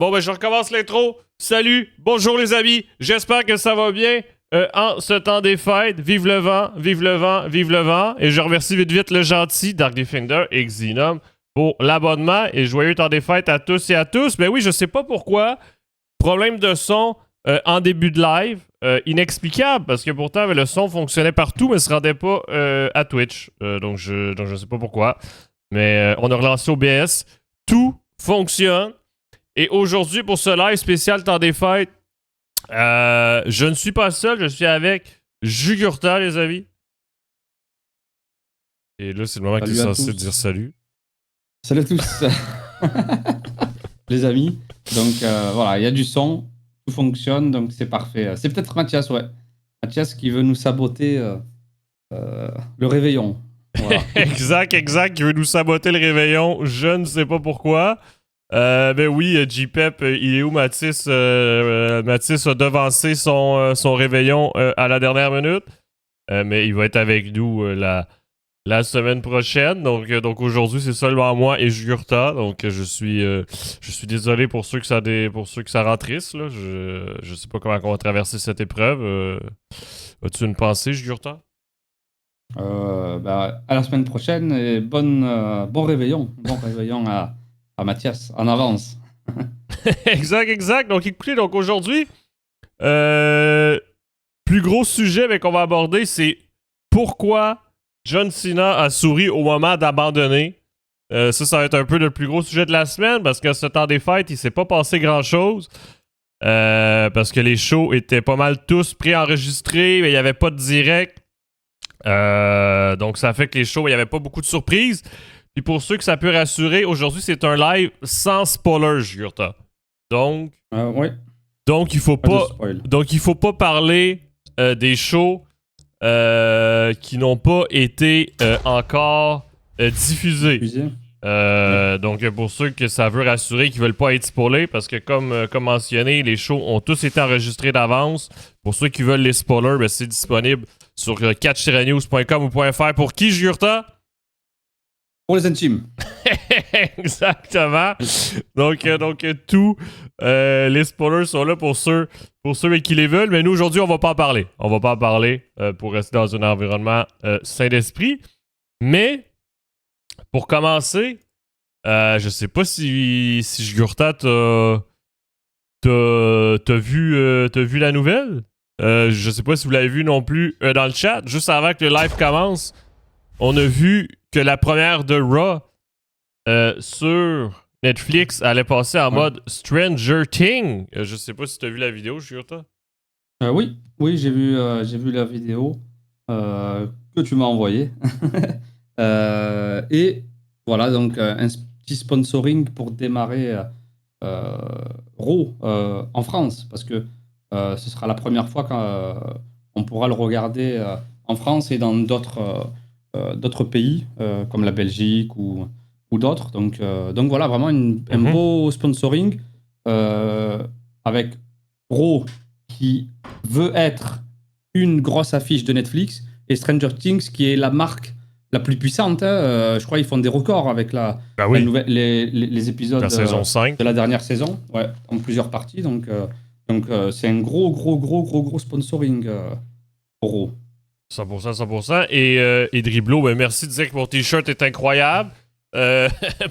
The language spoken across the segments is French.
Bon, ben, je recommence l'intro. Salut, bonjour les amis. J'espère que ça va bien en ce temps des fêtes. Vive le vent, vive le vent, vive le vent. Et je remercie vite le gentil Dark Defender et Xenom pour l'abonnement. Et joyeux temps des fêtes à tous et à tous. Ben oui, je sais pas pourquoi. Problème de son en début de live. Inexplicable, parce que pourtant le son fonctionnait partout, mais se rendait pas à Twitch. Donc je sais pas pourquoi. Mais on a relancé OBS. Tout fonctionne. Et aujourd'hui, pour ce live spécial temps des fêtes, je ne suis pas seul, je suis avec Jugurta, les amis. Et là, c'est le moment que tu es censé dire salut. Salut à tous, les amis. Donc voilà, il y a du son, tout fonctionne, donc c'est parfait. C'est peut-être Mathias, ouais. Mathias qui veut nous saboter le réveillon. Voilà. exact, qui veut nous saboter le réveillon. Je ne sais pas pourquoi. Ben oui, J-Pep, il est où Mathis? Mathis a devancé son réveillon à la dernière minute. Mais il va être avec nous la semaine prochaine. Donc aujourd'hui, c'est seulement moi et Jugurta. Donc je suis désolé pour ceux que ça rend triste. Là. Je sais pas comment on va traverser cette épreuve. As-tu une pensée, Jugurta? À la semaine prochaine et bon réveillon. Bon réveillon à Mathias, en avance. exact. Donc écoutez, aujourd'hui, plus gros sujet qu'on va aborder, c'est pourquoi John Cena a souri au moment d'abandonner. Ça va être un peu le plus gros sujet de la semaine, parce que ce temps des fêtes, il s'est pas passé grand-chose. Parce que les shows étaient pas mal tous préenregistrés, mais il n'y avait pas de direct. Donc ça fait que les shows, il n'y avait pas beaucoup de surprises. Puis pour ceux que ça peut rassurer, aujourd'hui, c'est un live sans spoilers, Jugurta. Donc, ouais. donc, il faut pas parler des shows qui n'ont pas été encore diffusés. Donc, pour ceux que ça veut rassurer, qui veulent pas être spoilés, parce que comme mentionné, les shows ont tous été enregistrés d'avance. Pour ceux qui veulent les spoilers, ben, c'est disponible sur catch-news.com ou .fr. Pour qui, Jugurta? Pour les intimes. Exactement. Donc tous les spoilers sont là pour ceux qui les veulent. Mais nous, aujourd'hui, on va pas en parler. On va pas en parler pour rester dans un environnement sain d'esprit. Mais, pour commencer, je sais pas si Jugurta t'as vu la nouvelle. Je sais pas si vous l'avez vu non plus dans le chat. Juste avant que le live commence, on a vu que la première de Raw sur Netflix allait passer en mode Stranger Things. Je sais pas si tu as vu la vidéo, Jugurta. Oui, j'ai vu la vidéo que tu m'as envoyée. Et voilà, donc un petit sponsoring pour démarrer Raw en France, parce que ce sera la première fois qu'on pourra le regarder en France et dans d'autres pays, comme la Belgique ou d'autres. Donc voilà, vraiment un beau sponsoring avec Raw qui veut être une grosse affiche de Netflix et Stranger Things qui est la marque la plus puissante. Je crois qu'ils font des records avec les épisodes la saison 5 de la dernière saison, en plusieurs parties. Donc c'est un gros sponsoring pour Raw. 100%. Et Driblo, ben merci de dire que mon t-shirt est incroyable.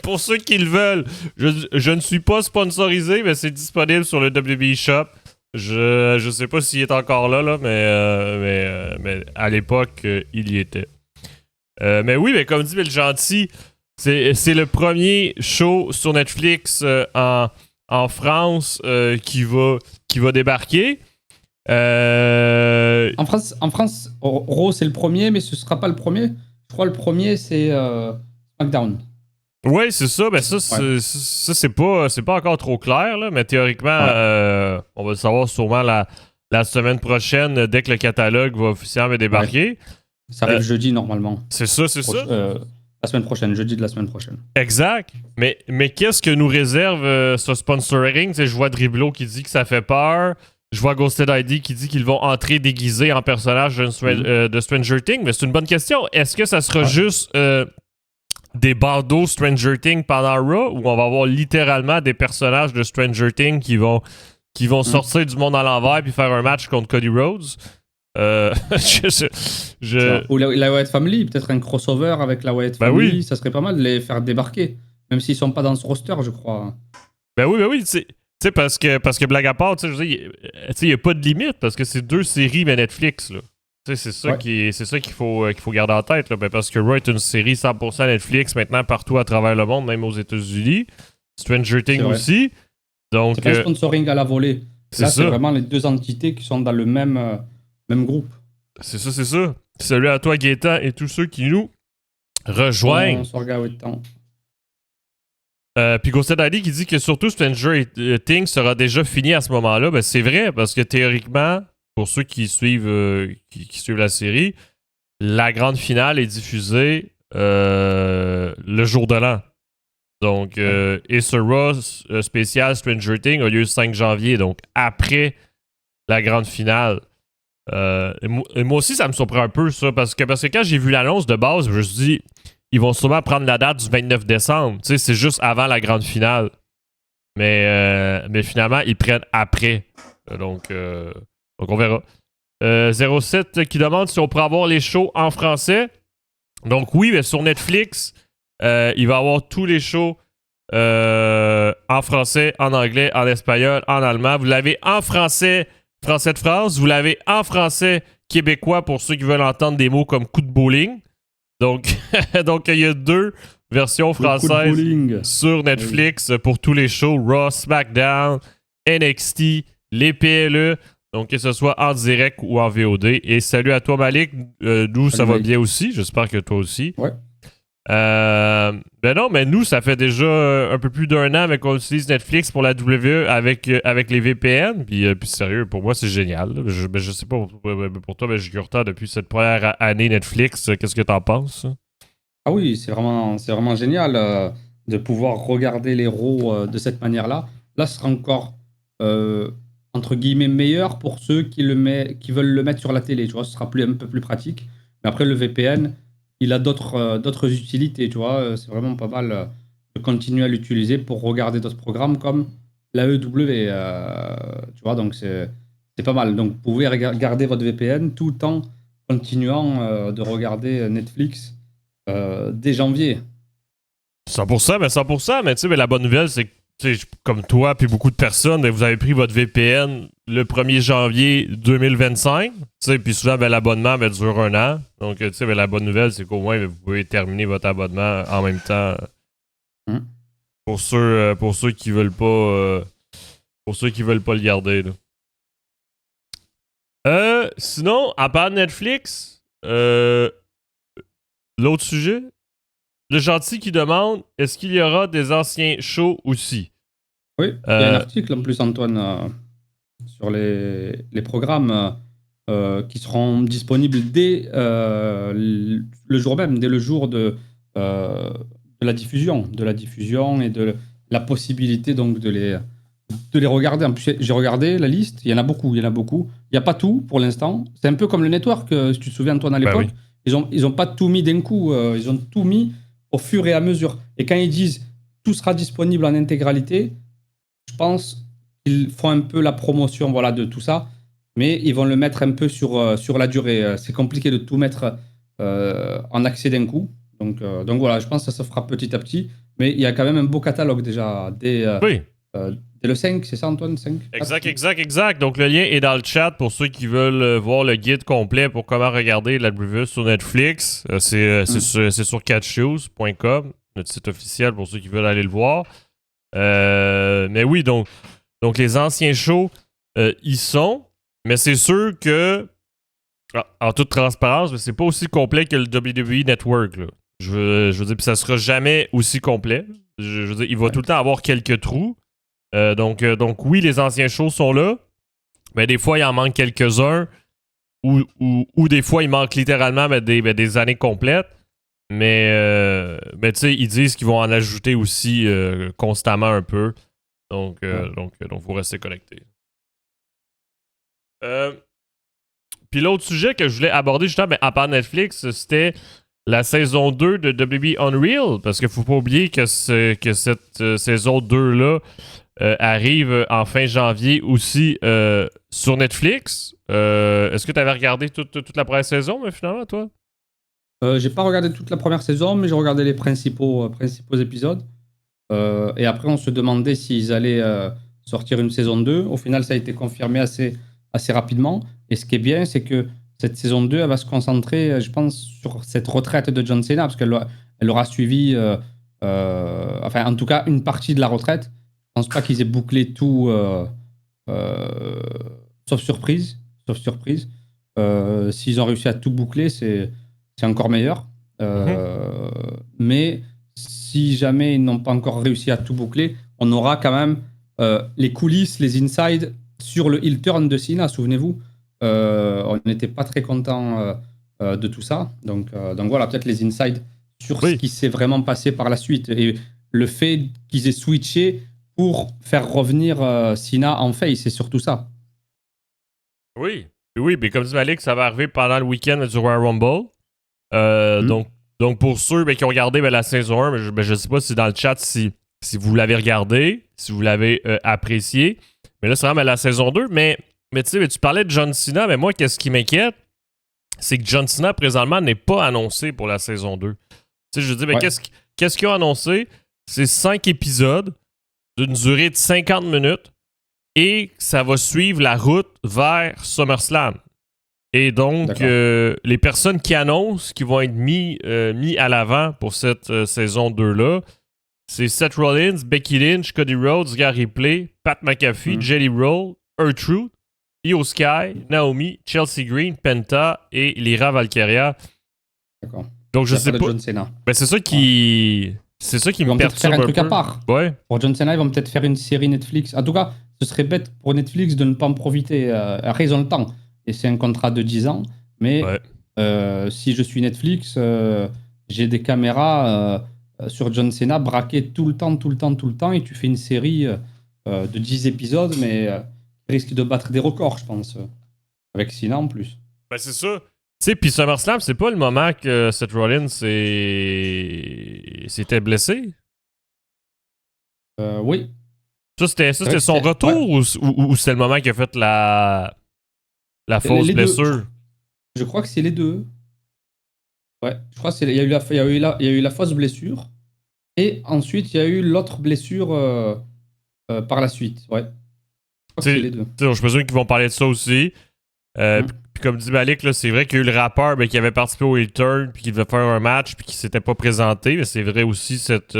Pour ceux qui le veulent, je ne suis pas sponsorisé, mais c'est disponible sur le WWE Shop. Je sais pas s'il est encore là, mais à l'époque, il y était. Mais oui, mais comme dit le gentil, c'est le premier show sur Netflix en France qui va débarquer. En France, Raw c'est le premier, mais ce sera pas le premier. Je crois le premier c'est SmackDown. Ouais, c'est ça. Ben ça c'est pas encore trop clair, là, mais théoriquement, on va le savoir sûrement la semaine prochaine, dès que le catalogue va officiellement débarquer. Ouais. Ça arrive jeudi normalement. C'est ça. La semaine prochaine, jeudi de la semaine prochaine. Exact. Mais qu'est-ce que nous réserve ce sponsoring? Je vois Driblo qui dit que ça fait peur. Je vois Ghosted ID qui dit qu'ils vont entrer déguisés en personnage de Stranger Things. Mais c'est une bonne question. Est-ce que ça sera juste des bandeaux Stranger Things pendant Raw, où on va avoir littéralement des personnages de Stranger Things qui vont sortir du monde à l'envers puis faire un match contre Cody Rhodes. Ou la Wyatt Family, peut-être un crossover avec la Wyatt Family, ça serait pas mal de les faire débarquer. Même s'ils sont pas dans ce roster, je crois. Ben oui, tu sais, parce que blague à part, tu sais, il n'y a pas de limite, parce que c'est 2 séries mais Netflix, là. Tu sais, c'est ça qu'il faut garder en tête, là, ben parce que Raw est une série 100% Netflix maintenant partout à travers le monde, même aux États-Unis. Stranger Things aussi. Donc, c'est pas un sponsoring à la volée. Là, c'est ça. vraiment les 2 entités qui sont dans le même groupe. C'est ça. Salut à toi, Gaëtan, et tous ceux qui nous rejoignent. Bonsoir, Gaëtan. Puis Ghosted Ali qui dit que surtout Stranger Things sera déjà fini à ce moment-là. Ben, c'est vrai, parce que théoriquement, pour ceux qui suivent, qui suivent la série, la grande finale est diffusée le jour de l'an. Donc, et ce Raw spécial Stranger Things a lieu le 5 janvier, donc après la grande finale. Et moi aussi, ça me surprend un peu, ça, parce que quand j'ai vu l'annonce de base, je me suis dit, ils vont sûrement prendre la date du 29 décembre. Tu sais, c'est juste avant la grande finale. Mais finalement, ils prennent après. Donc on verra. 07 qui demande si on pourrait avoir les shows en français. Donc oui, mais sur Netflix, il va y avoir tous les shows en français, en anglais, en espagnol, en allemand. Vous l'avez en français de France. Vous l'avez en français québécois pour ceux qui veulent entendre des mots comme coup de bowling. Donc il y a 2 versions françaises sur Netflix pour tous les shows Raw, SmackDown, NXT, les PLE. Donc que ce soit en direct ou en VOD. Et salut à toi, Malik. Nous, ça va bien aussi. J'espère que toi aussi. Ouais. Ben non, mais nous, ça fait déjà un peu plus d'1 an qu'on utilise Netflix pour la WWE avec les VPN. Puis sérieux, pour moi, c'est génial. Je sais pas pour toi, mais je suis content depuis cette première année Netflix. Qu'est-ce que t'en penses? Ah oui, c'est vraiment génial de pouvoir regarder les Raw de cette manière-là. Là, ce sera encore entre guillemets meilleur pour ceux qui veulent le mettre sur la télé. Tu vois, ce sera un peu plus pratique. Mais après, le VPN, il a d'autres utilités, tu vois. C'est vraiment pas mal de continuer à l'utiliser pour regarder d'autres programmes comme la EW, tu vois. Donc, c'est pas mal. Donc, vous pouvez garder votre VPN tout en continuant de regarder Netflix dès janvier. 100%, mais 100%, mais tu sais, la bonne nouvelle, c'est que, tu sais, comme toi puis beaucoup de personnes, vous avez pris votre VPN le 1er janvier 2025. Tu sais, puis souvent, l'abonnement dure 1 an. Donc, tu sais, la bonne nouvelle, c'est qu'au moins, vous pouvez terminer votre abonnement en même temps. Pour ceux qui veulent pas le garder. Là. Sinon, à part Netflix, l'autre sujet, le gentil qui demande est-ce qu'il y aura des anciens shows aussi? Oui, il y a un article en plus, Antoine, sur les programmes qui seront disponibles dès le jour même, dès le jour de la diffusion et de la possibilité donc de les regarder. En plus, j'ai regardé la liste, il y en a beaucoup. Il n'y a pas tout pour l'instant. C'est un peu comme le network, si tu te souviens, Antoine, à l'époque. Oui. Ils ont pas tout mis d'un coup, ils ont tout mis au fur et à mesure. Et quand ils disent tout sera disponible en intégralité, je pense qu'ils font un peu la promotion de tout ça, mais ils vont le mettre un peu sur la durée. C'est compliqué de tout mettre en accès d'un coup. Donc voilà, je pense que ça se fera petit à petit. Mais il y a quand même un beau catalogue déjà. Dès le 5, c'est ça, Antoine? 5 Exact. Donc le lien est dans le chat pour ceux qui veulent voir le guide complet pour comment regarder la review sur Netflix. C'est sur catchshoes.com, notre site officiel pour ceux qui veulent aller le voir. Mais oui, donc les anciens shows, ils sont, mais c'est sûr que, en toute transparence, c'est pas aussi complet que le WWE Network. Là. Je veux dire, puis ça sera jamais aussi complet. Je veux dire, il va tout le temps avoir quelques trous. Donc oui, les anciens shows sont là, mais des fois, il en manque quelques-uns, ou des fois, il manque littéralement des années complètes. Mais tu sais, ils disent qu'ils vont en ajouter aussi constamment un peu. Donc, vous restez connectés. Puis l'autre sujet que je voulais aborder justement, à part Netflix, c'était la saison 2 de WB Unreal, parce qu'il faut pas oublier que cette saison 2-là arrive en fin janvier aussi sur Netflix. Est-ce que tu avais regardé toute la première saison, mais finalement, toi? J'ai pas regardé toute la première saison, mais j'ai regardé les principaux épisodes. Et après, on se demandait s'ils allaient sortir une saison 2. Au final, ça a été confirmé assez rapidement. Et ce qui est bien, c'est que cette saison 2, elle va se concentrer, je pense, sur cette retraite de John Cena, parce qu'elle aura suivi, enfin, en tout cas, une partie de la retraite. Je pense pas qu'ils aient bouclé tout, sauf surprise. Sauf surprise. S'ils ont réussi à tout boucler, c'est encore meilleur. Mais si jamais ils n'ont pas encore réussi à tout boucler, on aura quand même les coulisses, les insides sur le heel turn de Cena, souvenez-vous. On n'était pas très content de tout ça. Donc voilà, peut-être les insides sur ce qui s'est vraiment passé par la suite. Et le fait qu'ils aient switché pour faire revenir Cena en face, c'est surtout ça. Oui, mais comme dit Malik, ça va arriver pendant le week-end du Royal Rumble. Donc pour ceux qui ont regardé la saison 1, je ne sais pas si dans le chat, si vous l'avez regardé, si vous l'avez apprécié. Mais là, c'est vraiment la saison 2. Mais tu sais, tu parlais de John Cena, mais moi, qu'est-ce qui m'inquiète? C'est que John Cena, présentement, n'est pas annoncé pour la saison 2. Tu sais, je veux dire, mais qu'est-ce qu'ils ont annoncé? C'est 5 épisodes d'une durée de 50 minutes et ça va suivre la route vers SummerSlam. Et donc, les personnes qui annoncent, qui vont être mis à l'avant pour cette saison 2-là, c'est Seth Rollins, Becky Lynch, Cody Rhodes, Gary Ripley, Pat McAfee, Jelly Roll, R-Truth, Io Sky, Naomi, Chelsea Green, Penta et Lyra Valkyria. D'accord. Donc, je sais pas. John Cena. Ben, c'est ça qui me perturbe un truc à part. Ouais. Pour John Cena, ils vont peut-être faire une série Netflix. En tout cas, ce serait bête pour Netflix de ne pas en profiter. Après, ils ont le temps. Et c'est un contrat de 10 ans. Mais si je suis Netflix, j'ai des caméras sur John Cena braquées tout le temps. Et tu fais une série de 10 épisodes, mais qui risque de battre des records, je pense. Avec Cena en plus. Ben, c'est ça. Tu sais, puis SummerSlam, c'est pas le moment que Seth Rollins s'était blessé? Oui. Ça, c'était son retour ou c'est le moment qu'il a fait la fausse blessure? Je crois que c'est les deux. Ouais, je crois qu'il y a eu la fausse blessure. Et ensuite, il y a eu l'autre blessure par la suite. Ouais. Je crois que c'est les deux. Je présume qu'ils vont parler de ça aussi. Puis comme dit Malik, là, c'est vrai qu'il y a eu le rappeur qui avait participé au heel turn puis qui devait faire un match puis qui s'était pas présenté. Mais c'est vrai aussi cette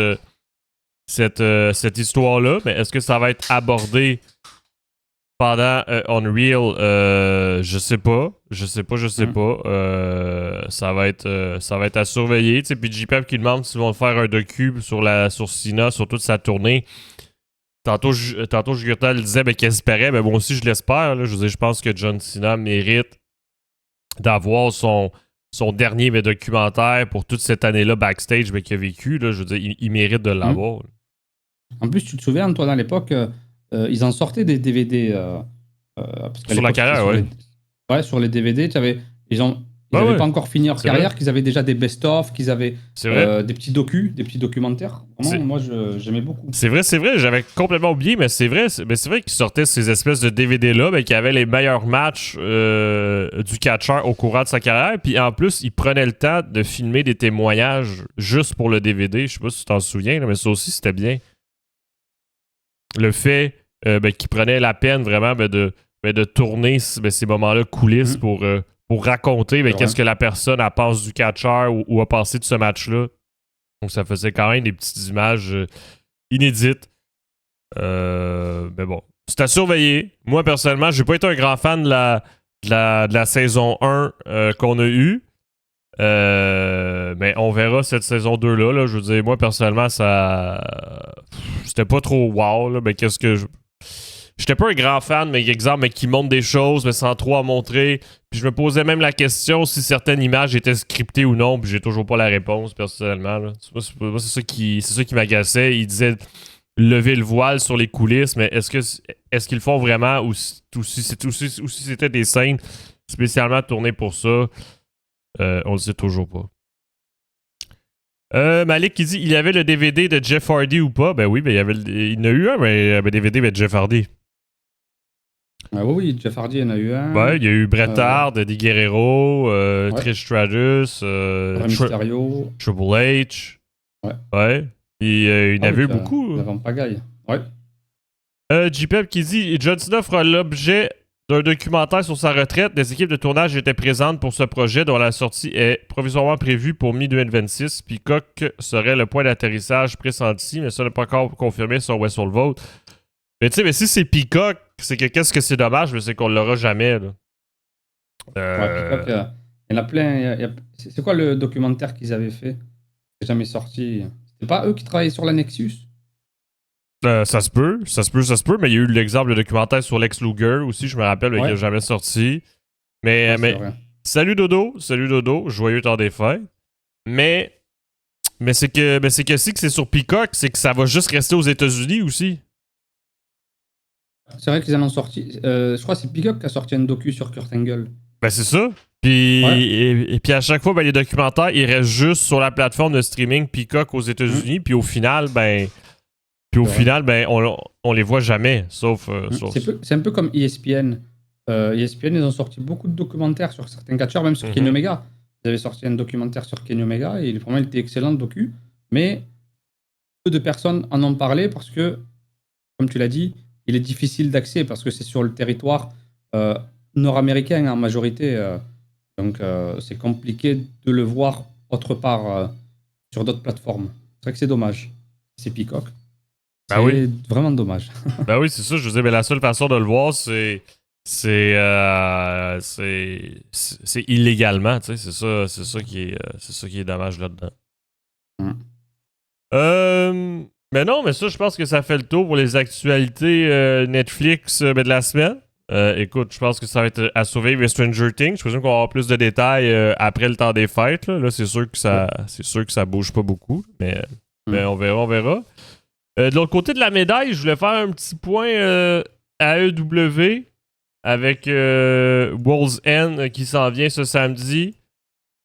histoire-là. Mais est-ce que ça va être abordé pendant Unreal? Je sais pas. Ça va être à surveiller. Puis JPEP qui demande s'ils vont faire un docu sur Cena, sur toute sa tournée. Tantôt Jugurtal disait qu'il espérait. Ben, moi aussi, je l'espère. Là. Je pense que John Cena mérite d'avoir son dernier documentaire pour toute cette année-là backstage qu'il a vécu. Là. Je veux dire, il mérite de l'avoir. En plus, tu te souviens, Antoine, à l'époque, ils en sortaient des DVD. Parce sur la carrière, ouais. Ouais, sur les DVD, ils n'avaient pas encore fini leur carrière, qu'ils avaient déjà des best-of, qu'ils avaient des petits documentaires. Vraiment, moi, j'aimais beaucoup. C'est vrai, j'avais complètement oublié, mais c'est vrai qu'ils sortaient ces espèces de DVD-là qui avaient les meilleurs matchs du catcheur au courant de sa carrière. Puis en plus, ils prenaient le temps de filmer des témoignages juste pour le DVD. Je sais pas si tu t'en souviens, mais ça aussi, c'était bien. Le fait qu'ils prenaient la peine vraiment de tourner ces moments-là coulisses pour raconter qu'est-ce que la personne pense du catcheur ou a pensé de ce match-là. Donc ça faisait quand même des petites images inédites. Mais bon, c'est à surveiller. Moi, personnellement, j'ai pas été un grand fan de la saison 1 qu'on a eue. Mais on verra cette saison 2-là. Là. Je veux dire, moi, personnellement, c'était pas trop wow. Là, mais qu'est-ce que j'étais pas un grand fan, mais exemple, mais qui montre des choses, mais sans trop en montrer. Puis je me posais même la question si certaines images étaient scriptées ou non, puis j'ai toujours pas la réponse, personnellement. Là. Moi, c'est ça qui m'agaçait. Il disait lever le voile sur les coulisses, mais est-ce qu'ils le font vraiment ou si c'était des scènes spécialement tournées pour ça? On le sait toujours pas. Malik qui dit il y avait le DVD de Jeff Hardy ou pas? Ben oui, ben il y en a eu un, mais DVD de Jeff Hardy. Ah oui, Jeff Hardy en a eu un. Ouais, il y a eu Bret Hart, Eddie Guerrero, ouais. Trish Stratus, Mysterio. Triple H. Ouais. Ouais. Et, il y en avait eu beaucoup. Il y avait en pagaille. Ouais. JPEP qui dit John Cena fera l'objet d'un documentaire sur sa retraite. Des équipes de tournage étaient présentes pour ce projet dont la sortie est provisoirement prévue pour mi-2026. Peacock serait le point d'atterrissage pressenti, mais ça n'est pas encore confirmé sur Wrestle Vote. Mais tu sais, mais si c'est Peacock, c'est que qu'est-ce que c'est dommage, mais c'est qu'on l'aura jamais. Là. Ouais, Peacock, il y en a plein. C'est quoi le documentaire qu'ils avaient fait? C'est jamais sorti. C'est pas eux qui travaillaient sur la Nexus? Ça se peut, mais il y a eu l'exemple de documentaire sur Lex Luger aussi, je me rappelle, mais qui n'a jamais sorti. Mais salut Dodo, joyeux temps des fêtes. Mais c'est que si que c'est sur Peacock, c'est que ça va juste rester aux États-Unis aussi. C'est vrai qu'ils en ont sorti. Je crois que c'est Peacock qui a sorti un docu sur Kurt Angle. Ben c'est ça. Puis, et puis à chaque fois, ben, les documentaires, ils restent juste sur la plateforme de streaming Peacock aux États-Unis. Puis au final, on les voit jamais, sauf... C'est un peu comme ESPN. ESPN, ils ont sorti beaucoup de documentaires sur certains catcheurs, même sur Kenny Omega. Ils avaient sorti un documentaire sur Kenny Omega, et vraiment, il était excellent, le docu. Mais peu de personnes en ont parlé parce que, comme tu l'as dit, il est difficile d'accès, parce que c'est sur le territoire nord-américain en majorité. Donc, c'est compliqué de le voir autre part sur d'autres plateformes. C'est vrai que c'est dommage. C'est Peacock. C'est vraiment dommage. Ben oui, c'est ça. Je vous dis, mais la seule façon de le voir, c'est illégalement. Tu sais, c'est ça qui est dommage là-dedans. Mais non, mais ça, je pense que ça fait le tour pour les actualités Netflix de la semaine. Écoute, je pense que ça va être à surveiller Stranger Things. Je présume qu'on va avoir plus de détails après le temps des fêtes. Là, c'est sûr que ça bouge pas beaucoup, mais on verra. De l'autre côté de la médaille, je voulais faire un petit point AEW avec World's End qui s'en vient ce samedi.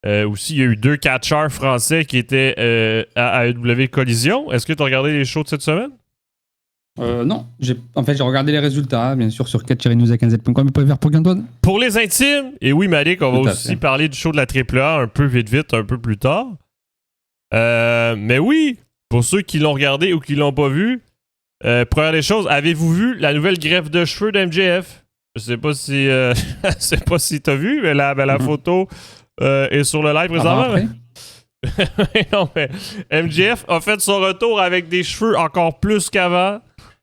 Aussi, il y a eu 2 catcheurs français qui étaient à AEW Collision. Est-ce que tu as regardé les shows de cette semaine? Non. J'ai regardé les résultats, bien sûr, sur catch-news.com. Mais pas vers pour Antoine. Pour les intimes, et oui, Malik, on va aussi parler du show de la AAA un peu vite, un peu plus tard. Mais oui, pour ceux qui l'ont regardé ou qui l'ont pas vu, première des choses, avez-vous vu la nouvelle greffe de cheveux d'MJF? Je sais pas si t'as vu, mais la photo est sur le live présentement. Non, mais MJF a fait son retour avec des cheveux encore plus qu'avant.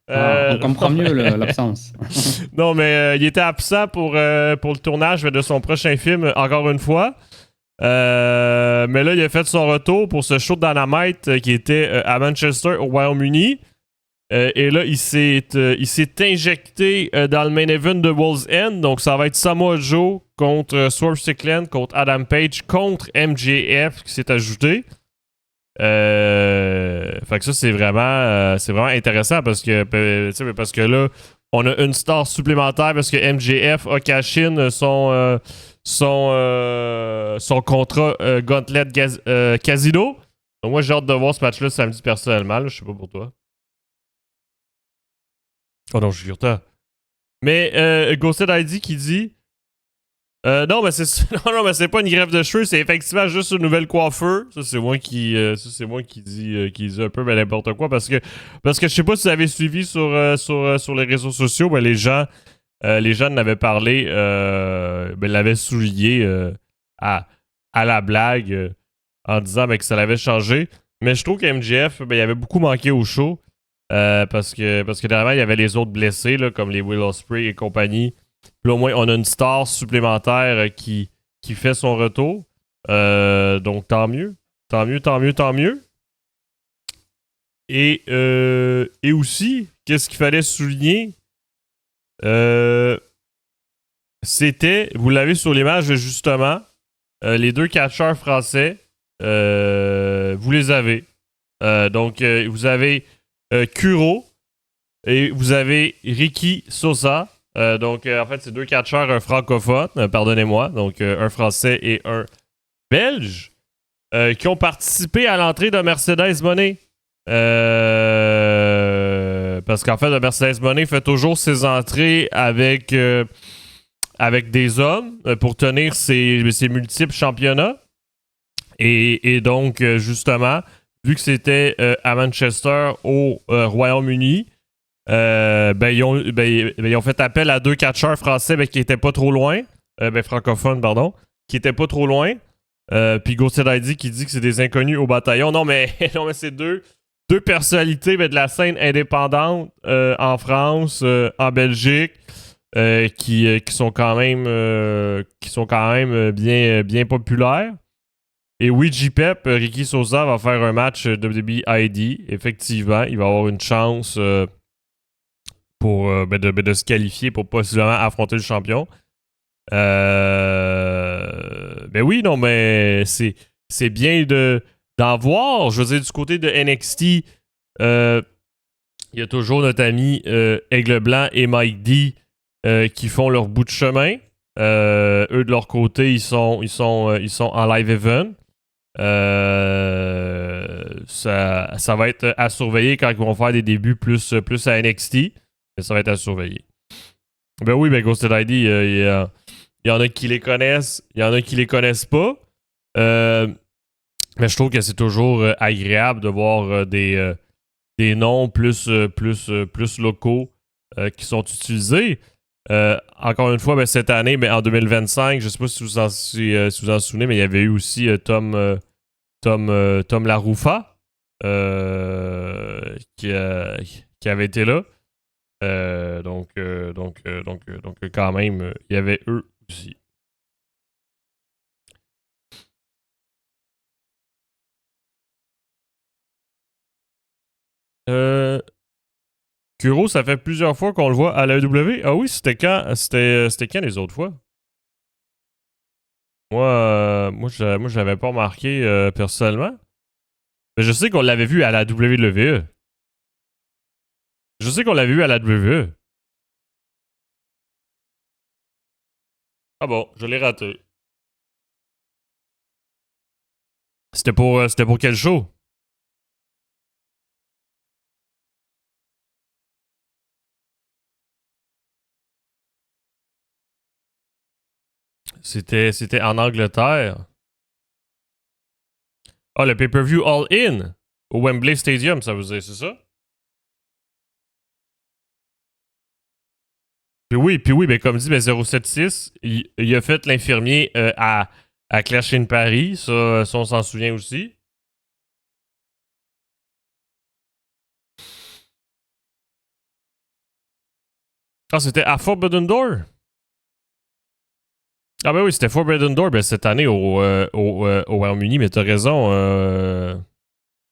On comprend mieux l'absence. Non, mais il était absent pour le tournage de son prochain film, encore une fois. Mais là, il a fait son retour pour ce show de Dynamite qui était à Manchester, au Royaume-Uni. Et là, il s'est injecté dans le main event de World's End. Donc, ça va être Samoa Joe contre Swerve Strickland, contre Adam Page, contre MJF qui s'est ajouté. Fait que ça, c'est vraiment intéressant parce que là, on a une star supplémentaire parce que MJF a cash in son contrat Gauntlet Casino. Donc moi, j'ai hâte de voir ce match-là samedi personnellement. Je sais pas pour toi. Oh non, je suis content. Mais Ghosted ID qui dit non, mais c'est pas une greffe de cheveux, c'est effectivement juste une nouvelle coiffeur. Ça, c'est moi qui dis un peu n'importe quoi parce que je sais pas si vous avez suivi sur les réseaux sociaux, ben les gens n'avaient parlé, l'avaient souligné à la blague en disant que ça l'avait changé. Mais je trouve qu'MJF, il avait beaucoup manqué au show parce que dernièrement, il y avait les autres blessés là, comme les Will Ospreay et compagnie. Puis au moins, on a une star supplémentaire qui fait son retour. Donc, tant mieux. Et aussi, qu'est-ce qu'il fallait souligner? C'était, vous l'avez sur l'image justement, les 2 catcheurs français, vous les avez. Donc, vous avez Kuro et vous avez Ricky Sosa. Donc, en fait, c'est 2 catcheurs francophones, pardonnez-moi. Donc, un français et un belge. qui ont participé à l'entrée de Mercedes Moné. Parce qu'en fait, le Mercedes Moné fait toujours ses entrées avec des hommes pour tenir ses multiples championnats. Et donc, justement, vu que c'était à Manchester, au Royaume-Uni, ils ont fait appel à 2 catcheurs français qui n'étaient pas trop loin. Francophones, pardon. Qui n'étaient pas trop loin. Puis Ghosted ID qui dit que c'est des inconnus au bataillon. Non, mais c'est deux personnalités de la scène indépendante en France, en Belgique, qui sont quand même bien populaires. Et oui, J-Pep, Ricky Sosa va faire un match WWE ID. Effectivement, il va avoir une chance pour de se qualifier pour possiblement affronter le champion. Mais oui, non, mais c'est bien d'en voir. Je veux dire, du côté de NXT, il y a toujours notre ami Aigle Blanc et Mike D qui font leur bout de chemin. Eux, de leur côté, ils sont en live event. Ça va être à surveiller quand ils vont faire des débuts plus à NXT. Mais ça va être à surveiller. Ben oui, Ghosted ID, il y en a qui les connaissent, il y en a qui les connaissent pas. Mais je trouve que c'est toujours agréable de voir des noms plus locaux qui sont utilisés. Encore une fois, cette année, en 2025, je ne sais pas si vous en souvenez, mais il y avait eu aussi Tom Laroufa qui avait été là. Donc, quand même, il y avait eux aussi. Kuro, ça fait plusieurs fois qu'on le voit à l'AEW. Ah oui, c'était quand? C'était quand les autres fois? Moi, je l'avais pas remarqué personnellement. Mais je sais qu'on l'avait vu à la WWE. Je sais qu'on l'avait vu à la WWE. Ah bon, je l'ai raté. C'était pour quel show? C'était en Angleterre. Ah, le pay-per-view All-In au Wembley Stadium, ça vous dit, c'est ça? Puis oui, comme dit, 076, il a fait l'infirmier à Clash in Paris. Ça, on s'en souvient aussi. Ah, c'était à Forbidden Door? Ah ben oui, c'était Forbidden Door cette année au Royaume-Uni, mais t'as raison.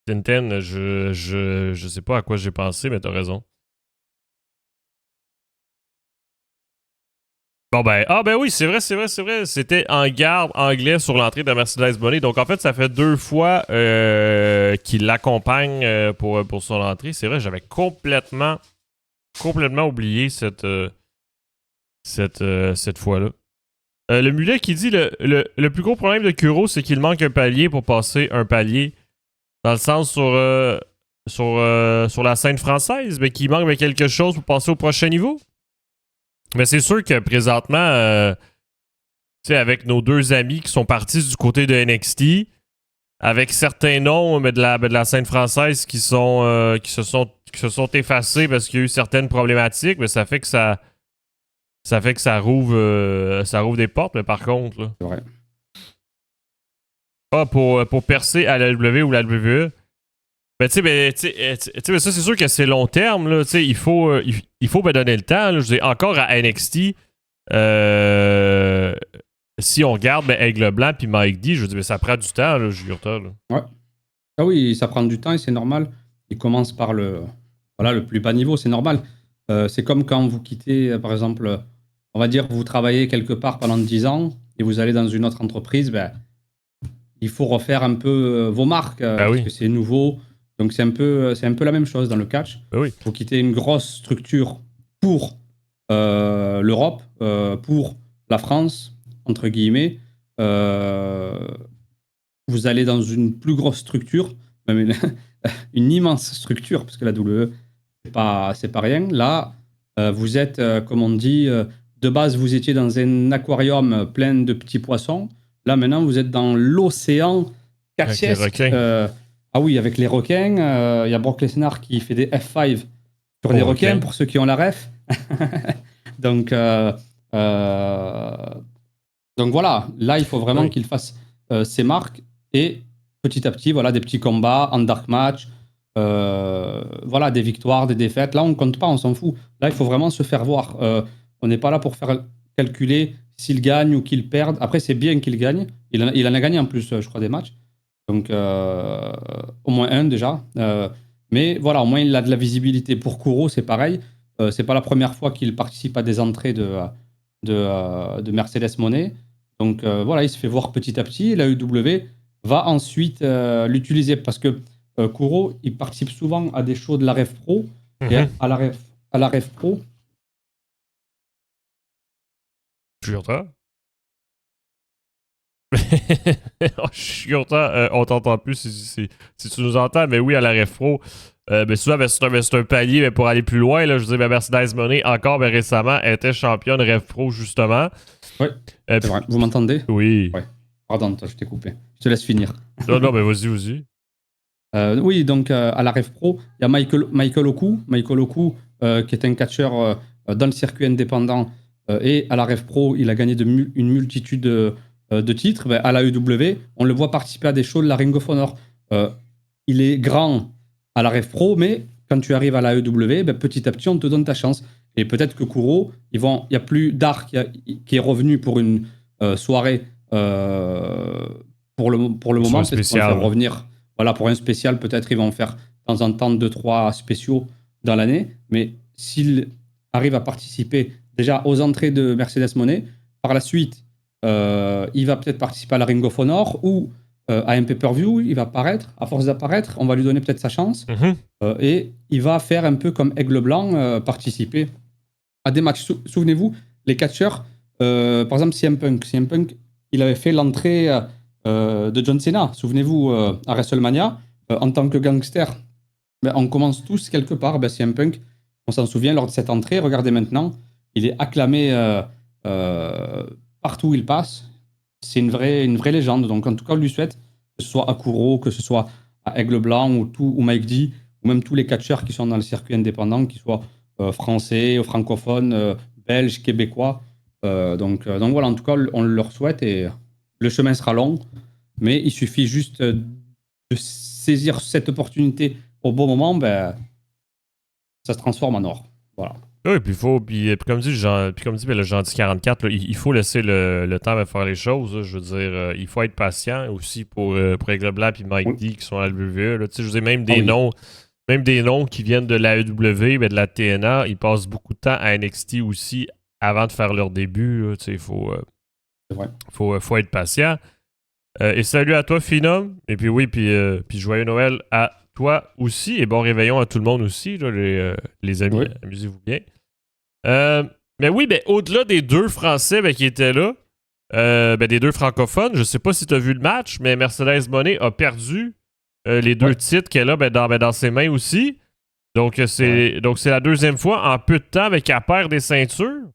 Tintin, je sais pas à quoi j'ai pensé, mais t'as raison. Bon ben oui, c'est vrai. C'était en garde anglais sur l'entrée de Mercedes Moné. Donc en fait, ça fait 2 fois qu'il l'accompagne pour son entrée. C'est vrai, j'avais complètement oublié cette fois-là. Le mulet qui dit le plus gros problème de Kuro, c'est qu'il manque un palier pour passer un palier. Dans le sens sur la scène française, mais qu'il manque quelque chose pour passer au prochain niveau. Mais c'est sûr que présentement, avec nos 2 amis qui sont partis du côté de NXT, avec certains noms mais de la scène française qui se sont effacés parce qu'il y a eu certaines problématiques, mais ça fait que ça rouvre des portes, mais par contre. Là, c'est vrai. Pour percer à la WWE ou la WWE. Ben, ça, c'est sûr que c'est long terme. Là, il faut donner le temps. Là. Je dis, encore à NXT, si on regarde Aigle Blanc puis Mike D, je dis, ça prend du temps, là, Jugurta. Ouais. Ah oui, ça prend du temps et c'est normal. Il commence par le plus bas niveau, c'est normal. C'est comme quand vous quittez, par exemple, on va dire, vous travaillez quelque part pendant 10 ans et vous allez dans une autre entreprise, il faut refaire un peu vos marques parce que c'est nouveau. Donc c'est un peu la même chose dans le catch. Oui. Il faut quitter une grosse structure pour l'Europe, pour la France, entre guillemets, vous allez dans une plus grosse structure, même une immense structure, parce que la WWE, c'est pas rien. Là, vous êtes, comme on dit, de base, vous étiez dans un aquarium plein de petits poissons. Là, maintenant, vous êtes dans l'océan Avec les catiesque. requins. Ah oui, avec les requins. Il y a Brock Lesnar qui fait des F5 sur des requins, pour ceux qui ont la ref. Donc, voilà, là, il faut vraiment qu'il fasse ses marques et petit à petit, voilà, des petits combats en dark match, voilà, des victoires, des défaites. Là, on ne compte pas, on s'en fout. Là, il faut vraiment se faire voir. On n'est pas là pour faire calculer s'il gagne ou qu'il perde. Après, c'est bien qu'il gagne. Il en a gagné en plus, je crois, des matchs. Donc, au moins un déjà. Mais voilà, au moins, il a de la visibilité. Pour Kuro, c'est pareil. C'est pas la première fois qu'il participe à des entrées de Mercedes Moné. Donc voilà, il se fait voir petit à petit. La UW va ensuite l'utiliser parce que Kuro, il participe souvent à des shows de la Rev Pro. Et à la Rev Pro. Je suis content. Je suis content. On t'entend plus si tu nous entends, mais oui, à la Rev Pro. Ben souvent, c'est un palier mais pour aller plus loin. Là, je veux dire, Mercedes Moné, encore récemment, était championne Rev Pro, justement. Oui, c'est vrai. Vous m'entendez? Oui. Ouais. Pardon, je t'ai coupé. Je te laisse finir. Non, mais vas-y. Oui, donc à la Rev Pro, il y a Michael Oku. Michael Oku, qui est un catcheur dans le circuit indépendant. Et à la Rev Pro, il a gagné une multitude de titres. Ben, à la EW, on le voit participer à des shows de la Ring of Honor. Il est grand à la Rev Pro, mais quand tu arrives à la EW, ben, petit à petit, on te donne ta chance. Et peut-être que Kuro, il y a plus Dark qui est revenu pour une soirée pour le moment. Peut-être qu'on va faire revenir. Voilà, pour un spécial, peut-être ils vont faire de temps en temps 2-3 spéciaux dans l'année. Mais s'il arrive à participer déjà aux entrées de Mercedes Moné, par la suite, il va peut-être participer à la Ring of Honor ou à un pay-per-view, il va apparaître. À force d'apparaître, on va lui donner peut-être sa chance. Et il va faire un peu comme Aigle Blanc, participer à des matchs. Souvenez-vous, les catcheurs, par exemple CM Punk, il avait fait l'entrée de John Cena. Souvenez-vous, à WrestleMania, en tant que gangster, ben, on commence tous quelque part. Ben, CM Punk, on s'en souvient lors de cette entrée. Regardez maintenant, il est acclamé partout où il passe. C'est une vraie légende. Donc, en tout cas, on lui souhaite que ce soit à Kuro, que ce soit à Aigle Blanc ou Mike D, ou même tous les catcheurs qui sont dans le circuit indépendant, qu'ils soient français, francophones, belges, québécois. Donc voilà, en tout cas, on leur souhaite et le chemin sera long, mais il suffit juste de saisir cette opportunité au bon moment, ben, ça se transforme en or. Voilà. Oui, puis comme dit le gentil 44, là, il faut laisser le temps de faire les choses. Là. Je veux dire, il faut être patient aussi pour Aigle Blanc et Mike D qui sont à la WWE. Là. Je veux dire, même des noms qui viennent de la AEW, de la TNA, ils passent beaucoup de temps à NXT aussi avant de faire leur début. Il faut être patient. Et salut à toi, Phenom. Et puis oui, puis joyeux Noël à toi aussi. Et bon réveillon à tout le monde aussi, là, les amis. Oui. Amusez-vous bien. Mais oui, au-delà des deux Français qui étaient là, des deux francophones, je sais pas si tu as vu le match, mais Mercedes Moné a perdu les deux titres qu'elle a dans ses mains aussi. Donc, c'est la deuxième fois en peu de temps qu'elle perd des ceintures.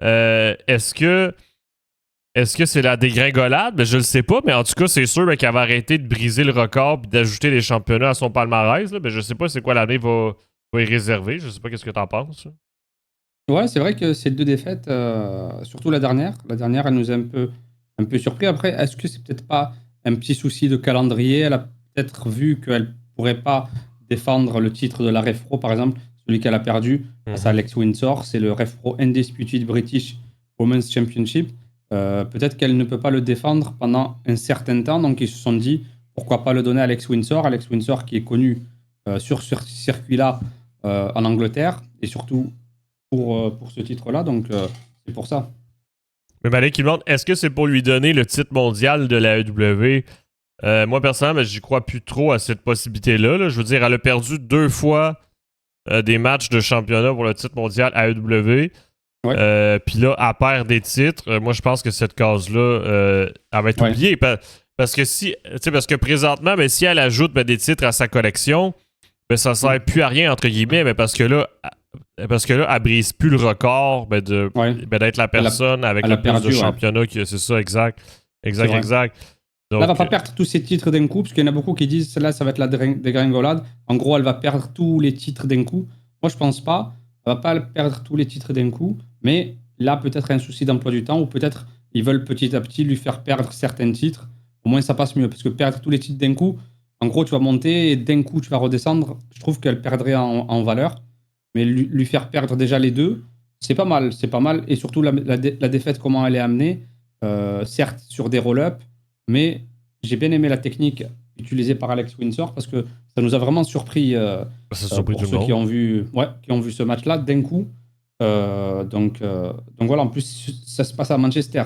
Est-ce que c'est la dégringolade? Je le sais pas, mais en tout cas, c'est sûr qu'elle va arrêter de briser le record et d'ajouter des championnats à son palmarès. Là. Je sais pas c'est quoi l'année va y réserver. Je sais pas qu'est-ce que t'en penses. Ouais, c'est vrai que ces deux défaites, surtout la dernière, elle nous a un peu surpris. Après, est-ce que c'est peut-être pas un petit souci de calendrier? Elle a peut-être vu qu'elle pourrait pas défendre le titre de la Rev Pro, par exemple, celui qu'elle a perdu face à Alex Windsor. C'est le Rev Pro Undisputed British Women's Championship. Peut-être qu'elle ne peut pas le défendre pendant un certain temps, donc ils se sont dit pourquoi pas le donner à Alex Windsor. Alex Windsor qui est connu sur ce circuit-là en Angleterre et surtout pour ce titre-là, donc c'est pour ça. Mais Malik, il demande est-ce que c'est pour lui donner le titre mondial de la AEW? Moi, personnellement, j'y crois plus trop à cette possibilité-là. Là. Je veux dire, elle a perdu 2 fois des matchs de championnat pour le titre mondial AEW. Ouais. Puis là, elle perd des titres. Moi, je pense que cette case-là, elle va être oubliée. Parce que présentement, ben, si elle ajoute des titres à sa collection, ben, ça sert plus à rien, entre guillemets, mais parce que là, elle brise plus le record d'être la personne avec elle a le plus perdu, de championnats. C'est ça, exact. Donc, là, elle va pas perdre tous ses titres d'un coup, parce qu'il y en a beaucoup qui disent celle-là, ça va être la dégringolade. En gros, elle va perdre tous les titres d'un coup. Moi, je pense pas. Elle va pas perdre tous les titres d'un coup, mais là, peut-être un souci d'emploi du temps, ou peut-être ils veulent petit à petit lui faire perdre certains titres. Au moins, ça passe mieux, parce que perdre tous les titres d'un coup, en gros, tu vas monter et d'un coup, tu vas redescendre. Je trouve qu'elle perdrait en valeur, mais lui faire perdre déjà les deux, c'est pas mal, c'est pas mal. Et surtout, la défaite, comment elle est amenée, certes, sur des roll-ups, mais j'ai bien aimé la technique utilisée par Alex Windsor parce que ça nous a vraiment surpris, pour ceux qui ont vu ce match-là d'un coup. Donc voilà, en plus, ça se passe à Manchester.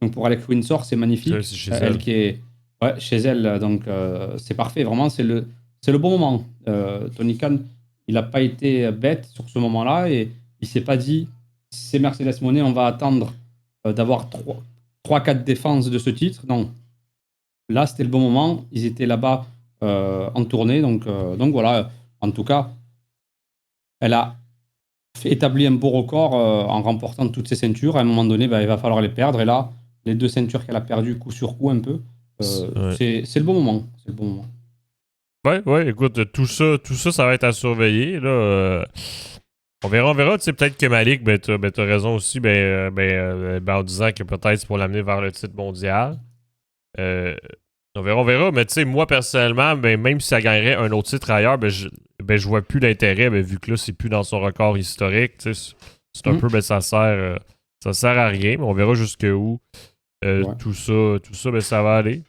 Donc pour Alex Windsor, c'est magnifique. c'est chez elle. Qui est chez elle, donc c'est parfait. Vraiment, c'est le bon moment. Tony Khan, il n'a pas été bête sur ce moment-là et il s'est pas dit c'est Mercedes Moné, on va attendre d'avoir 3-4 défenses de ce titre. Non. Là, c'était le bon moment. Ils étaient là-bas en tournée. Donc voilà, en tout cas, elle a établi un beau record en remportant toutes ses ceintures. À un moment donné, il va falloir les perdre. Et là, les 2 ceintures qu'elle a perdues coup sur coup un peu, c'est le bon moment. C'est le bon moment. Ouais, écoute, tout ça, ça va être à surveiller. Là, on verra. Tu sais, peut-être que Malik, t'as raison aussi, en disant que peut-être c'est pour l'amener vers le titre mondial. On verra. Mais tu sais, moi, personnellement, même si ça gagnerait un autre titre ailleurs, je vois plus l'intérêt, vu que là, c'est plus dans son record historique. Tu sais, c'est un peu, ça sert à rien, mais on verra jusqu'où tout ça, ça va aller.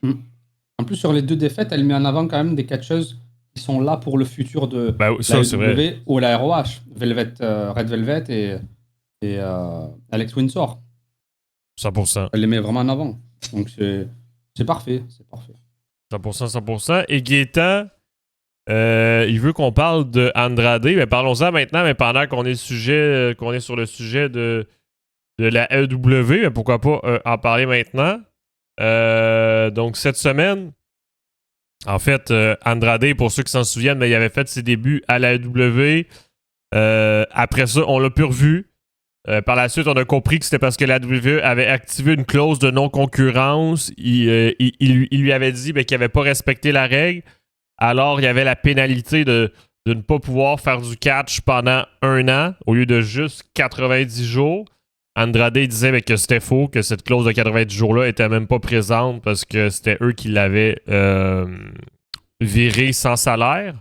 En plus, sur les 2 défaites, elle met en avant quand même des catcheuses qui sont là pour le futur de la AEW ou la ROH. Red Velvet et Alex Windsor. 100%. Elle les met vraiment en avant. Donc c'est parfait. 100%. Et Gaétan, il veut qu'on parle de Andrade. Mais parlons-en maintenant, mais pendant qu'on est sur le sujet de la AEW, mais pourquoi pas en parler maintenant. Donc cette semaine, en fait, Andrade, pour ceux qui s'en souviennent, il avait fait ses débuts à la AEW. Après ça, on l'a plus revu. Par la suite, on a compris que c'était parce que la WWE avait activé une clause de non-concurrence. Il lui avait dit qu'il n'avait pas respecté la règle. Alors, il y avait la pénalité de ne pas pouvoir faire du catch pendant 1 an au lieu de juste 90 jours. Andrade disait que c'était faux, que cette clause de 90 jours-là était même pas présente parce que c'était eux qui l'avaient viré sans salaire.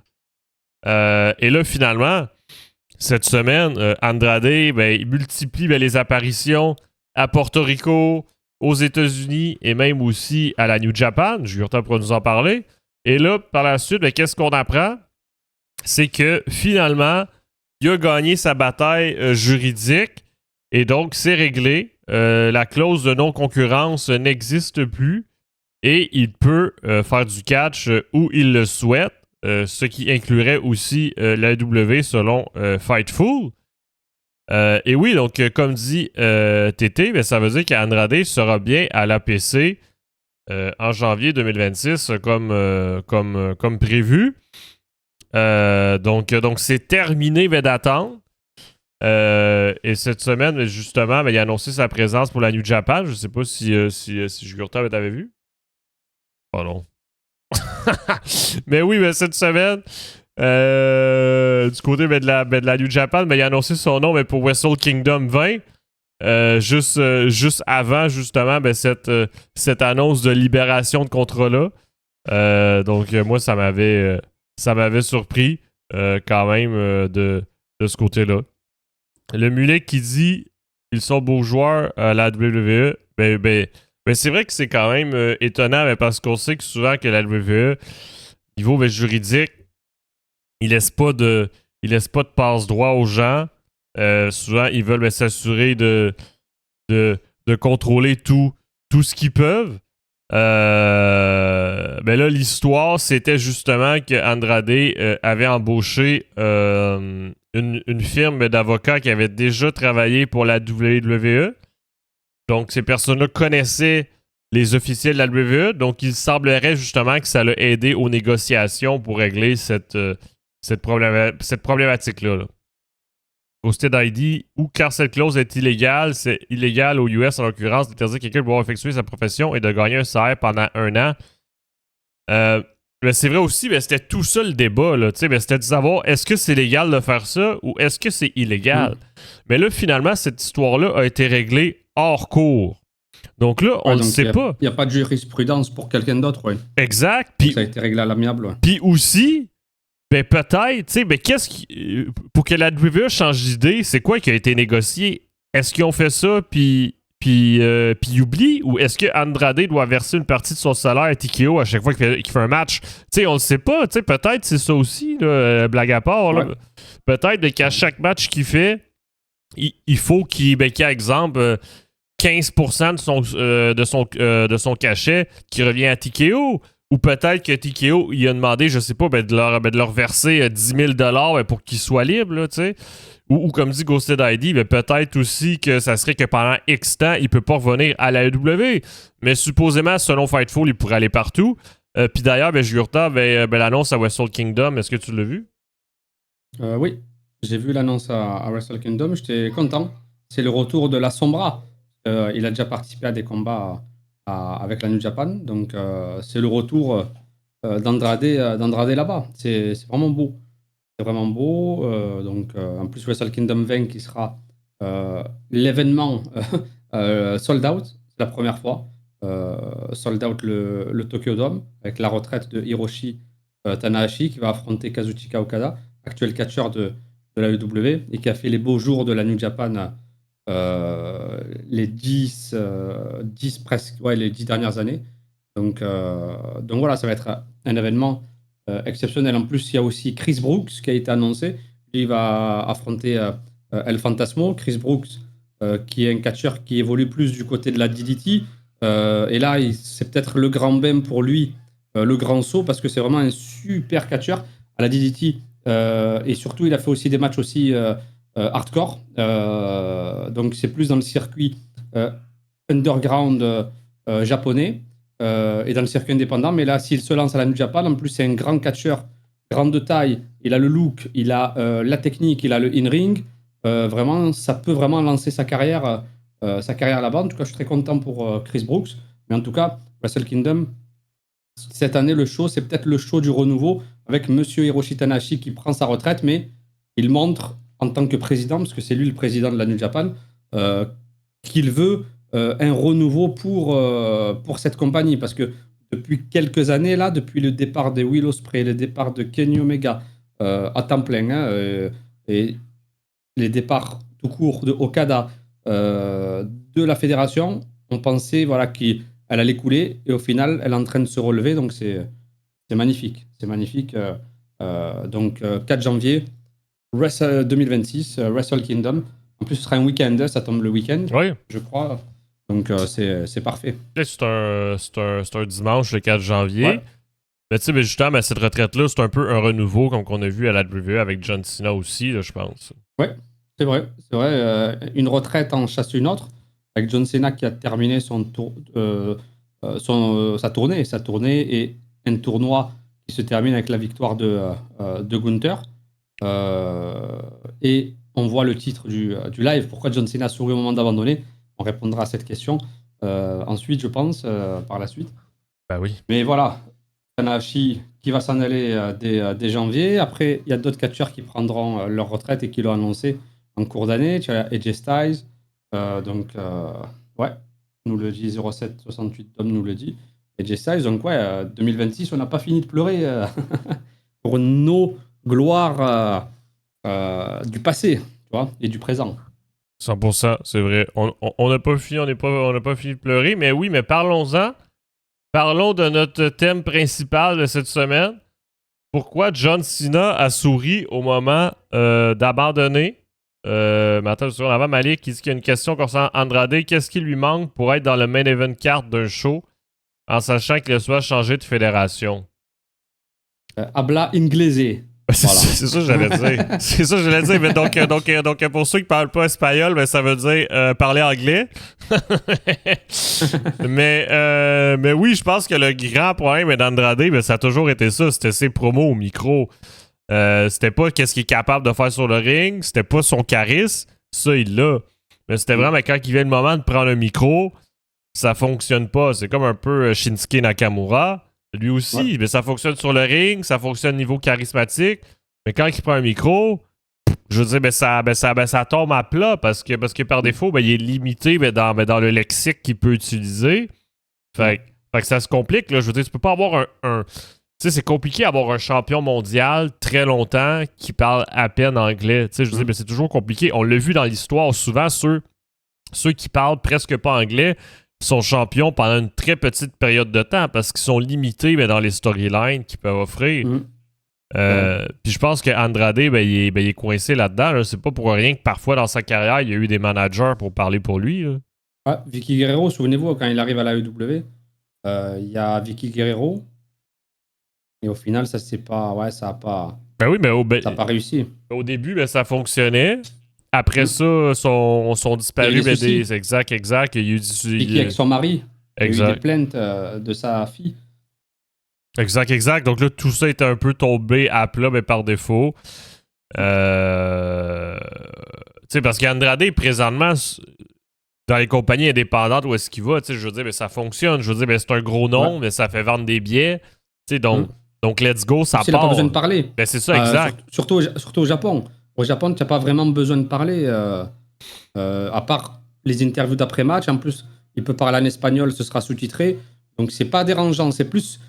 Et là, finalement, cette semaine, Andrade, il multiplie les apparitions à Porto Rico, aux États-Unis et même aussi à la New Japan. Jurta pourra nous en parler. Et là, par la suite, qu'est-ce qu'on apprend? C'est que finalement, il a gagné sa bataille juridique et donc c'est réglé. La clause de non-concurrence n'existe plus et il peut faire du catch où il le souhaite. Ce qui inclurait aussi l'AEW selon Fightful. Et oui, donc, comme dit Tété, ça veut dire qu'Andrade sera bien à l'APC en janvier 2026, comme prévu. Donc, c'est terminé d'attendre. Et cette semaine, justement, il a annoncé sa présence pour la New Japan. Je ne sais pas si Jugurta t'avait vu. Oh non. Mais oui, cette semaine, du côté de la New Japan, il a annoncé son nom pour Wrestle Kingdom 20. Juste avant, justement, cette annonce de libération de contrat-là. Donc, moi, ça m'avait surpris quand même de ce côté-là. Le mulet qui dit ils sont beaux joueurs à la WWE, mais c'est vrai que c'est quand même étonnant parce qu'on sait que souvent que la WWE, niveau juridique, il laisse pas de passe-droit aux gens. Souvent, ils veulent s'assurer de contrôler tout ce qu'ils peuvent. Mais là, l'histoire, c'était justement qu'Andrade avait embauché une firme d'avocats qui avait déjà travaillé pour la WWE. Donc, ces personnes-là connaissaient les officiels de la WWE. Donc, il semblerait justement que ça l'a aidé aux négociations pour régler cette problématique-là. Là. Ghosted ID, ou car cette clause est illégale, c'est illégal aux US en l'occurrence d'interdire quelqu'un de pouvoir effectuer sa profession et de gagner un salaire pendant 1 an. Mais c'est vrai aussi, mais c'était tout ça le débat. Là, mais c'était de savoir est-ce que c'est légal de faire ça ou est-ce que c'est illégal. Mais là, finalement, cette histoire-là a été réglée hors cours. Donc là, on ne sait pas. Il n'y a pas de jurisprudence pour quelqu'un d'autre, oui. Exact. Ça a été réglé à l'amiable, ouais. Puis aussi, ben peut-être, tu sais, mais qu'est-ce qui. Pour que la WWE change d'idée, c'est quoi qui a été négocié? Est-ce qu'ils ont fait ça, puis ils oublient? Ou est-ce que Andrade doit verser une partie de son salaire à TKO à chaque fois qu'il fait un match? Tu sais, on le sait pas, tu sais, peut-être c'est ça aussi, là, blague à part. Là. Ouais. Peut-être qu'à chaque match qu'il fait, il faut qu'il y ait, exemple, 15% de son cachet qui revient à TKO. Ou peut-être que TKO, il a demandé, je sais pas, de leur verser 10 000 pour qu'ils soient libres, tu sais. Ou comme dit Ghosted ID, peut-être aussi que ça serait que pendant X temps, il peut pas revenir à la AEW. Mais supposément, selon Fightful, il pourrait aller partout. Puis d'ailleurs, j'ai eu retard l'annonce à Wrestle Kingdom. Est-ce que tu l'as vu? Oui, j'ai vu l'annonce à Wrestle Kingdom. J'étais content. C'est le retour de la Sombra. Il a déjà participé à des combats avec la New Japan. Donc, c'est le retour d'Andrade là-bas. C'est vraiment beau. C'est vraiment beau. En plus, Wrestle Kingdom 20 qui sera l'événement sold out. C'est la première fois. Sold out le Tokyo Dome avec la retraite de Hiroshi Tanahashi qui va affronter Kazuchika Okada, actuel catcheur de la WWE et qui a fait les beaux jours de la New Japan les 10 dernières années. Donc voilà, ça va être un événement exceptionnel. En plus, il y a aussi Chris Brooks qui a été annoncé. Il va affronter El Fantasmo. Chris Brooks, qui est un catcheur qui évolue plus du côté de la DDT. Et là, c'est peut-être le grand bain pour lui, le grand saut, parce que c'est vraiment un super catcheur à la DDT. Et surtout, il a fait aussi des matchs aussi hardcore. Donc, c'est plus dans le circuit underground japonais et dans le circuit indépendant. Mais là, s'il se lance à la New Japan, en plus, c'est un grand catcheur, grande taille. Il a le look, il a la technique, il a le in-ring. Vraiment, ça peut vraiment lancer sa carrière là-bas. En tout cas, je suis très content pour Chris Brooks. Mais en tout cas, Wrestle Kingdom, cette année, le show, c'est peut-être le show du renouveau avec Monsieur Hiroshi Tanahashi qui prend sa retraite, mais il montre en tant que président, parce que c'est lui le président de la New Japan, qu'il veut un renouveau pour cette compagnie. Parce que depuis quelques années, là, depuis le départ de Will Ospreay, le départ de Kenny Omega à temps plein, et les départs tout court de Okada, de la fédération, on pensait qu'elle allait couler, et au final, elle est en train de se relever, donc c'est magnifique. C'est magnifique. Donc, 4 janvier, 2026, Wrestle Kingdom. En plus, ce sera un week-end, ça tombe le week-end, je crois. Donc, c'est parfait. C'est un dimanche, le 4 janvier. Ouais. Mais tu sais, justement, cette retraite-là, c'est un peu un renouveau, comme qu'on a vu à la WWE avec John Cena aussi, là, je pense. Ouais, c'est vrai. Une retraite en chasse une autre, avec John Cena qui a terminé sa tournée et un tournoi qui se termine avec la victoire de Gunther. Et on voit le titre du live. Pourquoi John Cena sourit au moment d'abandonner? On répondra à cette question ensuite, je pense, par la suite. Bah oui. Mais voilà, Tanahashi qui va s'en aller dès janvier. Après, il y a d'autres catcheurs qui prendront leur retraite et qui l'ont annoncé en cours d'année. Tu as AJ Styles. Nous le dit 0768, Tom nous le dit. AJ Styles, donc 2026, on n'a pas fini de pleurer pour nos gloires du passé, tu vois, et du présent. 100%, c'est vrai. On n'a pas fini, on n'a pas fini de pleurer, mais oui, mais parlons-en. Parlons de notre thème principal de cette semaine. Pourquoi John Cena a souri au moment d'abandonner? Mais attends, avant, Malik, qui dit qu'il y a une question concernant Andrade. Qu'est-ce qui lui manque pour être dans le main event card d'un show en sachant qu'il a soit changé de fédération? Habla inglese. C'est ça que j'allais dire. C'est ça que j'allais dire. Mais donc, pour ceux qui parlent pas espagnol, ben, ça veut dire parler anglais. mais oui, je pense que le grand problème d'Andrade, ben, ça a toujours été ça. C'était ses promos au micro. C'était pas qu'est-ce qu'il est capable de faire sur le ring. C'était pas son charisme. Ça, il l'a. Mais c'était vraiment quand il vient le moment de prendre un micro, ça fonctionne pas. C'est comme un peu Shinsuke Nakamura. Lui aussi, mais ça fonctionne sur le ring, ça fonctionne au niveau charismatique. Mais quand il prend un micro, je veux dire, ça tombe à plat parce que par défaut, ben, il est limité dans le lexique qu'il peut utiliser. Fait que ça se complique. Là. Je veux dire, tu peux pas avoir un tu sais, c'est compliqué d'avoir un champion mondial très longtemps qui parle à peine anglais. Tu sais, je veux dire, mais c'est toujours compliqué. On l'a vu dans l'histoire, souvent, ceux qui parlent presque pas anglais sont champions pendant une très petite période de temps parce qu'ils sont limités dans les storylines qu'ils peuvent offrir. Puis je pense que Andrade, il est coincé là-dedans. Là. C'est pas pour rien que parfois dans sa carrière, il y a eu des managers pour parler pour lui. Là. Ouais, Vicky Guerrero, souvenez-vous, quand il arrive à la AEW, il y a Vicky Guerrero. Et au final, ça n'a pas réussi. Au début, ça fonctionnait. Après ça, sont disparus. Exact. Il y a eu Vicky avec son mari. Il y a eu des plaintes de sa fille. Exact. Donc là, tout ça est un peu tombé à plat, mais par défaut. Tu sais, parce qu'Andrade, présentement, dans les compagnies indépendantes, où est-ce qu'il va, tu sais, je veux dire, mais ça fonctionne. Je veux dire, c'est un gros nom, mais ça fait vendre des billets. Tu sais, donc let's go, ça part. Il n'a pas besoin de parler. Ben, c'est ça, exact. Surtout au Japon. Au Japon, tu n'as pas vraiment besoin de parler, à part les interviews d'après-match. En plus, il peut parler en espagnol, ce sera sous-titré. Donc, c'est pas dérangeant. C'est plus...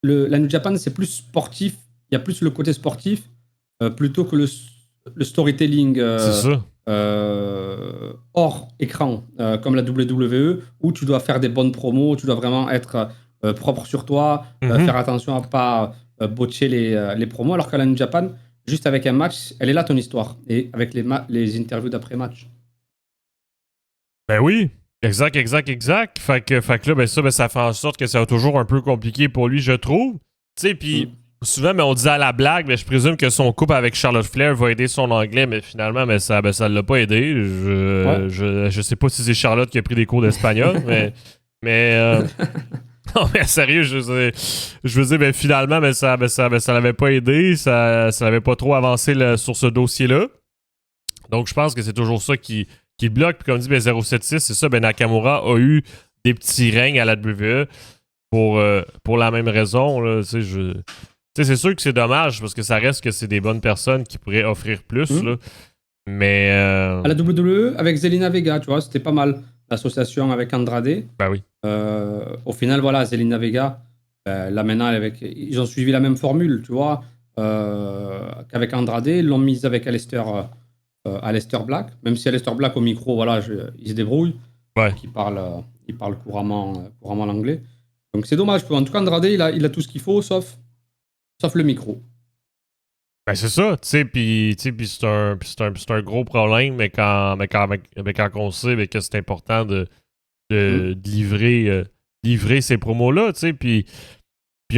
la New Japan, c'est plus sportif. Il y a plus le côté sportif plutôt que le storytelling hors écran, comme la WWE, où tu dois faire des bonnes promos, tu dois vraiment être propre sur toi, faire attention à pas botcher les promos, alors qu'à la New Japan, juste avec un match, elle est là ton histoire, et avec les interviews d'après-match. Ben oui, exact. Fait que là, ça fait en sorte que ça va toujours un peu compliqué pour lui, je trouve. Tu sais, puis souvent, on dit à la blague, mais je présume que son couple avec Charlotte Flair va aider son anglais, mais finalement, ça l'a pas aidé. Je sais pas si c'est Charlotte qui a pris des cours d'espagnol, mais non, mais sérieux, je veux dire, finalement, ça l'avait pas aidé, ça l'avait pas trop avancé sur ce dossier-là. Donc, je pense que c'est toujours ça qui bloque. Puis comme dit, 076, c'est ça, Nakamura a eu des petits règnes à la WWE pour la même raison. Là, c'est sûr que c'est dommage parce que ça reste que c'est des bonnes personnes qui pourraient offrir plus. Là. Mais. À la WWE, avec Zelina Vega, tu vois, c'était pas mal. L'association avec Andrade. Ben oui. Au final, voilà, Zelina Vega, là maintenant, ils ont suivi la même formule, tu vois, qu'avec Andrade. Ils l'ont mise avec Aleister Black. Même si Aleister Black, au micro, voilà, il se débrouille. Ouais. Il parle couramment l'anglais. Donc c'est dommage. En tout cas, Andrade, il a tout ce qu'il faut, sauf le micro. Ben c'est ça, tu sais, puis c'est un gros problème, mais quand on sait que c'est important de livrer ces promos-là, tu sais, puis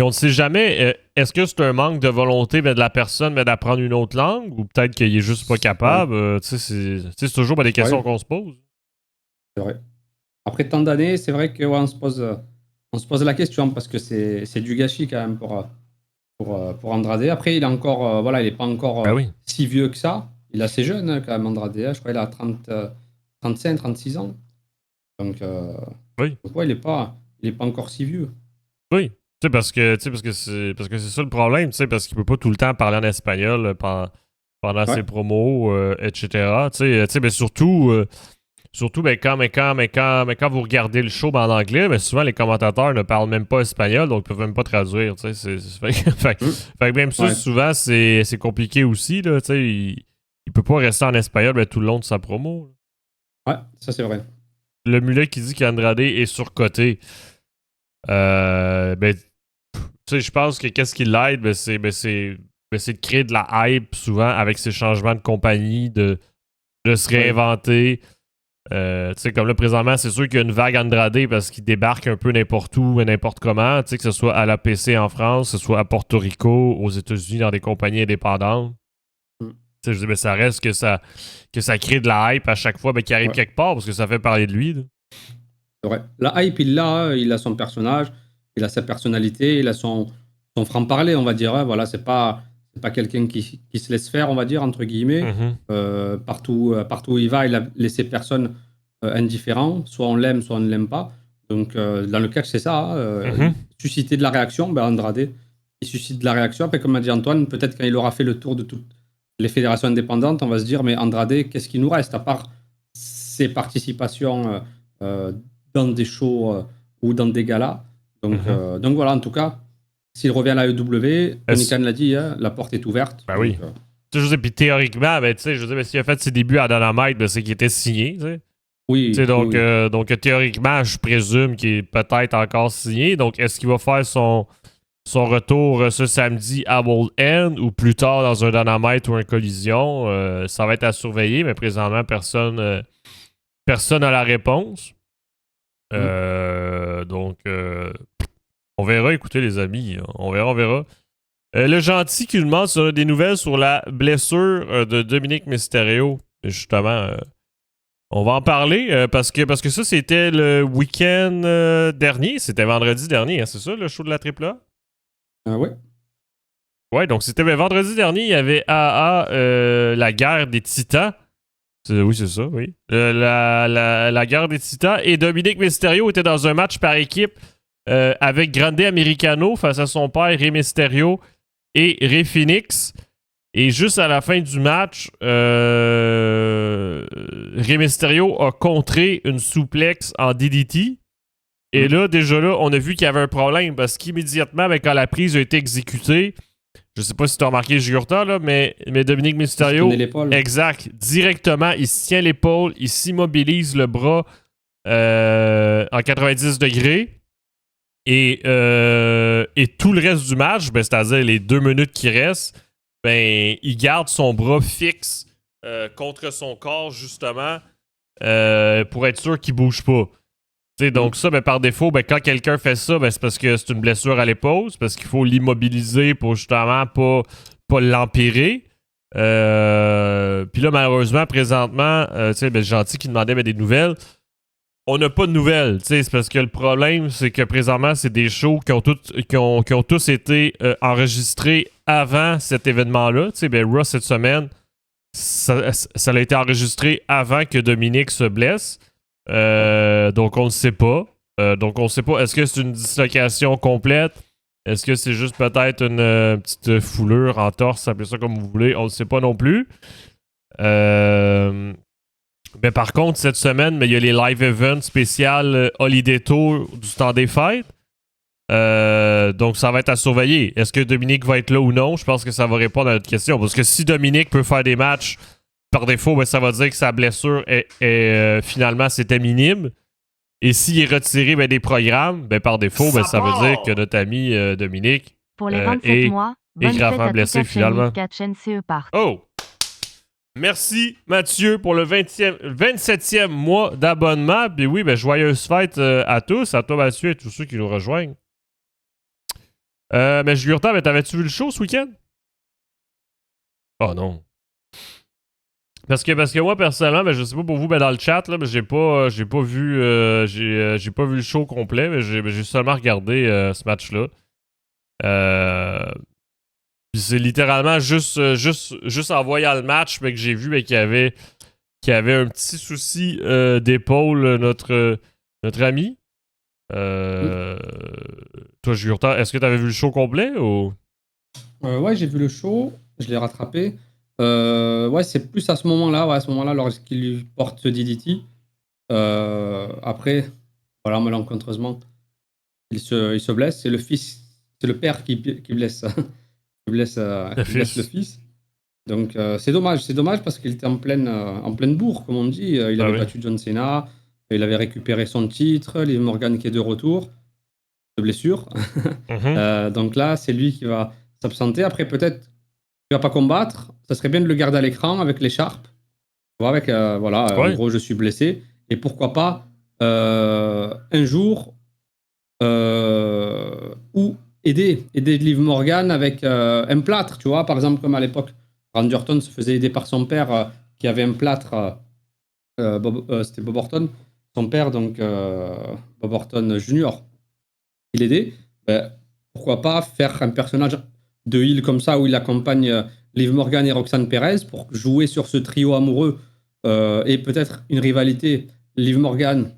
on ne sait jamais, est-ce que c'est un manque de volonté de la personne d'apprendre une autre langue, ou peut-être qu'il est juste pas capable, tu sais, c'est toujours des questions qu'on se pose. C'est vrai. Après tant d'années, c'est vrai qu'on se pose la question, parce que c'est du gâchis quand même pour Andrade. Après, il est encore, il n'est pas encore si vieux que ça. Il est assez jeune quand même, Andrade. Je crois qu'il a 35, 36 ans. Donc, il n'est pas encore si vieux. Oui, parce que c'est ça le problème, parce qu'il peut pas tout le temps parler en espagnol pendant ses promos, etc. Mais surtout, quand vous regardez le show en anglais, souvent les commentateurs ne parlent même pas espagnol, donc ils peuvent même pas traduire. Fait que même ça, souvent, c'est compliqué aussi. Là, il peut pas rester en espagnol tout le long de sa promo. Ouais, ça c'est vrai. Le mulet qui dit qu'Andrade est surcoté. Je pense que qu'est-ce qui l'aide, c'est de créer de la hype souvent avec ses changements de compagnie, de se réinventer. Tu sais, comme là, présentement, c'est sûr qu'il y a une vague Andrade parce qu'il débarque un peu n'importe où et n'importe comment. Tu sais, que ce soit à l'APC en France, que ce soit à Porto Rico, aux États-Unis, dans des compagnies indépendantes. Mm. Tu sais, je dis, mais ça reste que ça crée de la hype à chaque fois qu'il arrive Ouais. quelque part parce que ça fait parler de lui. Là. C'est vrai. La hype, il a son personnage, il a sa personnalité, il a son franc-parler, on va dire. Hein. Voilà, c'est pas quelqu'un qui se laisse faire, on va dire, entre guillemets. Partout où il va, il a laissé personne indifférent. Soit on l'aime, soit on ne l'aime pas. Donc, dans le catch, c'est ça. Hein, susciter de la réaction, Andrade, il suscite de la réaction. Après, comme a dit Antoine, peut-être quand il aura fait le tour de toutes les fédérations indépendantes, on va se dire, mais Andrade, qu'est-ce qui nous reste, à part ses participations dans des shows ou dans des galas. Donc voilà, en tout cas, s'il revient à la AEW, Tony Khan l'a dit, hein, la porte est ouverte. Ben donc, oui. Tu sais, je sais, puis théoriquement, ben, tu sais, je sais, s'il a fait ses débuts à Dynamite, ben, c'est qu'il était signé, tu sais. Oui. Tu sais, donc, oui. donc, théoriquement, je présume qu'il est peut-être encore signé. Donc, est-ce qu'il va faire son retour ce samedi à World End ou plus tard dans un Dynamite ou un Collision? Ça va être à surveiller, mais présentement, personne n'a la réponse. Donc, on verra, écoutez, les amis. On verra. Le gentil qui nous demande si on a des nouvelles sur la blessure de Dominic Mysterio. Justement, on va en parler parce que ça, c'était le week-end dernier. C'était vendredi dernier, hein, c'est ça, le show de la AAA? Ouais. Ouais, donc c'était vendredi dernier. Il y avait la guerre des Titans. Oui, c'est ça, oui. La guerre des Titans. Et Dominic Mysterio était dans un match par équipe avec Grande Americano face à son père, Rey Mysterio, et Rey Fénix. Et juste à la fin du match, Rey Mysterio a contré une souplex en DDT. Et là, déjà là, on a vu qu'il y avait un problème parce qu'immédiatement, quand la prise a été exécutée, je sais pas si tu as remarqué Jurta, là, mais Dominic Mysterio, exact, directement, il se tient l'épaule, il s'immobilise le bras en 90 degrés. Et tout le reste du match, c'est-à-dire les 2 minutes qui restent, il garde son bras fixe contre son corps, justement, pour être sûr qu'il bouge pas. Donc ça, par défaut, quand quelqu'un fait ça, c'est parce que c'est une blessure à l'épaule, c'est parce qu'il faut l'immobiliser pour justement pas l'empirer. Puis là, malheureusement, présentement, Gentil qui demandait des nouvelles. On n'a pas de nouvelles, c'est parce que le problème, c'est que présentement, c'est des shows qui ont tous été enregistrés avant cet événement-là. Raw cette semaine, ça a été enregistré avant que Dominic se blesse. Donc on ne sait pas. Est-ce que c'est une dislocation complète? Est-ce que c'est juste peut-être une petite foulure en torse, appelez ça comme vous voulez? On ne sait pas non plus. Mais par contre, cette semaine, il y a les live events spéciales Holiday Tour du temps des fêtes. Donc ça va être à surveiller. Est-ce que Dominic va être là ou non? Je pense que ça va répondre à notre question. Parce que si Dominic peut faire des matchs par défaut, ça va dire que sa blessure finalement c'était minime. Et s'il est retiré des programmes, par défaut, ça veut dire que notre ami Dominic pour les 27 mois, est gravement blessé finalement. Oh! Merci Mathieu pour le 27e mois d'abonnement. Puis oui, joyeuse fête à tous, à toi Mathieu et tous ceux qui nous rejoignent. Mais Jurta, t'avais-tu vu le show ce week-end? Oh non. Parce que moi, personnellement, je sais pas pour vous, dans le chat, là, j'ai pas vu le show complet, mais j'ai seulement regardé ce match-là. Puis c'est littéralement juste en voyant le match que j'ai vu qu'il y avait un petit souci d'épaule, notre ami. Toi, Jurta, est-ce que tu avais vu le show complet ou? Ouais, j'ai vu le show, je l'ai rattrapé. Ouais, c'est plus à ce moment-là, lorsqu'il lui porte ce DDT. Après, voilà, malencontreusement, il se blesse. C'est le père qui blesse, qui blesse le fils. Donc c'est dommage parce qu'il était en pleine bourre, comme on dit. Il avait battu John Cena, il avait récupéré son titre, Liv Morgan qui est de retour de blessure. Donc là, c'est lui qui va s'absenter. Après, peut-être qu'il va pas combattre. Ça serait bien de le garder à l'écran avec l'écharpe. Avec en gros, je suis blessé. Et pourquoi pas un jour ou aider Liv Morgan avec un plâtre, tu vois, par exemple, comme à l'époque, Randy Orton se faisait aider par son père qui avait un plâtre, c'était Bob Orton, son père, donc Bob Orton Junior, il l'aidait. Ben, pourquoi pas faire un personnage de heel comme ça où il accompagne Liv Morgan et Roxanne Perez pour jouer sur ce trio amoureux et peut-être une rivalité Liv Morgan,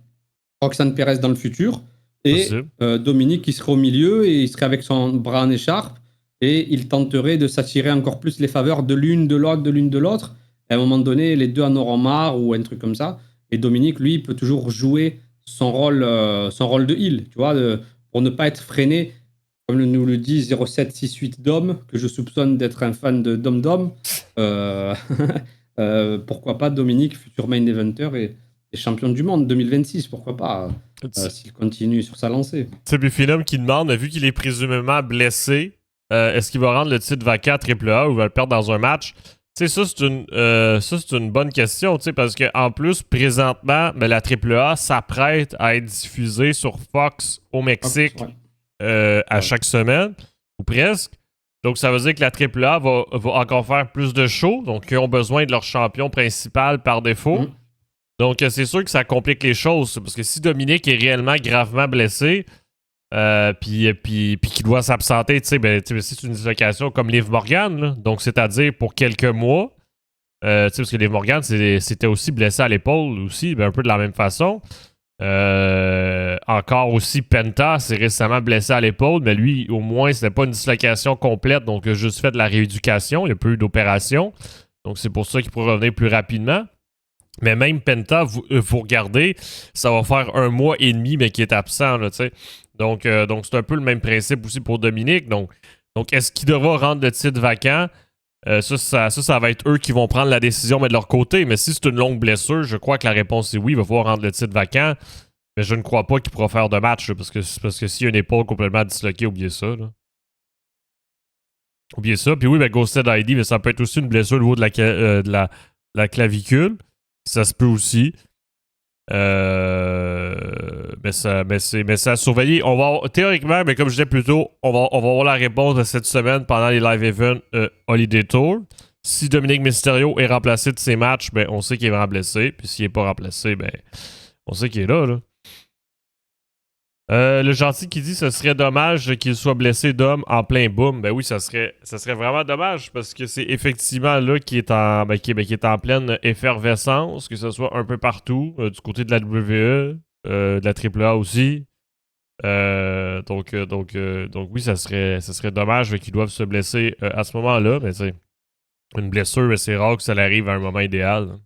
Roxanne Perez dans le futur et Possible. Dominique qui serait au milieu et il serait avec son bras en écharpe et il tenterait de s'attirer encore plus les faveurs de l'une, de l'autre, de l'une, de l'autre. Et à un moment donné, les deux en auront marre ou un truc comme ça. Et Dominique, lui, peut toujours jouer son rôle de heel, tu vois, pour ne pas être freiné, comme nous le dit 0768 Dom, que je soupçonne d'être un fan de Dom Dom. Euh, pourquoi pas Dominique, futur main eventer et champion du monde 2026, pourquoi pas, s'il continue sur sa lancée. C'est Buffynum qui demande, vu qu'il est présumément blessé, est-ce qu'il va rendre le titre vacant à AAA ou va le perdre dans un match? Tu sais, ça, c'est une bonne question, tu sais, parce qu'en plus, présentement, la AAA s'apprête à être diffusée sur Fox au Mexique à chaque semaine, ou presque. Donc, ça veut dire que la AAA va encore faire plus de shows, donc ils ont besoin de leur champion principal par défaut. Donc, c'est sûr que ça complique les choses, parce que si Dominique est réellement gravement blessé, puis qu'il doit s'absenter, tu sais, c'est une dislocation comme Liv Morgan, là, donc c'est-à-dire pour quelques mois, parce que Liv Morgan c'était aussi blessé à l'épaule aussi, un peu de la même façon. Encore aussi, Penta s'est récemment blessé à l'épaule, mais lui, au moins, c'était pas une dislocation complète, donc il a juste fait de la rééducation, il n'y a pas eu d'opération. Donc c'est pour ça qu'il pourrait revenir plus rapidement. Mais même Penta, vous regardez, ça va faire 1 mois et demi, mais qui est absent, là, tu sais. Donc c'est un peu le même principe aussi pour Dominique. Donc est-ce qu'il devra rendre le titre vacant? Ça va être eux qui vont prendre la décision, mais de leur côté. Mais si c'est une longue blessure, je crois que la réponse est oui, il va falloir rendre le titre vacant. Mais je ne crois pas qu'il pourra faire de match, là, parce que s'il y a une épaule complètement disloquée, oubliez ça, là. Oubliez ça. Puis oui, Ghosted ID, mais ça peut être aussi une blessure au niveau de la clavicule. Ça se peut aussi. Mais ça a surveillé. Théoriquement, mais comme je disais plus tôt, on va avoir la réponse de cette semaine pendant les live events Holiday Tour. Si Dominique Mysterio est remplacé de ses matchs, ben on sait qu'il est vraiment blessé. Puis s'il n'est pas remplacé, ben on sait qu'il est là. Le gentil qui dit que ce serait dommage qu'il soit blessé d'homme en plein boom. Ben oui, ça serait vraiment dommage parce que c'est effectivement là qui est en pleine effervescence, que ce soit un peu partout, du côté de la WWE, de la AAA aussi. Donc oui, ça serait dommage qu'ils doivent se blesser à ce moment-là, mais c'est une blessure, mais c'est rare que ça arrive à un moment idéal.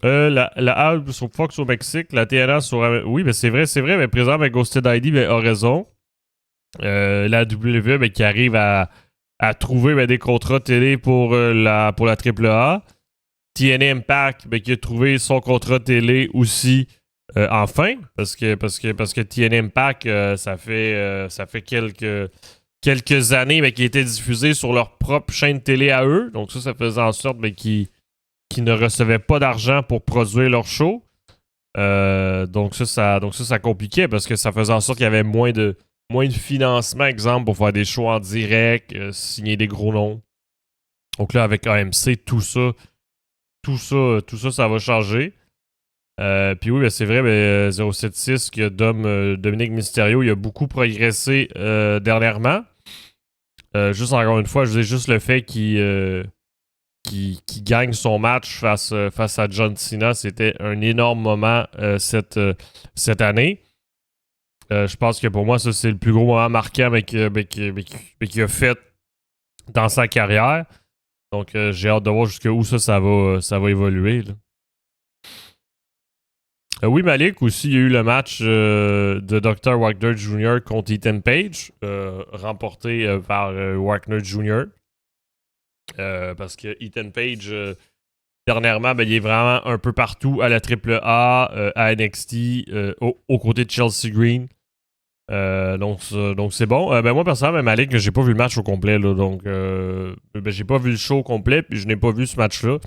La Alp sur Fox au Mexique, la TNA sur... Oui, mais c'est vrai, mais présent avec Ghosted ID a raison. La WWE qui arrive à trouver des contrats télé pour la AAA. TNA Impact qui a trouvé son contrat télé aussi enfin, parce que TNA Impact, ça fait quelques années qui était diffusé sur leur propre chaîne télé à eux. Donc ça faisait en sorte qu'ils qui ne recevaient pas d'argent pour produire leur show. Donc ça compliquait parce que ça faisait en sorte qu'il y avait moins de financement, exemple, pour faire des shows en direct, signer des gros noms. Donc là, avec AMC, tout ça, ça va changer. Puis oui, c'est vrai, 076 que Dominique Mysterio, il a beaucoup progressé dernièrement. Juste encore une fois, je dis juste le fait qu'il gagne son match face à John Cena, c'était un énorme moment cette année. Je pense que pour moi, ça, c'est le plus gros moment marquant qu'il a fait dans sa carrière. Donc, j'ai hâte de voir jusqu'où ça va évoluer. Oui, Malik, aussi, il y a eu le match de Dr. Wagner Jr. contre Ethan Page, remporté par Wagner Jr. Parce que Ethan Page, dernièrement, il est vraiment un peu partout à la AAA, à NXT, aux côtés de Chelsea Green. Donc c'est bon. Moi, personnellement, Malik, j'ai pas vu le match au complet. Là, donc, j'ai pas vu le show au complet, puis je n'ai pas vu ce match-là.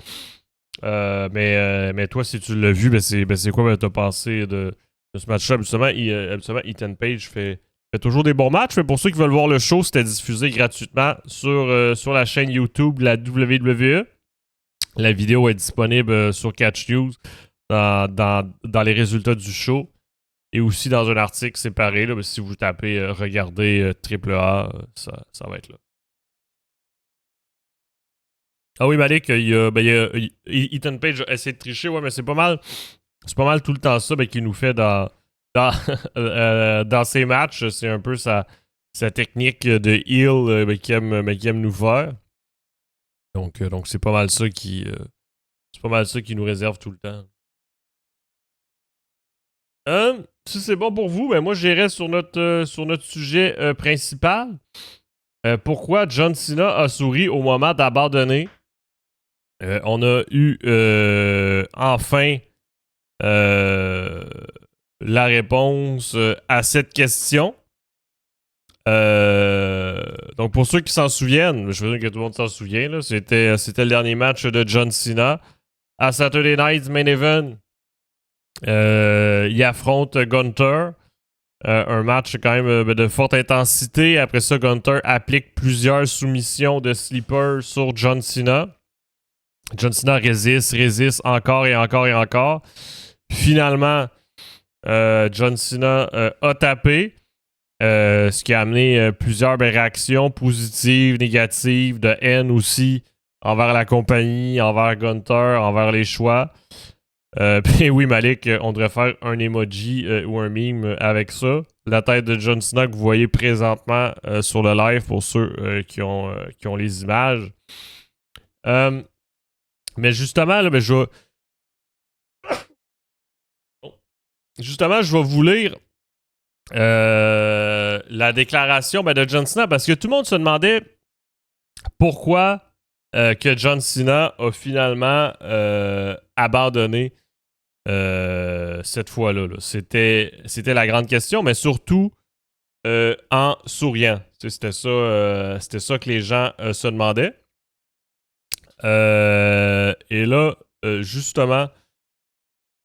Mais toi, si tu l'as vu, c'est quoi t'as pensé de ce match-là? Habituellement, Ethan Page fait toujours des bons matchs, mais pour ceux qui veulent voir le show, c'était diffusé gratuitement sur la chaîne YouTube de la WWE. La vidéo est disponible sur Catch News dans les résultats du show et aussi dans un article séparé. Là, si vous tapez Regardez AAA, ça va être là. Ah oui, Malik, Ethan Page a essayé de tricher, ouais, mais c'est pas mal tout le temps ça qu'il nous fait dans ses matchs. C'est un peu sa technique de heel qu'il aime nous faire. Donc c'est pas mal ça qui nous réserve tout le temps. Si c'est bon pour vous, ben moi j'irai sur notre sujet principal. Pourquoi John Cena a souri au moment d'abandonner? On a eu enfin la réponse à cette question. Donc pour ceux qui s'en souviennent, je veux dire que tout le monde s'en souvient, là, c'était le dernier match de John Cena à Saturday Night's Main Event. Il affronte Gunther. Un match quand même de forte intensité. Après ça, Gunther applique plusieurs soumissions de sleeper sur John Cena. John Cena résiste encore et encore et encore. Finalement, John Cena a tapé, ce qui a amené plusieurs réactions positives, négatives, de haine aussi envers la compagnie, envers Gunther, envers les choix. Puis oui, Malik, on devrait faire un emoji ou un meme avec ça. La tête de John Cena que vous voyez présentement sur le live pour ceux qui ont les images. Mais justement, là, je vais vous lire la déclaration de John Cena parce que tout le monde se demandait pourquoi que John Cena a finalement abandonné cette fois-là. Là. C'était la grande question, mais surtout en souriant. C'était ça que les gens se demandaient. Et là, justement,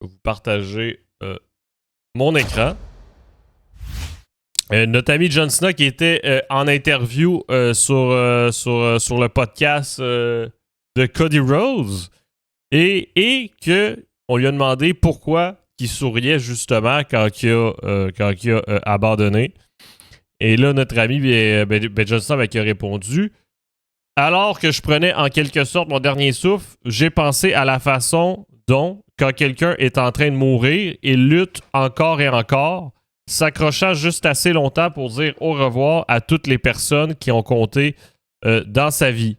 je vais vous partager mon écran. Notre ami John Cena qui était en interview sur le podcast de Cody Rhodes et que on lui a demandé pourquoi il souriait justement quand il a abandonné. Et là, notre ami John Cena qui a répondu: alors que je prenais en quelque sorte mon dernier souffle, j'ai pensé à la façon dont, quand quelqu'un est en train de mourir, il lutte encore et encore, s'accrochant juste assez longtemps pour dire au revoir à toutes les personnes qui ont compté dans sa vie.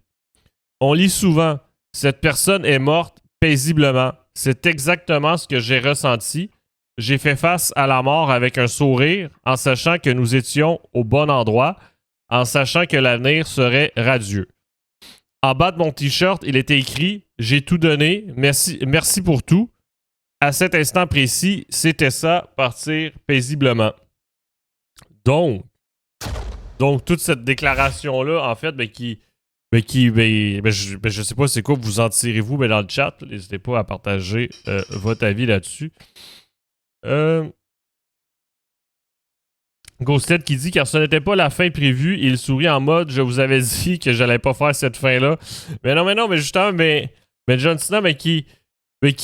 On lit souvent « Cette personne est morte paisiblement ». C'est exactement ce que j'ai ressenti. J'ai fait face à la mort avec un sourire, en sachant que nous étions au bon endroit, en sachant que l'avenir serait radieux. En bas de mon t-shirt, il était écrit « J'ai tout donné, merci pour tout. À cet instant précis, c'était ça, partir paisiblement. » Donc, toute cette déclaration-là, en fait, je sais pas c'est quoi, vous en tirez-vous, mais dans le chat, n'hésitez pas à partager votre avis là-dessus. Ghosted qui dit car ce n'était pas la fin prévue, il sourit en mode je vous avais dit que j'allais pas faire cette fin-là. Mais justement, mais John Cena, qui dit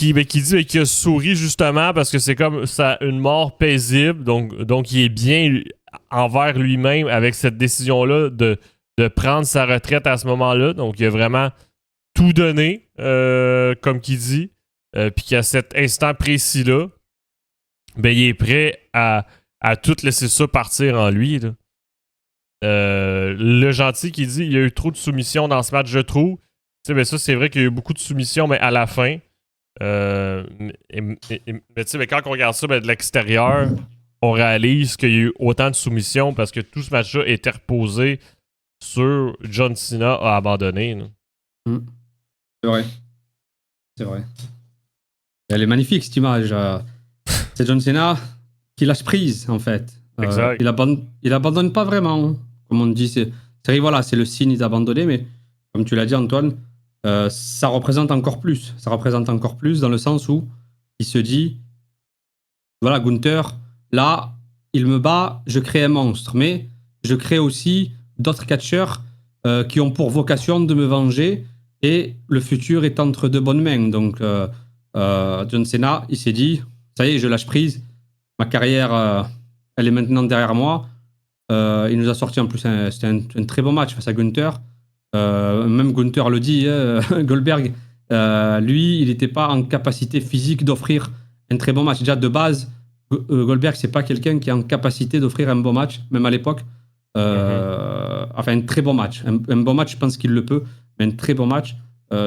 qu'il a souri justement parce que c'est comme ça une mort paisible, donc il est bien envers lui-même avec cette décision-là de prendre sa retraite à ce moment-là. Donc il a vraiment tout donné, comme qu'il dit, puis qu'à cet instant précis-là, il est prêt à tout laisser ça partir en lui. Là. Le gentil qui dit il y a eu trop de soumissions dans ce match, je trouve. Mais ça, c'est vrai qu'il y a eu beaucoup de soumissions, mais à la fin. Mais quand on regarde ça de l'extérieur, on réalise qu'il y a eu autant de soumissions parce que tout ce match-là était reposé sur John Cena a abandonné. C'est vrai. C'est vrai. Elle est magnifique, cette image. C'est John Cena qui lâche prise, en fait. Exact. Il abandonne pas vraiment. Comme on dit, c'est le signe d'abandonner, mais comme tu l'as dit, Antoine, ça représente encore plus. Ça représente encore plus dans le sens où il se dit, voilà, Gunther, là, il me bat, je crée un monstre, mais je crée aussi d'autres catcheurs qui ont pour vocation de me venger, et le futur est entre de bonnes mains. Donc, John Cena, il s'est dit, ça y est, je lâche prise, ma carrière, elle est maintenant derrière moi. Il nous a sorti en plus, c'était un très bon match face à Gunther. Même Gunther le dit, Goldberg, lui, il n'était pas en capacité physique d'offrir un très bon match. Déjà, de base, Goldberg, c'est pas quelqu'un qui est en capacité d'offrir un bon match, même à l'époque. Enfin, un très bon match. Un bon match, je pense qu'il le peut, mais un très bon match,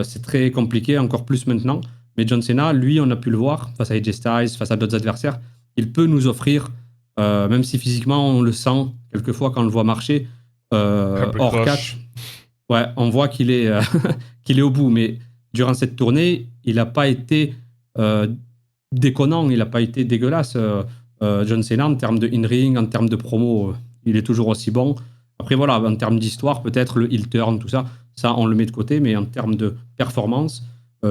c'est très compliqué, encore plus maintenant. Mais John Cena, lui, on a pu le voir face à AJ Styles, face à d'autres adversaires. Il peut nous offrir, même si physiquement on le sent quelquefois quand on le voit marcher, hors catch. Ouais, on voit qu'il est, qu'il est au bout. Mais durant cette tournée, il n'a pas été déconnant, il n'a pas été dégueulasse. John Cena, en termes de in-ring, en termes de promo, il est toujours aussi bon. Après, voilà, en termes d'histoire, peut-être le heel turn, tout ça, ça, on le met de côté. Mais en termes de performance,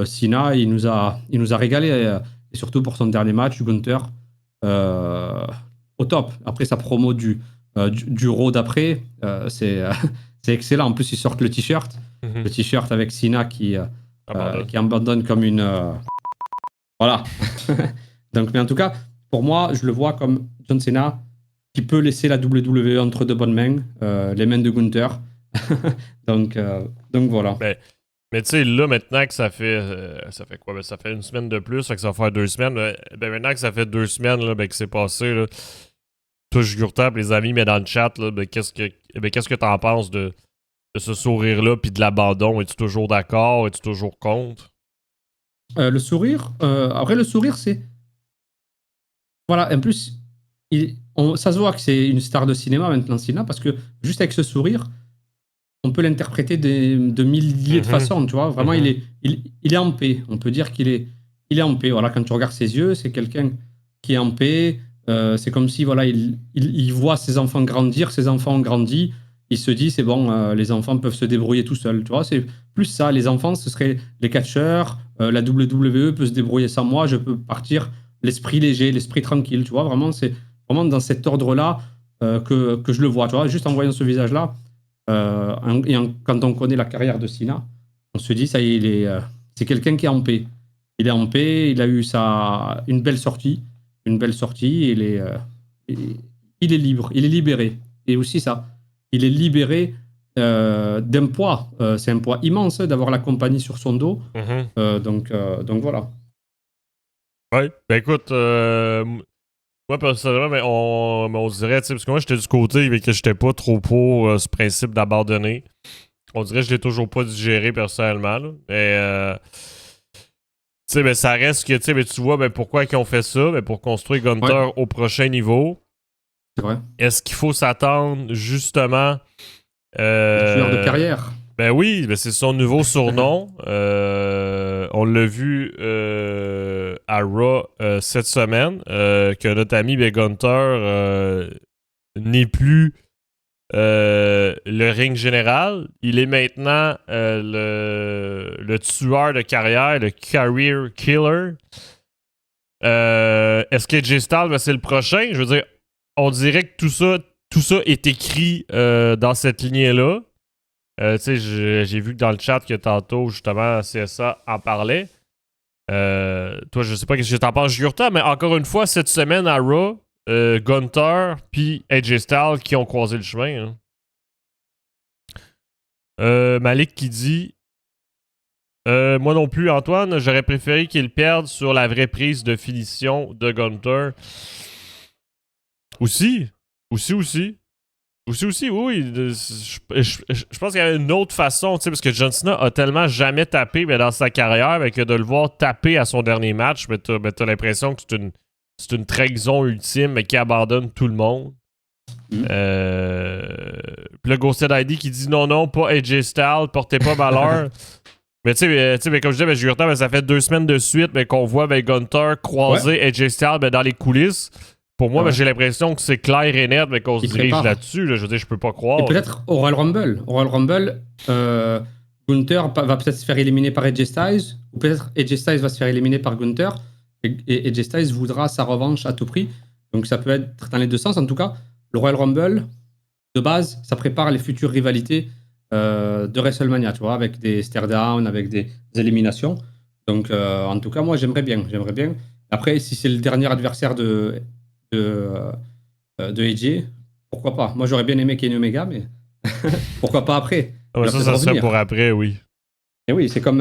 Cena, il nous a régalé. Et surtout pour son dernier match, Gunther, au top. Après, sa promo du Raw d'après, c'est excellent. En plus, ils sortent le t-shirt. Le t-shirt avec Cena qui abandonne comme une... Voilà. Donc, mais en tout cas, pour moi, je le vois comme John Cena qui peut laisser la WWE entre de bonnes mains, les mains de Gunther. donc voilà. Mais tu sais, là, maintenant que ça fait quoi? Ben, ça fait une semaine de plus, que ça va faire 2 semaines. Ben, maintenant que ça fait 2 semaines là, ben, que c'est passé, là, toi, Jugurta, les amis, mais dans le chat, là, ben, qu'est-ce que t'en penses de ce sourire-là puis de l'abandon? Es-tu toujours d'accord? Es-tu toujours contre? Le sourire, après, le sourire, c'est... Voilà, en plus, ça se voit que c'est une star de cinéma maintenant, Cena, parce que juste avec ce sourire, on peut l'interpréter de milliers de façons, tu vois. Vraiment, il est en paix. On peut dire qu'il est en paix. Voilà, quand tu regardes ses yeux, c'est quelqu'un qui est en paix. C'est comme si, voilà, il voit ses enfants grandir, ses enfants ont grandi. Il se dit, c'est bon, les enfants peuvent se débrouiller tout seuls. Tu vois, c'est plus ça. Les enfants, ce seraient les catcheurs. La WWE peut se débrouiller sans moi. Je peux partir l'esprit léger, l'esprit tranquille. Tu vois, vraiment, c'est vraiment dans cet ordre-là que je le vois. Tu vois, juste en voyant ce visage-là. Quand on connaît la carrière de Cena, on se dit, ça y est, c'est quelqu'un qui est en paix. Il est en paix, il a eu une belle sortie. Une belle sortie, il est libre, il est libéré. Et aussi ça, il est libéré d'un poids. C'est un poids immense d'avoir la compagnie sur son dos. Donc voilà. Ouais, ben écoute, moi personnellement, mais on dirait, tu sais, parce que moi j'étais du côté mais que j'étais pas trop pour ce principe d'abandonner. On dirait que je l'ai toujours pas digéré personnellement. Là. Mais tu sais, ben ça reste que, tu sais, ben, tu vois, ben pourquoi ils ont fait ça? Ben pour construire Gunther au prochain niveau. C'est vrai. Est-ce qu'il faut s'attendre justement tueur de carrière. Ben oui, ben c'est son nouveau surnom. On l'a vu à Raw cette semaine, que notre ami Gunther n'est plus le ring général. Il est maintenant le tueur de carrière, le career killer. Est-ce que AJ Styles, c'est le prochain? Je veux dire, on dirait que tout ça est écrit dans cette lignée-là. Tu sais, j'ai vu que dans le chat que tantôt, justement, CSA en parlait. Toi, je sais pas ce que t'en penses, Jurta, mais encore une fois, cette semaine à Raw, Gunther puis AJ Styles qui ont croisé le chemin. Hein. Malik qui dit moi non plus, Antoine, j'aurais préféré qu'il perde sur la vraie prise de finition de Gunther. Aussi, oui. Je pense qu'il y a une autre façon, tu sais, parce que John Cena a tellement jamais tapé dans sa carrière, que de le voir taper à son dernier match, t'as l'impression que c'est une trahison ultime, mais qui abandonne tout le monde. Puis le Ghosted ID qui dit non, pas AJ Styles, portez pas malheur. Mais tu sais, comme je disais, Jurta, ça fait 2 semaines de suite qu'on voit Gunther croiser AJ Styles dans les coulisses. Pour moi, j'ai l'impression que c'est clair et net qu'on se dirige là-dessus. Là. Je veux dire, je peux pas croire. Et peut-être au Royal Rumble. Au Royal Rumble, Gunther va peut-être se faire éliminer par AJ Styles, ou peut-être AJ Styles va se faire éliminer par Gunther, et AJ Styles voudra sa revanche à tout prix. Donc ça peut être dans les deux sens. En tout cas, le Royal Rumble, de base, ça prépare les futures rivalités de WrestleMania, tu vois, avec des stare-down, avec des éliminations. Donc, en tout cas, moi, j'aimerais bien. Après, si c'est le dernier adversaire de AJ, pourquoi pas? Moi, j'aurais bien aimé Kenny Omega, mais pourquoi pas après? Il Ouais, va ça, peut-être ça serait revenir. pour après, oui. Et oui, c'est comme.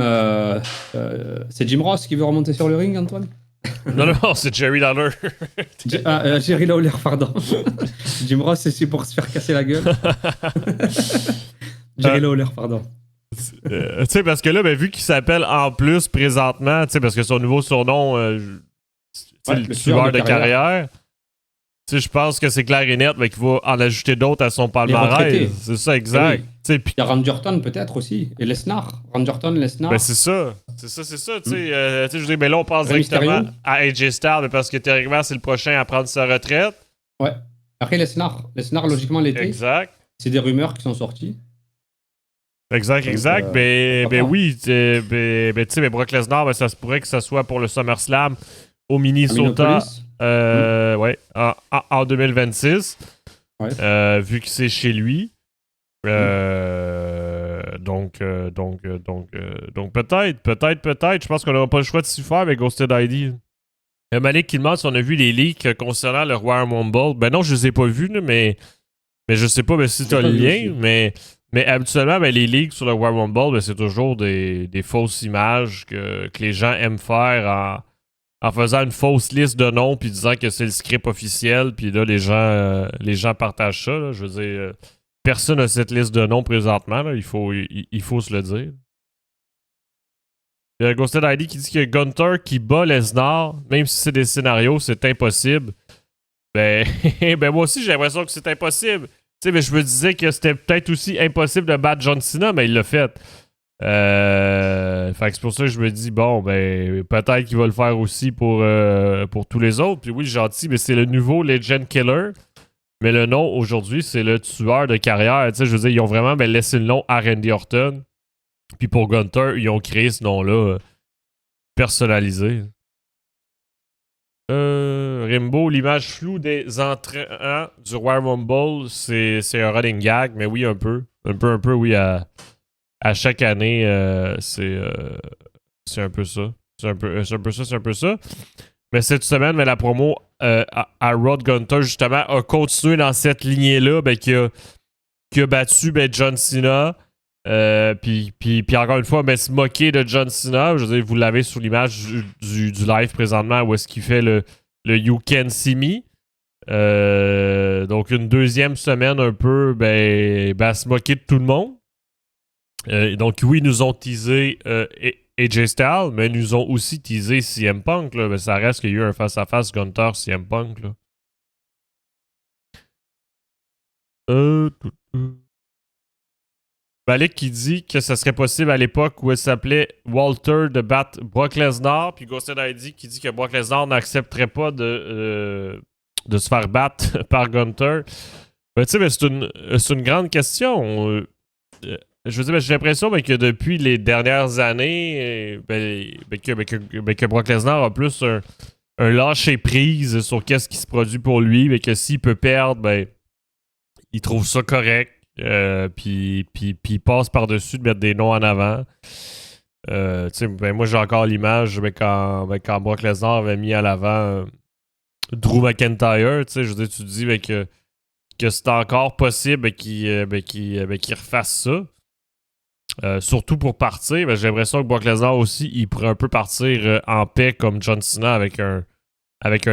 C'est Jim Ross qui veut remonter sur le ring, Antoine? Non, non, c'est Jerry Lawler. Jerry Lawler, pardon. Jim Ross, c'est celui pour se faire casser la gueule. Jerry Lawler, pardon. Tu sais, parce que là, ben, vu qu'il s'appelle en plus présentement, tu sais, parce que son nouveau surnom, Ouais, le tueur de carrière, tu sais, je pense que c'est clair et net, mais qu'il va en ajouter d'autres à son palmarès. retraités. C'est ça, exact. Oui. Tu sais, puis Il y a Randy Orton peut-être aussi. Et Lesnar. Randy Orton, Lesnar. ben c'est ça. Tu sais, tu sais, je veux dire, ben là, on pense Rey directement Mysterio. à AJ Styles, mais parce que théoriquement, c'est le prochain à prendre sa retraite. Ouais. Après Lesnar. Lesnar, logiquement, l'été. Exact. C'est des rumeurs qui sont sorties. Exact, Donc, exact. Ben pourquoi pas. oui, tu sais, ben Brock Lesnar, ben, ça se pourrait que ça soit pour le SummerSlam au À Minnesota. Minneapolis. Ouais, en 2026. Vu que c'est chez lui. Donc peut-être. Je pense qu'on n'aura pas le choix de s'y faire avec Ghosted ID. Malik qui demande si on a vu les leaks concernant le Royal Rumble. Ben non, je les ai pas vus, là, mais je sais pas si tu as le lien. Mais habituellement, ben, les leaks sur le Royal Rumble, ben, c'est toujours des fausses images que les gens aiment faire en faisant une fausse liste de noms puis disant que c'est le script officiel. Puis là, les gens partagent ça. Là. Je veux dire, personne n'a cette liste de noms présentement. Là. Il faut se le dire. Il y a Ghosted ID qui dit que Gunter qui bat Lesnar, même si c'est des scénarios, c'est impossible. Ben, ben moi aussi, j'ai l'impression que c'est impossible. Tu sais, mais je me disais que c'était peut-être aussi impossible de battre John Cena, mais il l'a fait. Fait que c'est pour ça que je me dis, bon, ben, peut-être qu'il va le faire aussi pour tous les autres. Puis oui, gentil, mais c'est le nouveau Legend Killer. Mais le nom, aujourd'hui, c'est le tueur de carrière. Tu sais, je veux dire, ils ont vraiment laissé le nom à Randy Orton. Puis pour Gunter, ils ont créé ce nom-là personnalisé. Rimbo, l'image floue des entrants du Royal Rumble, c'est un running gag, mais oui, un peu. Un peu, oui, à chaque année, c'est un peu ça. C'est un peu ça. Mais cette semaine, la promo à Rod Gunter, justement, a continué dans cette lignée-là, ben, qui a battu John Cena. Puis encore une fois, se moquer de John Cena. Je veux dire, vous l'avez sur l'image du live présentement où est-ce qu'il fait le You Can See Me. Donc une deuxième semaine un peu à se moquer de tout le monde. Donc oui, ils nous ont teasé AJ Styles, mais ils nous ont aussi teasé CM Punk. Là. Ça reste qu'il y a eu un face-à-face Gunter CM Punk. Là. Malik qui dit que ça serait possible à l'époque où elle s'appelait Walter de battre Brock Lesnar, puis Ghosted ID qui dit que Brock Lesnar n'accepterait pas de se faire battre par Gunter. Ben, tu sais, c'est une grande question. Je veux dire, j'ai l'impression que depuis les dernières années, que Brock Lesnar a plus un lâcher-prise sur qu'est-ce qui se produit pour lui, mais que s'il peut perdre, ben, il trouve ça correct. Puis il passe par-dessus de mettre des noms en avant. Moi, j'ai encore l'image quand Brock Lesnar avait mis à l'avant Drew McIntyre. Je veux dire, tu te dis que c'est encore possible qu'il refasse ça. Surtout pour partir. J'ai l'impression que Brock Lesnar aussi, il pourrait un peu partir en paix comme John Cena avec un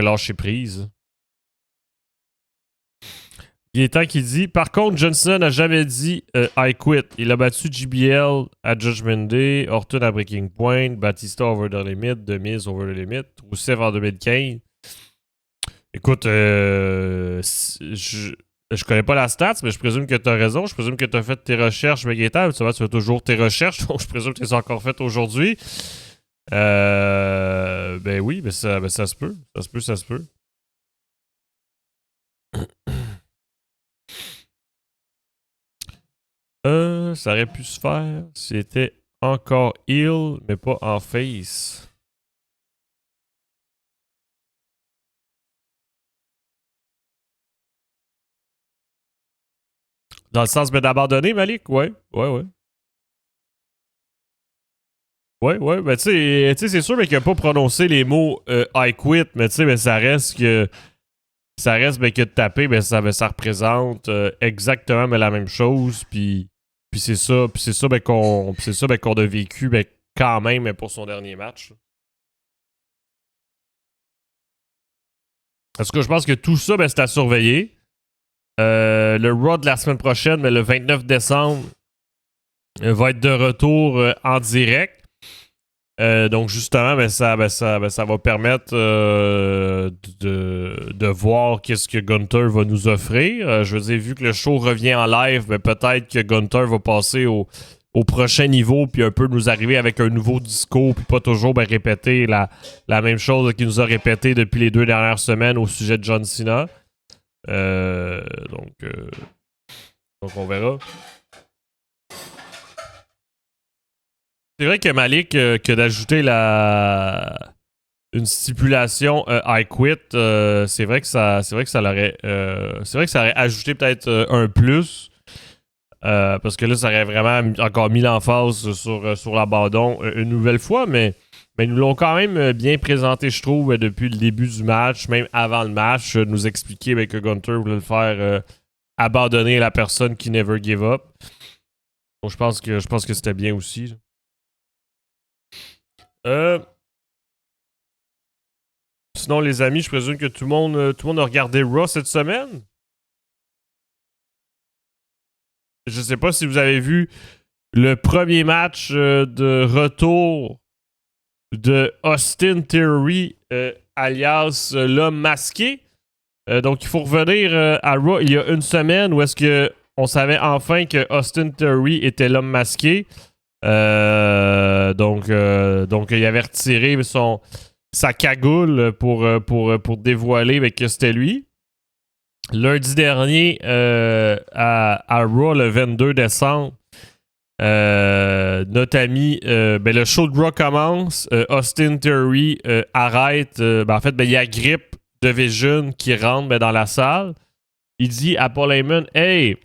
lâcher-prise. Il est temps qu'il dit. Par contre, John Cena n'a jamais dit I quit. Il a battu JBL à Judgment Day, Orton à Breaking Point, Batista over the limit, The Miz over the limit, Rusev en 2015. Écoute, je connais pas la stats, mais je présume que tu as raison. Je présume que tu as fait tes recherches, Vegeta. Tu fais toujours tes recherches, donc je présume que tu les as encore faites aujourd'hui. Ben oui, mais ça se peut. Ça se peut. Ça aurait pu se faire si c'était encore heel, mais pas en face. Dans le sens d'abandonner, Malik? Ouais. Ouais, ben tu sais, c'est sûr mais qu'il n'a pas prononcé les mots I quit, mais tu sais, mais ça reste que que de taper, ça représente exactement la même chose, puis c'est ça, qu'on a vécu quand même pour son dernier match. Parce que je pense que tout ça, c'est à surveiller. Le Raw de la semaine prochaine, mais le 29 décembre, va être de retour en direct. Donc justement, ça va permettre de voir qu'est-ce que Gunther va nous offrir. Je veux dire, vu que le show revient en live, peut-être que Gunther va passer au prochain niveau, puis un peu nous arriver avec un nouveau discours, puis pas toujours répéter la même chose qu'il nous a répété depuis les 2 dernières semaines au sujet de John Cena. Donc on verra. C'est vrai que Malik, que d'ajouter une stipulation I quit, c'est vrai que ça l'aurait, c'est vrai que ça aurait ajouté peut-être un plus, parce que là, ça aurait vraiment encore mis l'emphase sur l'abandon une nouvelle fois, mais ils nous l'ont quand même bien présenté, je trouve, depuis le début du match, même avant le match, nous expliquer que Gunther voulait le faire abandonner la personne qui never give up. Donc je pense que c'était bien aussi. Sinon, les amis, je présume que tout le monde a regardé Raw cette semaine. Je sais pas si vous avez vu le premier match de retour de Austin Theory, alias l'homme masqué. Donc, il faut revenir à Raw il y a une semaine où est-ce que on savait enfin que Austin Theory était l'homme masqué. Donc, il avait retiré sa cagoule pour dévoiler que c'était lui. Lundi dernier, à Raw, le 22 décembre, notre ami, le show de Raw commence. Austin Theory arrête. En fait, il y a Grip de Vision qui rentre dans la salle. Il dit à Paul Heyman, « Hey,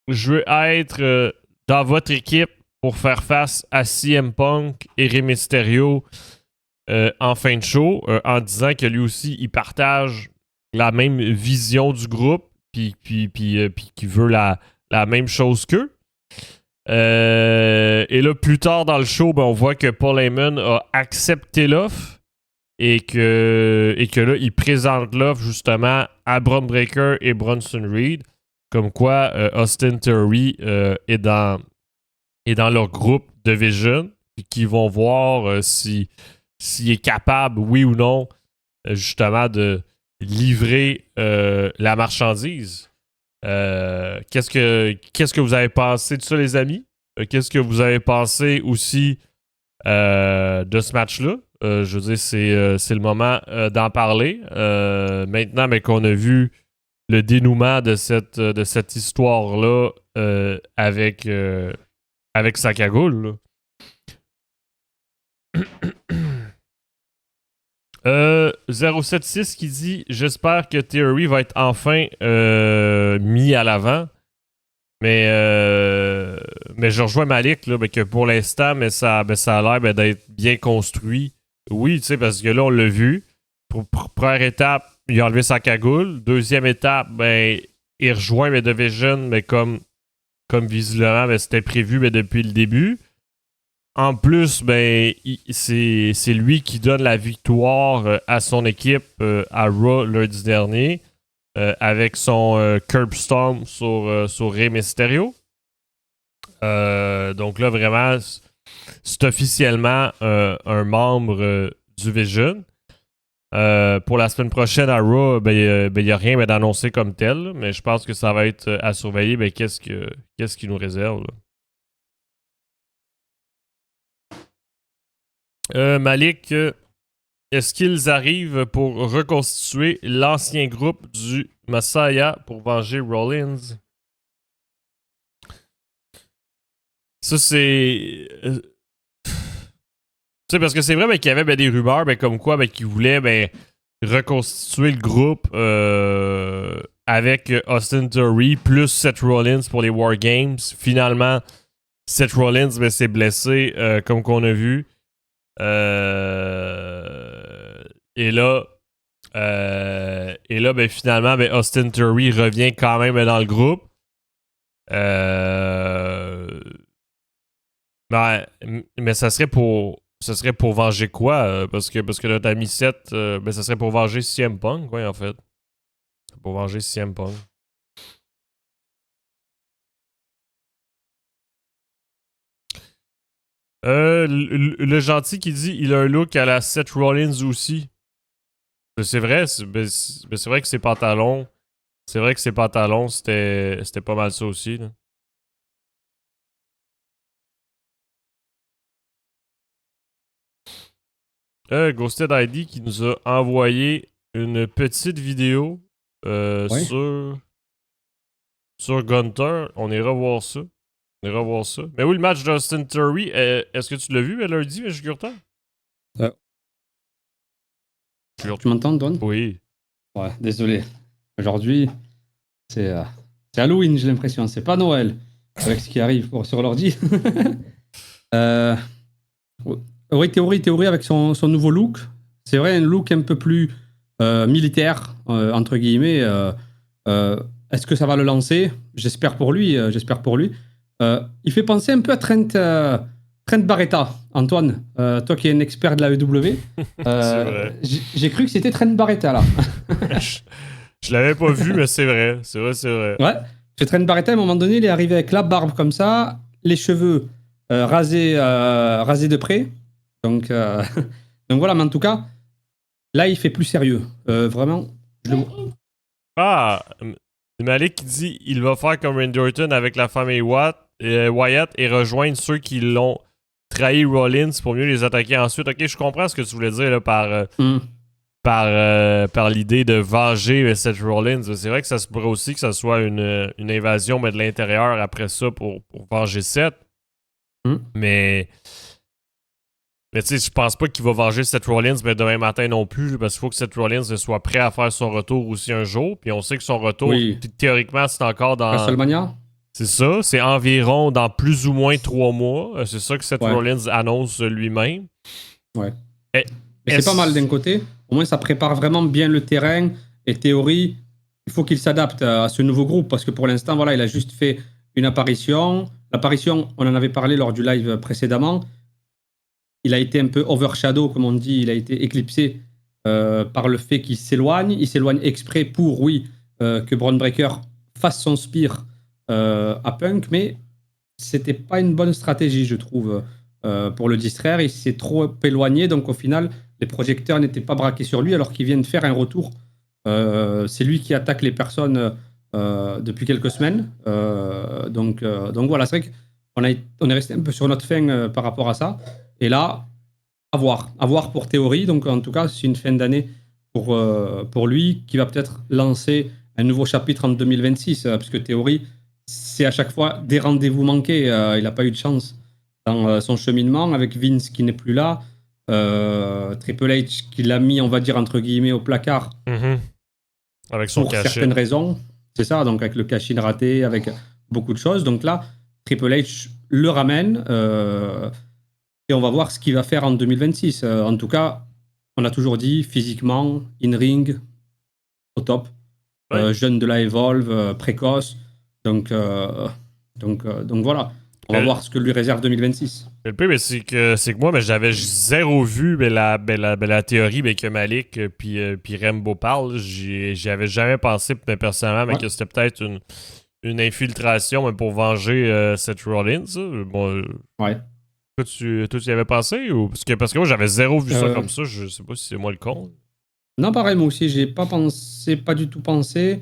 je veux être dans votre équipe pour faire face à CM Punk et Rey Mysterio en fin de show, en disant que lui aussi, il partage la même vision du groupe, puis qu'il veut la même chose qu'eux. Et là, plus tard dans le show, on voit que Paul Heyman a accepté l'offre et que là, il présente l'offre justement à Bron Breakker et Bronson Reed, comme quoi Austin Theory est dans leur groupe de Vision, puis qu'ils vont voir s'il est capable, oui ou non, justement, de livrer la marchandise. Qu'est-ce que vous avez pensé de ça, les amis? Qu'est-ce que vous avez pensé aussi de ce match-là? Je veux dire, c'est le moment d'en parler. Maintenant, qu'on a vu le dénouement de cette histoire-là avec sa cagoule. 076 qui dit « J'espère que Theory va être enfin mis à l'avant. » Mais je rejoins Malik là, que pour l'instant, ça a l'air d'être bien construit. Oui, tu sais, parce que là, on l'a vu. Pour première étape, il a enlevé sa cagoule. Deuxième étape, il rejoint The Vision, mais comme visiblement, c'était prévu depuis le début. En plus, c'est lui qui donne la victoire à son équipe à Raw lundi dernier avec son Curb Stomp sur Rey Mysterio. Donc là, vraiment, c'est officiellement un membre du Vision. Pour la semaine prochaine à Raw, il n'y a rien d'annoncé comme tel, là, mais je pense que ça va être à surveiller. Qu'est-ce qu'il nous réserve là? Malik, est-ce qu'ils arrivent pour reconstituer l'ancien groupe du Messiah pour venger Rollins? Ça, c'est. Tu sais, parce que c'est vrai qu'il y avait des rumeurs comme quoi qu'ils voulaient reconstituer le groupe avec Austin Theory plus Seth Rollins pour les War Games. Finalement, Seth Rollins s'est blessé, comme qu'on a vu. Et là, finalement, Austin Theory revient quand même dans le groupe. Mais ça serait pour venger quoi? Parce que notre ami Seth, ça serait pour venger CM Punk, en fait. Pour venger CM Punk. Le gentil qui dit il a un look à la Seth Rollins aussi. C'est vrai, c'est vrai que ses pantalons. C'est vrai que ses pantalons, c'était pas mal ça aussi. Là. Ghosted ID qui nous a envoyé une petite vidéo Ouais. sur Gunter. On ira voir ça. Mais oui, le match d'Austin Theory, est-ce que tu l'as vu lundi, M. Gurta? Tu m'entends, Antoine? Oui. Ouais, désolé. Aujourd'hui, c'est Halloween, j'ai l'impression. C'est pas Noël, avec ce qui arrive sur l'ordi. Oui, théorie avec son nouveau look. C'est vrai, un look un peu plus militaire, entre guillemets. Est-ce que ça va le lancer? J'espère pour lui. Il fait penser un peu à Trent Barreta, Antoine. Toi qui es un expert de la AEW. C'est vrai. J'ai cru que c'était Trent Barreta, là. Je l'avais pas vu, mais c'est vrai. C'est vrai. Ouais. Trent Barreta, à un moment donné, il est arrivé avec la barbe comme ça, les cheveux rasés de près. Donc, donc voilà, mais en tout cas, là, il fait plus sérieux. Vraiment, je le vois. Ah, Malik qui dit il va faire comme Randy Orton avec la famille Wyatt et rejoindre ceux qui l'ont trahi Rollins pour mieux les attaquer ensuite. Ok, je comprends ce que tu voulais dire là, par l'idée de venger Seth Rollins. C'est vrai que ça se pourrait aussi que ça soit une invasion, mais de l'intérieur après ça pour venger Seth. Mais tu sais, je pense pas qu'il va venger Seth Rollins demain matin non plus, parce qu'il faut que Seth Rollins soit prêt à faire son retour aussi un jour. Puis on sait que son retour, théoriquement, c'est encore dans... WrestleMania? C'est ça, c'est environ dans plus ou moins 3 mois. C'est ça que Seth Rollins annonce lui-même. Ouais. Mais c'est pas mal d'un côté. Au moins, ça prépare vraiment bien le terrain. Et théorie, il faut qu'il s'adapte à ce nouveau groupe, parce que pour l'instant, voilà, il a juste fait une apparition. L'apparition, on en avait parlé lors du live précédemment. Il a été un peu overshadow, comme on dit, il a été éclipsé par le fait qu'il s'éloigne. Il s'éloigne exprès pour, que Braun Breaker fasse son spear à Punk, mais c'était pas une bonne stratégie, je trouve, pour le distraire. Il s'est trop éloigné, donc au final, les projecteurs n'étaient pas braqués sur lui, alors qu'il vient de faire un retour. C'est lui qui attaque les personnes depuis quelques semaines. Donc voilà, c'est vrai qu'on est resté un peu sur notre fin par rapport à ça. Et là, à voir pour théorie. Donc, en tout cas, c'est une fin d'année pour lui qui va peut-être lancer un nouveau chapitre en 2026, parce que théorie, c'est à chaque fois des rendez-vous manqués. Il n'a pas eu de chance dans son cheminement avec Vince qui n'est plus là. Triple H qui l'a mis, on va dire, entre guillemets, au placard. Avec son pour certaines raisons. C'est ça, donc avec le cash-in raté, avec beaucoup de choses. Donc là, Triple H le ramène. Et on va voir ce qu'il va faire en 2026. En tout cas, on a toujours dit physiquement, in-ring, au top. Jeune de la Evolve, précoce. Donc voilà. On va voir ce que lui réserve 2026. Le pire, c'est que moi, j'avais zéro vu la théorie que Malik puis Rembo parle. J'y avais jamais pensé personnellement, mais que c'était peut-être une infiltration pour venger Seth Rollins. Bon, Toi, tu y avais pensé? Ou... Parce que moi, j'avais zéro vu ça comme ça. Je sais pas si c'est moi le con. Non, pareil, moi aussi, j'ai pas du tout pensé.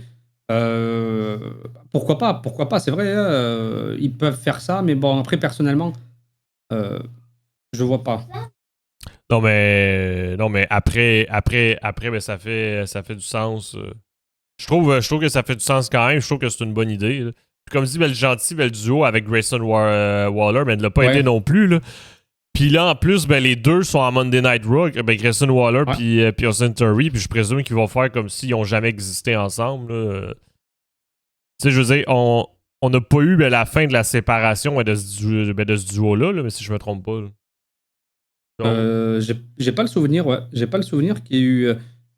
Pourquoi pas, c'est vrai, ils peuvent faire ça, mais bon, après, personnellement, je vois pas. Non, mais après ça fait du sens. Je trouve que ça fait du sens quand même. Je trouve que c'est une bonne idée. Là. comme dit, ben, le gentil, ben, le duo avec Grayson Waller, ben, ne l'a pas Ouais. aidé non plus. Là. Puis là, en plus, ben, les deux sont à Monday Night Raw. Ben, Grayson Waller puis Austin Theory. Puis je présume qu'ils vont faire comme s'ils n'ont jamais existé ensemble. Tu sais, je veux dire, on n'a pas eu la fin de la séparation de ce duo-là, là, mais si je me trompe pas. Là. J'ai pas le souvenir, ouais. J'ai pas le souvenir qu'il y ait eu.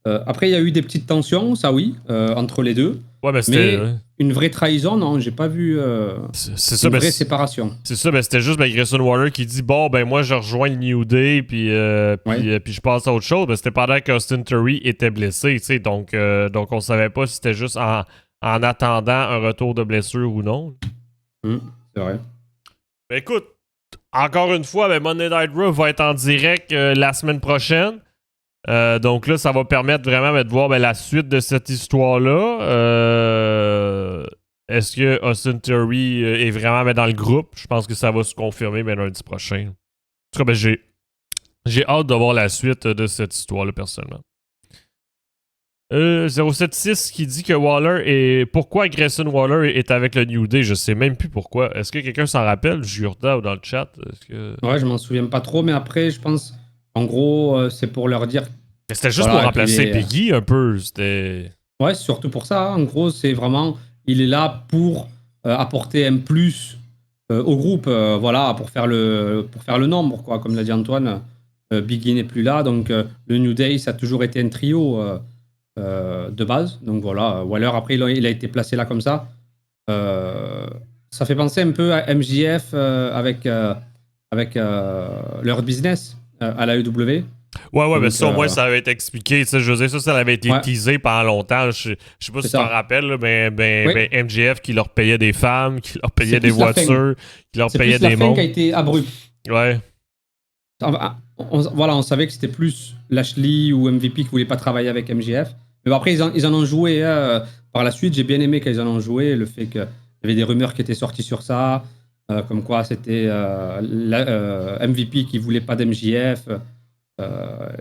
Après, il y a eu des petites tensions, ça oui, entre les deux. Ouais, mais Mais c'était. une vraie trahison, non, j'ai pas vu C'est ça, une ben, vraie séparation. c'est ça, ben, c'était juste Grayson Waller qui dit bon, ben moi je rejoins le New Day, puis je passe à autre chose. Ben, c'était pendant qu'Austin Theory était blessé, tu sais, donc on savait pas si c'était juste en attendant un retour de blessure ou non. C'est vrai. Ben, écoute, encore une fois, ben, Monday Night Raw va être en direct la semaine prochaine. Donc là, ça va permettre vraiment de voir la suite de cette histoire-là. Est-ce que Austin Theory est vraiment dans le groupe? Je pense que ça va se confirmer lundi prochain. En tout cas, ben, j'ai hâte de voir la suite de cette histoire-là, personnellement. 076 qui dit que Waller est... Pourquoi Grayson Waller est avec le New Day? Je sais même plus pourquoi. Est-ce que quelqu'un s'en rappelle? Jurda ou dans le chat? Ouais, je m'en souviens pas trop, mais après, je pense, en gros, c'est pour leur dire... C'était juste pour remplacer Piggy un peu. C'était... Ouais, c'est surtout pour ça. En gros, c'est vraiment... Il est là pour apporter un plus au groupe, voilà, pour faire le nombre, quoi. Comme l'a dit Antoine, Biggie n'est plus là, donc le New Day, ça a toujours été un trio de base. Donc voilà, Waller, après, il a été placé là comme ça. Ça fait penser un peu à MJF avec leur business à la EW. Ouais, donc, mais ça, au moins, ça avait été expliqué. Je veux dire, ça avait été teasé pendant longtemps. Je sais pas si tu t'en rappelles, là, MJF qui leur payait des femmes, qui leur payait des voitures, qui leur payait des montres. C'est plus la fin qui a été abrupte. Ouais. On savait que c'était plus Lashley ou MVP qui voulaient pas travailler avec MJF. Mais bon, après, ils en ont joué par la suite. J'ai bien aimé quand ils en ont joué, le fait qu'il y avait des rumeurs qui étaient sorties sur ça, comme quoi c'était MVP qui voulait pas d'MJF.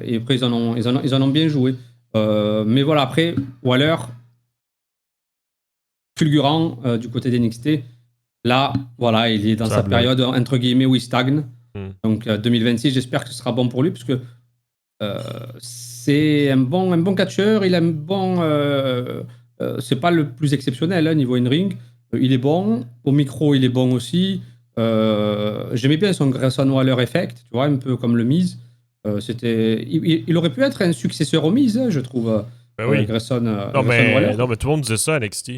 Et après, ils en ont bien joué. Mais voilà, après, Waller, fulgurant du côté d'NXT, là, voilà, il est dans sa période, entre guillemets, où il stagne. Donc 2026, j'espère que ce sera bon pour lui, parce que c'est un bon catcheur, il a un bon... c'est pas le plus exceptionnel niveau in-ring, il est bon, au micro il est bon aussi. J'aimais bien son Grayson Waller effect, tu vois, un peu comme le Miz. Il aurait pu être un successeur au Miz, je trouve. Oui. Grayson Waller. Non, mais tout le monde disait ça à NXT.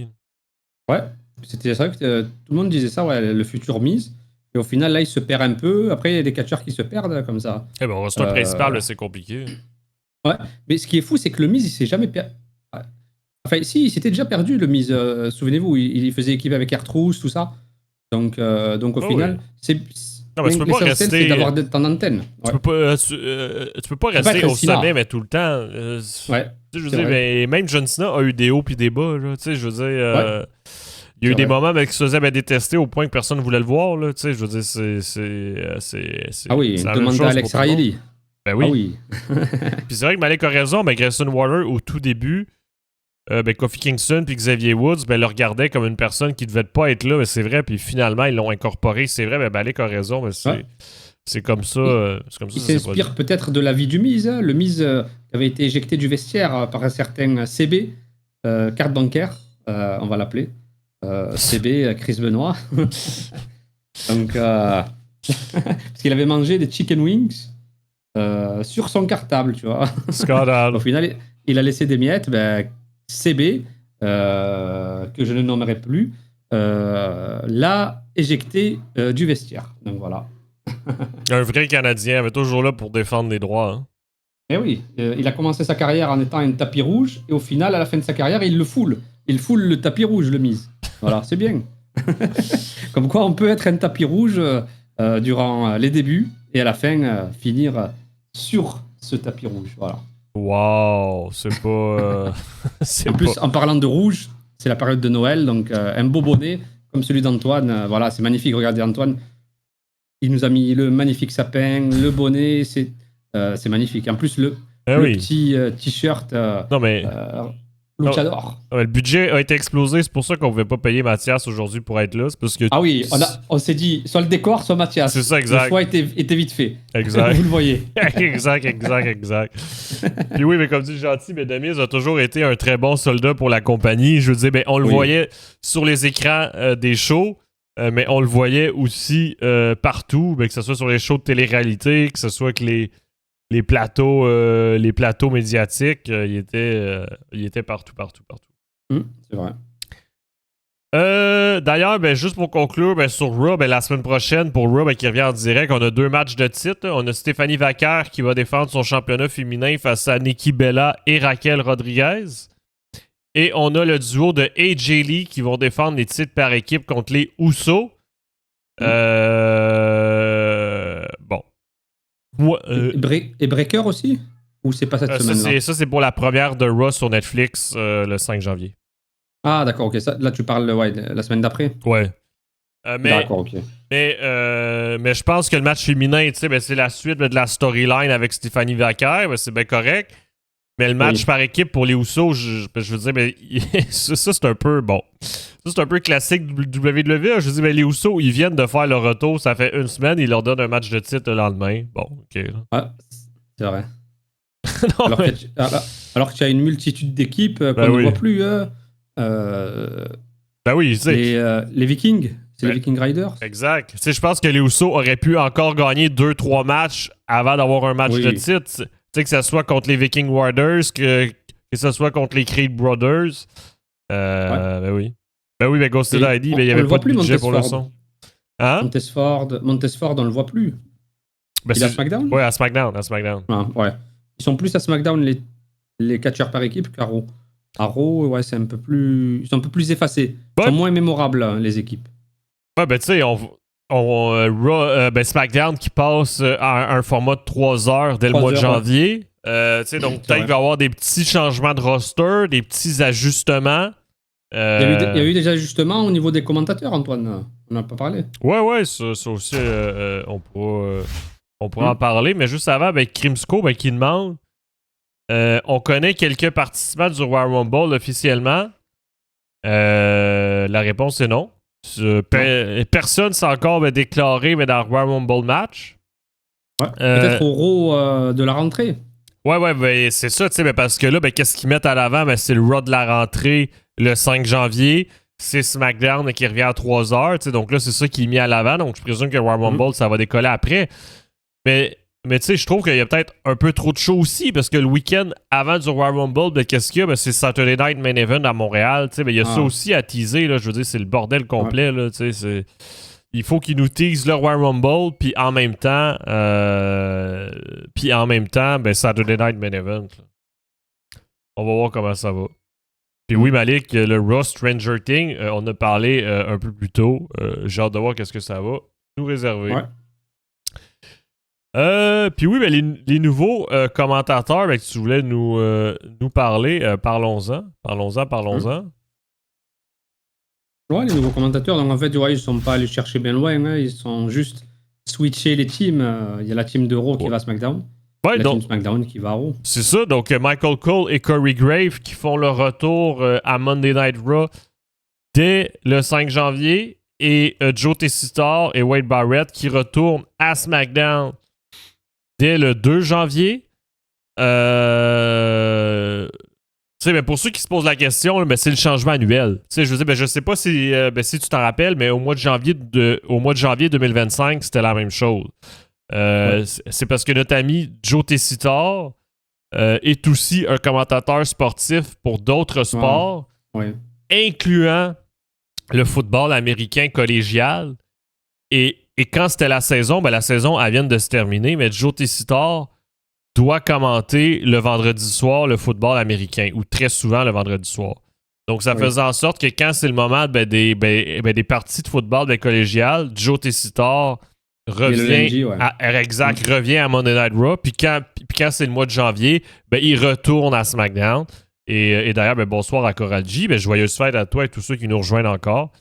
Ouais, c'était ça que tout le monde disait ça, ouais, le futur Miz. Et au final, là, il se perd un peu. Après, il y a des catcheurs qui se perdent comme ça. Eh ben, c'est un principal, c'est compliqué. Ouais, mais ce qui est fou, c'est que le Miz, il s'est jamais perdu. Enfin, si, il s'était déjà perdu, le Miz. Souvenez-vous, il faisait équipe avec R-Truth, tout ça. Donc au final, c'est... Non, mais tu peux pas rester... c'est d'avoir ton antenne. Tu peux pas rester au sommet, mais tout le temps. Je veux dire, mais même John Cena a eu des hauts puis des bas. Là, je veux dire, il y a eu des moments qui se faisaient détester au point que personne ne voulait le voir. Là, je veux dire, c'est ah oui, demande à Alex Riley. Ben oui. Ah oui. Puis c'est vrai que Malik a raison, mais Grayson Waller, au tout début, Kofi Kingston puis Xavier Woods le regardaient comme une personne qui devait pas être là, mais c'est vrai, puis finalement ils l'ont incorporé, c'est vrai, mais Malik a raison, mais c'est comme ça. Il s'inspire peut-être de la vie du Miz, hein. Le Miz avait été éjecté du vestiaire par un certain CB, carte bancaire, on va l'appeler, CB Chris Benoit. Donc parce qu'il avait mangé des chicken wings sur son cartable, tu vois. Au final, il a laissé des miettes. CB, que je ne nommerai plus, l'a éjecté du vestiaire. Donc voilà. Un vrai Canadien, avait toujours là pour défendre les droits. Hein. Eh oui, il a commencé sa carrière en étant un tapis rouge, et au final, à la fin de sa carrière, il le foule. Il foule le tapis rouge, le Miz. Voilà, c'est bien. Comme quoi, on peut être un tapis rouge durant les débuts, et à la fin, finir sur ce tapis rouge. Voilà. Wow, c'est pas... en plus, en parlant de rouge, c'est la période de Noël, donc un beau bonnet, comme celui d'Antoine. Voilà, c'est magnifique. Regardez, Antoine, il nous a mis le magnifique sapin, le bonnet, c'est magnifique. En plus, le petit t-shirt Luchador. Le budget a été explosé, c'est pour ça qu'on ne pouvait pas payer Mathias aujourd'hui pour être là. C'est parce que Ah oui, on s'est dit, soit le décor, soit Mathias. C'est ça, exact. Le choix était vite fait. Exact. Vous le voyez. exact. Puis oui, mais comme dit Gentil, mais Demise a toujours été un très bon soldat pour la compagnie. Je veux dire, ben, on le voyait sur les écrans des shows, mais on le voyait aussi partout, ben, que ce soit sur les shows de télé-réalité, que ce soit que les plateaux médiatiques, il était partout. C'est vrai. D'ailleurs, ben, juste pour conclure, ben, sur Raw, ben, la semaine prochaine, pour Raw, ben, qui revient en direct, on a 2 matchs de titre. On a Stéphanie Vaquer qui va défendre son championnat féminin face à Nikki Bella et Raquel Rodriguez. Et on a le duo de AJ Lee qui vont défendre les titres par équipe contre les Usos. Bon. Et Breaker aussi? Ou c'est pas cette semaine-là? Ça, c'est pour la première de Raw sur Netflix le 5 janvier. Ah, d'accord, ok. Ça, là, tu parles la semaine d'après? Ouais. D'accord, ok. Mais je pense que le match féminin, ben, c'est la suite de la storyline avec Stéphanie Vaquer. Ben, c'est bien correct. Mais le match par équipe pour les Usos, je veux dire, ben, ça, c'est un peu bon. Ça, c'est un peu classique WWE. Je veux dire, ben, les Usos, ils viennent de faire leur retour. Ça fait 1 semaine. Ils leur donnent un match de titre le lendemain. Bon, ok. Ah, c'est vrai. Non, alors que tu as une multitude d'équipes qu'on ne voit plus. Ben oui, tu sais. Les Vikings. C'est les Viking Riders. Exact. Tu sais, je pense que les Usos auraient pu encore gagner 2-3 matchs avant d'avoir un match de titre. Tu sais, que ce soit contre les Viking Warders, que ce soit contre les Creed Brothers. Ben oui. Ben oui, mais Ghosted ID, il n'y avait pas de budget pour le son. Hein? Montesford, on le voit plus. Ben il est à SmackDown? Ouais, à SmackDown. Ah, ouais. Ils sont plus à SmackDown, les catcheurs par équipe, qu'à Raw. À Raw, ouais, c'est un peu plus... Ils sont un peu plus effacés. Ils sont moins mémorables, hein, les équipes. Ouais, ben tu sais, SmackDown qui passe à un format de 3 heures dès le mois de janvier. Tu sais, donc peut-être qu'il va y avoir des petits changements de roster, des petits ajustements. Il y a eu des ajustements au niveau des commentateurs, Antoine. On n'a pas parlé. Ouais, ça aussi, on pourra en parler. Mais juste avant, ben, Crimsco qui demande on connaît quelques participants du Royal Rumble officiellement. La réponse est non. Personne s'est encore déclaré dans le Royal Rumble match. Ouais, peut-être au Raw de la rentrée. Ouais, ben, c'est ça, tu sais, parce que là, ben, qu'est-ce qu'ils mettent à l'avant? Ben, c'est le Raw de la rentrée le 5 janvier. C'est SmackDown qui revient à 3 heures. Donc là, c'est ça qui est mis à l'avant. Donc je présume que Royal Rumble, ça va décoller après. Mais tu sais, je trouve qu'il y a peut-être un peu trop de show aussi, parce que le week-end avant du Royal Rumble, ben, qu'est-ce qu'il y a? Ben, c'est Saturday Night Main Event à Montréal. Ben, il y a ça aussi à teaser. Là, je veux dire, c'est le bordel complet. Là, il faut qu'ils nous teasent le Royal Rumble, puis en même temps, ben, Saturday Night Main Event. Là. On va voir comment ça va. Puis oui, Malik, le Raw Stranger Things, on a parlé un peu plus tôt. J'ai hâte de voir qu'est-ce que ça va nous réserver. Ouais. Puis oui, ben, les nouveaux commentateurs que tu voulais nous parler, parlons-en. Ouais, les nouveaux commentateurs, donc en fait, ils sont pas allés chercher bien loin, hein, ils sont juste switché les teams. Il y a la team de Raw qui va à SmackDown. Ouais, la team SmackDown qui va à Raw. C'est ça, donc Michael Cole et Corey Graves qui font leur retour à Monday Night Raw dès le 5 janvier et Joe Tessitore et Wade Barrett qui retournent à SmackDown dès le 2 janvier. Mais pour ceux qui se posent la question, là, ben, c'est le changement annuel. Je veux dire, ben, je sais pas si tu t'en rappelles, mais au mois de janvier 2025, c'était la même chose. C'est parce que notre ami Joe Tessitore est aussi un commentateur sportif pour d'autres sports, incluant le football américain collégial. Et quand c'était la saison, ben, la saison elle vient de se terminer, mais Joe Tessitore doit commenter le vendredi soir le football américain, ou très souvent le vendredi soir. Donc, ça faisait en sorte que quand c'est le moment des parties de football collégiales, Joe Tessitore revient à Monday Night Raw, puis quand c'est le mois de janvier, ben, il retourne à SmackDown. Et d'ailleurs, ben, bonsoir à Coral G. Ben, joyeuse fête à toi et tous ceux qui nous rejoignent encore.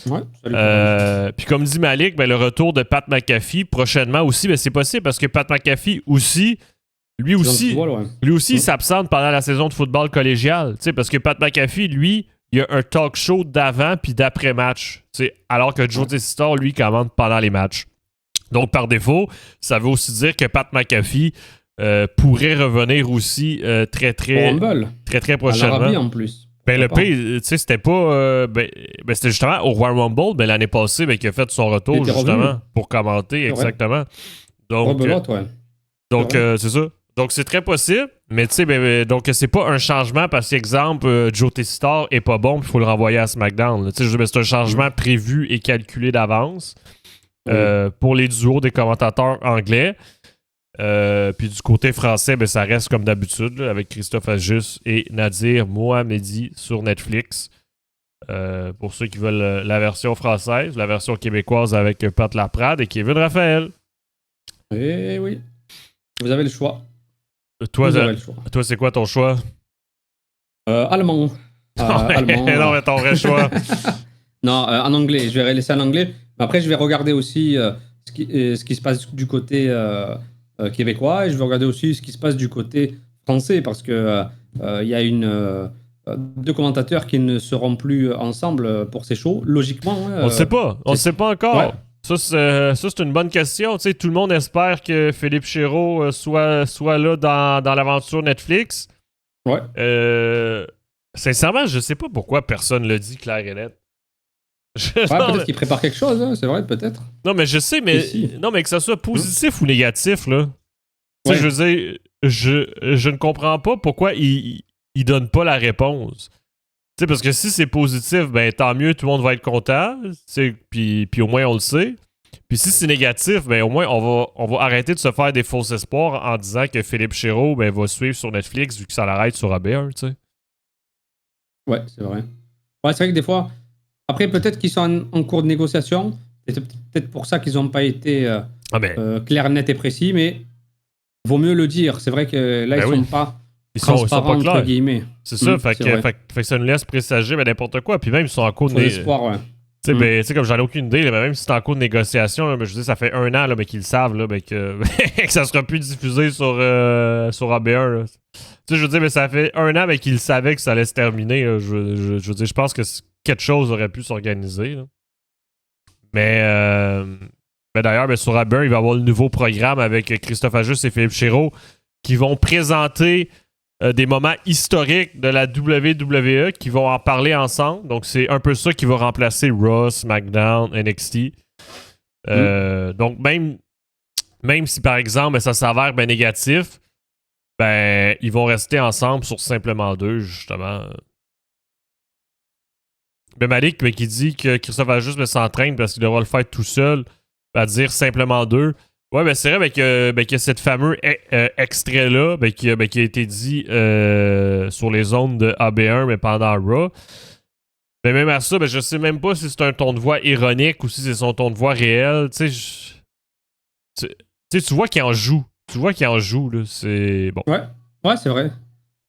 Ouais, salut. Puis comme dit Malik, ben, le retour de Pat McAfee prochainement aussi, ben, c'est possible parce que Pat McAfee aussi Lui aussi, ouais. il s'absente pendant la saison de football collégial. Parce que Pat McAfee, lui, il y a un talk show d'avant puis d'après-match. Alors que Joe Tessitore, lui, commente pendant les matchs. Donc, par défaut, ça veut aussi dire que Pat McAfee pourrait revenir aussi très prochainement. À l'Arabie, en plus. Ben, le pire, c'était pas. C'était justement au Royal Rumble, l'année passée, qui a fait son retour, justement, pour commenter, exactement. Donc, c'est ça. Donc, c'est très possible, mais tu sais, donc c'est pas un changement parce qu'exemple, Joe Tessitore est pas bon, puis il faut le renvoyer à SmackDown. C'est un changement prévu et calculé d'avance pour les duos des commentateurs anglais. Puis du côté français, ça reste comme d'habitude, avec Christophe Ajus et Nadir Mohamedi sur Netflix. Pour ceux qui veulent la version française, la version québécoise avec Pat Laprade et Kevin Raphaël. Eh oui. Vous avez le choix. Toi, c'est quoi ton choix? Allemand. Allemand. Non, mais ton vrai choix. Non, en anglais. Je vais laisser en anglais. Mais après, je vais regarder aussi ce qui se passe du côté québécois et je vais regarder aussi ce qui se passe du côté français parce que il y a deux commentateurs qui ne seront plus ensemble pour ces shows. Logiquement. On ne sait pas encore. Ouais. Ça, c'est une bonne question. Tu sais, tout le monde espère que Philippe Chéreau soit là dans l'aventure Netflix. Ouais. Sincèrement, je sais pas pourquoi personne le dit clair et net. Peut-être qu'il prépare quelque chose, hein, c'est vrai, peut-être. Non, mais je sais, mais que ça soit positif ou négatif, là. Tu sais, je veux dire, je ne comprends pas pourquoi il donne pas la réponse. Tu sais, parce que si c'est positif, ben tant mieux, tout le monde va être content. Puis au moins, on le sait. Puis si c'est négatif, ben au moins, on va arrêter de se faire des faux espoirs en disant que Philippe Chéreau va suivre sur Netflix vu que ça l'arrête sur AB1, tu sais. Ouais, c'est vrai. Ouais, c'est vrai que des fois... Après, peut-être qu'ils sont en cours de négociation. C'est peut-être pour ça qu'ils n'ont pas été clairs, nets et précis, mais vaut mieux le dire. C'est vrai que là, ils ne sont pas... Ils sont pas clairs. Entre guillemets. C'est ça, fait que ça nous laisse présager n'importe quoi. Puis même, ils sont en cours de négociation. Tu sais, comme j'en ai aucune idée, mais même si c'est en cours de négociation, là, je veux dire, ça fait 1 an là, qu'ils le savent là, que ça sera plus diffusé sur AB1. Là. Tu sais, je veux dire, mais ça fait 1 an qu'ils savaient que ça allait se terminer. Là. Je veux dire, je pense que quelque chose aurait pu s'organiser. Là. Mais d'ailleurs, sur AB1, il va y avoir le nouveau programme avec Christophe Ajus et Philippe Chéreau qui vont présenter des moments historiques de la WWE qui vont en parler ensemble. Donc, c'est un peu ça qui va remplacer Raw, SmackDown, NXT. Donc, même si, par exemple, ça s'avère négatif, ils vont rester ensemble sur Simplement 2, justement. Mais Malik, qui dit que Christophe Ajus s'entraîne parce qu'il devra le faire tout seul, à dire Simplement 2. Ouais, c'est vrai qu'il y a cette fameux extrait-là qui a été dit sur les ondes de AB1, mais pendant Raw. Mais même à ça, je sais même pas si c'est un ton de voix ironique ou si c'est son ton de voix réel. Tu vois qu'il en joue. Tu vois qu'il en joue, là. C'est bon. Ouais, c'est vrai.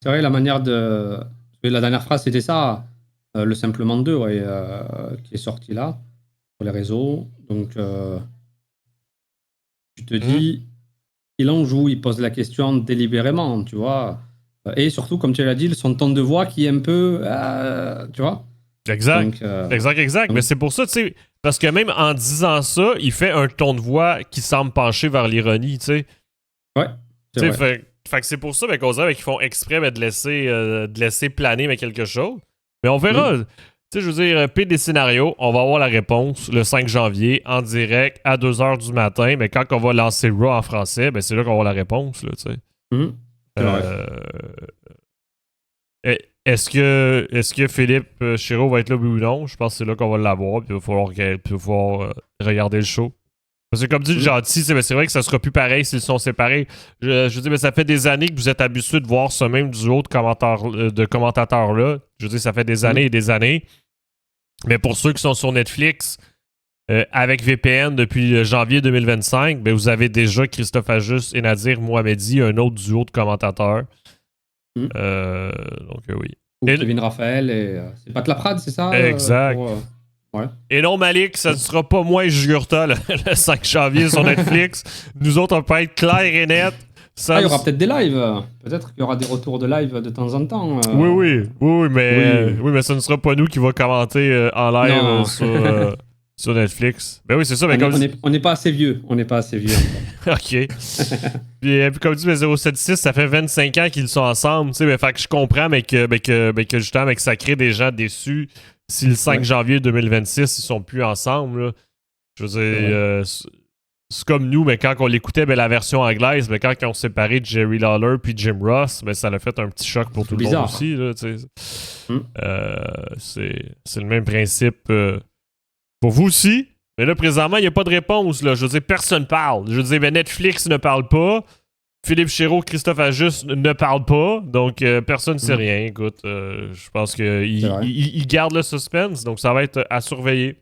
C'est vrai, la manière de... La dernière phrase, c'était ça. Le Simplement 2, qui est sorti là, sur les réseaux. Donc... Tu te dis, il en joue, il pose la question délibérément, tu vois. Et surtout, comme tu l'as dit, son ton de voix qui est un peu... tu vois. Exact. Donc, exact. Mais c'est pour ça, tu sais, parce que même en disant ça, il fait un ton de voix qui semble pencher vers l'ironie, tu sais. Ouais, c'est vrai. Fait que c'est pour ça qu'on dirait qu'ils font exprès de laisser planer quelque chose. Mais on verra. Tu sais, je veux dire, pire des scénarios, on va avoir la réponse le 5 janvier en direct à 2h du matin. Mais quand on va lancer Raw en français, c'est là qu'on va avoir la réponse, là, tu sais. Est-ce que Philippe Chéreau va être là, oui ou non? Je pense que c'est là qu'on va l'avoir. Puis il va falloir regarder le show. Parce que comme dit le gentil, c'est vrai que ça sera plus pareil s'ils sont séparés. Je veux dire, ça fait des années que vous êtes habitués de voir ce même duo de commentateurs-là. Je veux dire, ça fait des années et des années. Mais pour ceux qui sont sur Netflix, avec VPN depuis janvier 2025, vous avez déjà Christophe Ajus et Nadir Mohamedi, un autre duo de commentateurs. Donc oui. Kevin Raphaël et... c'est Pat Laprade, c'est ça? Exact. Ouais. Et non, Malik, ça ne sera pas moi et Jugurta le 5 janvier sur Netflix. Nous autres, on peut être clairs et net. Ça il y aura peut-être des lives. Peut-être qu'il y aura des retours de live de temps en temps. Oui, mais ce ne sera pas nous qui va commenter en live sur Netflix. Ben oui, c'est ça. Mais on n'est pas assez vieux. On n'est pas assez vieux. OK. puis comme dit, 076, ça fait 25 ans qu'ils sont ensemble. Fait que je comprends, mais que justement, que ça crée des gens déçus si le 5 janvier 2026, ils sont plus ensemble. Là. Je veux dire, c'est comme nous, mais quand on l'écoutait, la version anglaise, quand ils ont séparé Jerry Lawler puis Jim Ross, ça a fait un petit choc pour tout le monde aussi. Là, c'est le même principe pour vous aussi. Mais là, présentement, il n'y a pas de réponse. Là. Je veux dire, personne parle. Je veux dire, Netflix ne parle pas. Philippe Chéreau, Christophe Ajus ne parlent pas. Donc, personne ne sait rien. Écoute, je pense qu'ils gardent le suspense. Donc, ça va être à surveiller.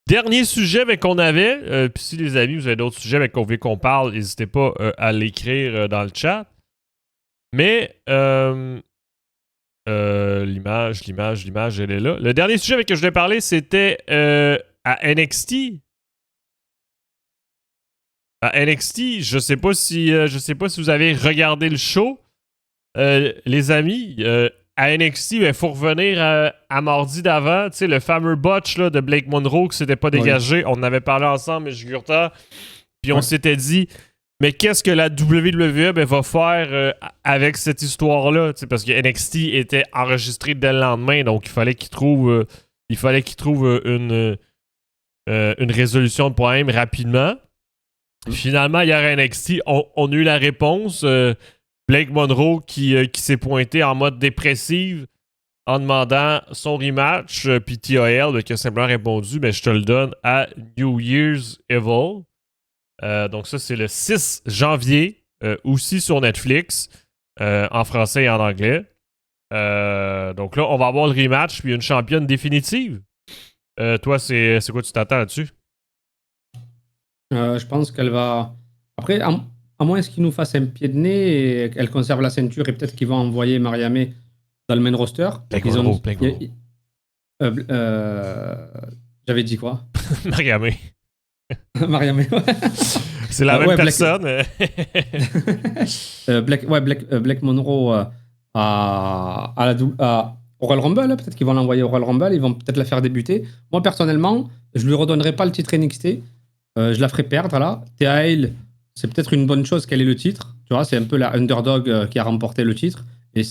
Dernier sujet qu'on avait. Puis si les amis, vous avez d'autres sujets qu'on veut qu'on parle, n'hésitez pas à l'écrire dans le chat. Mais l'image, elle est là. Le dernier sujet que je voulais parler, c'était à NXT. À NXT, je sais pas si vous avez regardé le show. Les amis, à NXT, il faut revenir à mardi d'avant. Tu sais, le fameux botch là, de Blake Monroe qui s'était pas dégagé. On en avait parlé ensemble, Jugurta. Puis on s'était dit, mais qu'est-ce que la WWE va faire avec cette histoire-là? Parce que NXT était enregistré dès le lendemain, donc il fallait qu'il trouve une résolution de problème rapidement. Finalement, hier à NXT, on a eu la réponse. Blake Monroe qui s'est pointé en mode dépressive en demandant son rematch. Puis TAL qui a simplement répondu, mais je te le donne à New Year's Evil. Donc ça, c'est le 6 janvier, aussi sur Netflix, en français et en anglais. Donc là, on va avoir le rematch puis une championne définitive. Toi, c'est quoi tu t'attends là-dessus? Je pense qu'elle va... Après, à moins qu'il nous fasse un pied de nez et qu'elle conserve la ceinture et peut-être qu'ils vont envoyer Mariamé dans le main roster. J'avais dit quoi? Mariamé. Mariamé, ouais. C'est la même personne. Blake Monroe à Royal Rumble. Peut-être qu'ils vont l'envoyer au Royal Rumble. Ils vont peut-être la faire débuter. Moi, personnellement, je lui redonnerai pas le titre NXT. Je la ferai perdre, là. TAL, c'est peut-être une bonne chose qu'elle ait le titre. Tu vois, c'est un peu la underdog qui a remporté le titre. Et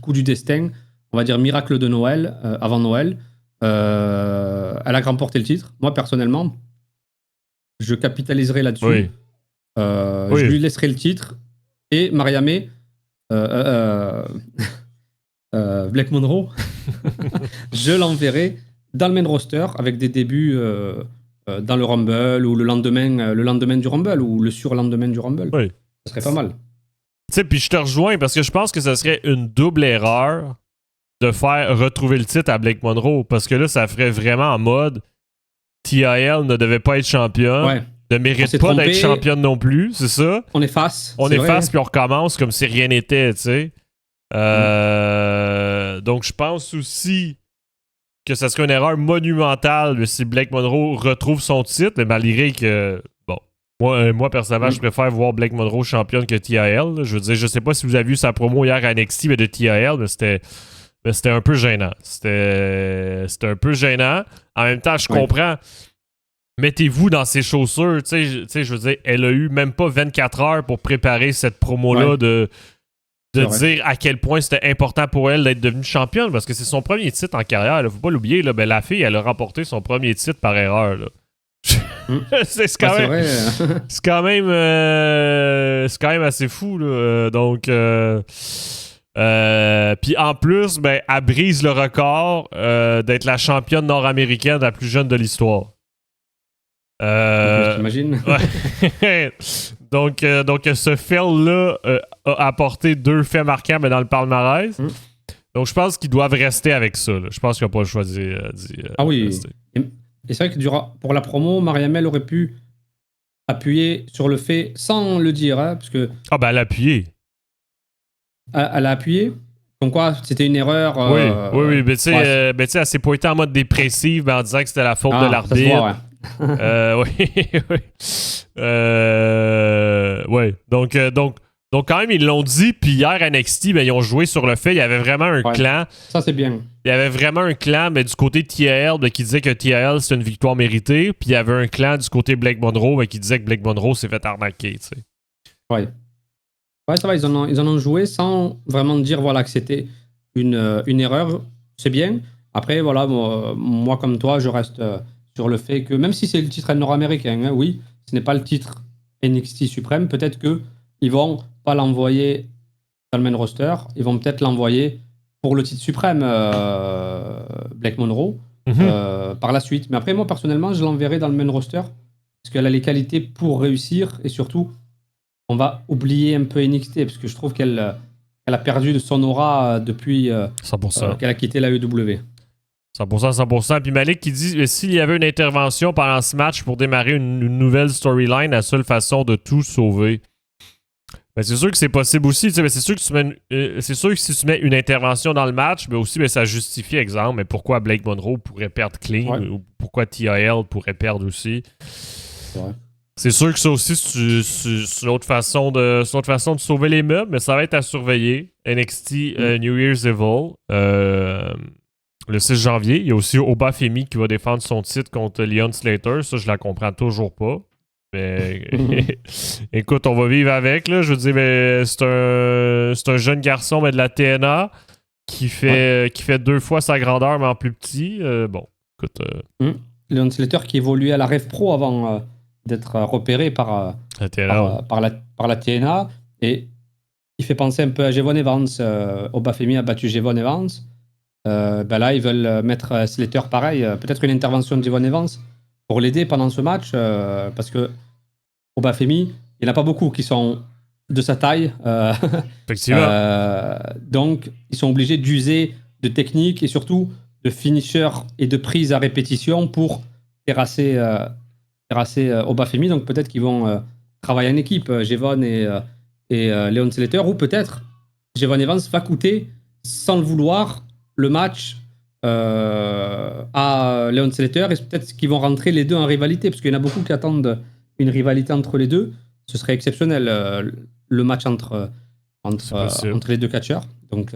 coup du destin, on va dire miracle de Noël, avant Noël. Elle a remporté le titre. Moi, personnellement, je capitaliserai là-dessus. Oui. Je lui laisserai le titre. Et Mariamé, Blake Monroe, je l'enverrai dans le main roster avec des débuts dans le Rumble ou le lendemain du Rumble ou le surlendemain du Rumble. Oui. Ça serait pas mal. Tu sais, puis je te rejoins parce que je pense que ça serait une double erreur de faire retrouver le titre à Blake Monroe parce que là, ça ferait vraiment en mode TIL ne devait pas être championne, ne mérite pas d'être championne non plus, c'est ça? On efface. On efface puis on recommence comme si rien n'était, tu sais. Donc, je pense aussi que ça serait une erreur monumentale si Blake Monroe retrouve son titre, malgré que, bon, moi personnellement, je préfère voir Blake Monroe championne que TIL. Je veux dire, je sais pas si vous avez vu sa promo hier à NXT mais de TIL, mais c'était un peu gênant. C'était un peu gênant. En même temps, je comprends. Mettez-vous dans ses chaussures. Tu sais, je veux dire, elle a eu même pas 24 heures pour préparer cette promo-là de dire à quel point c'était important pour elle d'être devenue championne parce que c'est son premier titre en carrière. Là. Faut pas l'oublier. Là. La fille, elle a remporté son premier titre par erreur. Là. C'est quand même assez fou. Là. Donc, puis en plus, elle brise le record d'être la championne nord-américaine la plus jeune de l'histoire. J'imagine. Ouais. donc, ce fail-là a apporté 2 faits marquants dans le palmarès. Donc, je pense qu'ils doivent rester avec ça. Là. Je pense qu'ils n'ont pas le choix d'y rester. Et c'est vrai que pour la promo, Mariamel aurait pu appuyer sur le fait sans le dire. Hein, parce que elle a appuyé. Elle a appuyé? Comme quoi, c'était une erreur. Oui. Mais tu sais, elle s'est pointée en mode dépressive en disant que c'était la faute de l'arbitre. Oui, oui. Ouais. Donc, quand même, ils l'ont dit. Puis hier, NXT, ben, ils ont joué sur le fait qu'il y avait vraiment un clan. Ça, c'est bien. Il y avait vraiment un clan mais du côté de TAL ben, qui disait que TAL, c'était une victoire méritée. Puis il y avait un clan du côté Blake Monroe ben, qui disait que Blake Monroe s'est fait arnaquer. Tu sais. Ouais. Ouais, ça va, ils en ont joué sans vraiment dire voilà, que c'était une erreur. C'est bien. Après, voilà, moi comme toi, je reste sur le fait que même si c'est le titre nord-américain, hein, oui, ce n'est pas le titre NXT suprême, peut-être qu'ils vont pas l'envoyer dans le main roster, ils vont peut-être l'envoyer pour le titre suprême Blake Monroe par la suite. Mais après, moi personnellement, je l'enverrai dans le main roster parce qu'elle a les qualités pour réussir et surtout, on va oublier un peu NXT parce que je trouve qu'elle a perdu de son aura depuis 100%. qu'elle a quitté la EW. 100%. Puis Malik qui dit s'il y avait une intervention pendant ce match pour démarrer une nouvelle storyline, la seule façon de tout sauver. Ben, c'est sûr que c'est possible aussi. Ben, c'est sûr que si tu mets une intervention dans le match, ben aussi ben, ça justifie, exemple, mais pourquoi Blake Monroe pourrait perdre clean ou pourquoi TIL pourrait perdre aussi. C'est vrai. C'est sûr que ça aussi, c'est une autre façon de sauver les meubles, mais ça va être à surveiller. NXT New Year's Evil. Le 6 janvier, il y a aussi Obafemi qui va défendre son titre contre Leon Slater. Ça, je la comprends toujours pas. Mais écoute, on va vivre avec. Là. Je veux dire, mais c'est un jeune garçon mais de la TNA qui fait 2 fois sa grandeur, mais en plus petit. Bon, écoute. Leon Slater qui évoluait à la Rev Pro avant d'être repéré par la TNA. Et il fait penser un peu à Jevon Evans. Obafemi a battu Jevon Evans. Ben là, ils veulent mettre Slater pareil. Peut-être une intervention de Jevon Evans pour l'aider pendant ce match. Parce que Obafemi, il n'y en a pas beaucoup qui sont de sa taille. Effectivement. Donc, ils sont obligés d'user de techniques et surtout de finishers et de prises à répétition pour terrasser Obafemi. Donc, peut-être qu'ils vont travailler en équipe, Jevon et Leon Slater. Ou peut-être Jevon Evans va coûter, sans le vouloir, le match à Leon Slater. Et peut-être qu'ils vont rentrer les deux en rivalité. Parce qu'il y en a beaucoup qui attendent une rivalité entre les deux, ce serait exceptionnel le match entre les deux catcheurs. Donc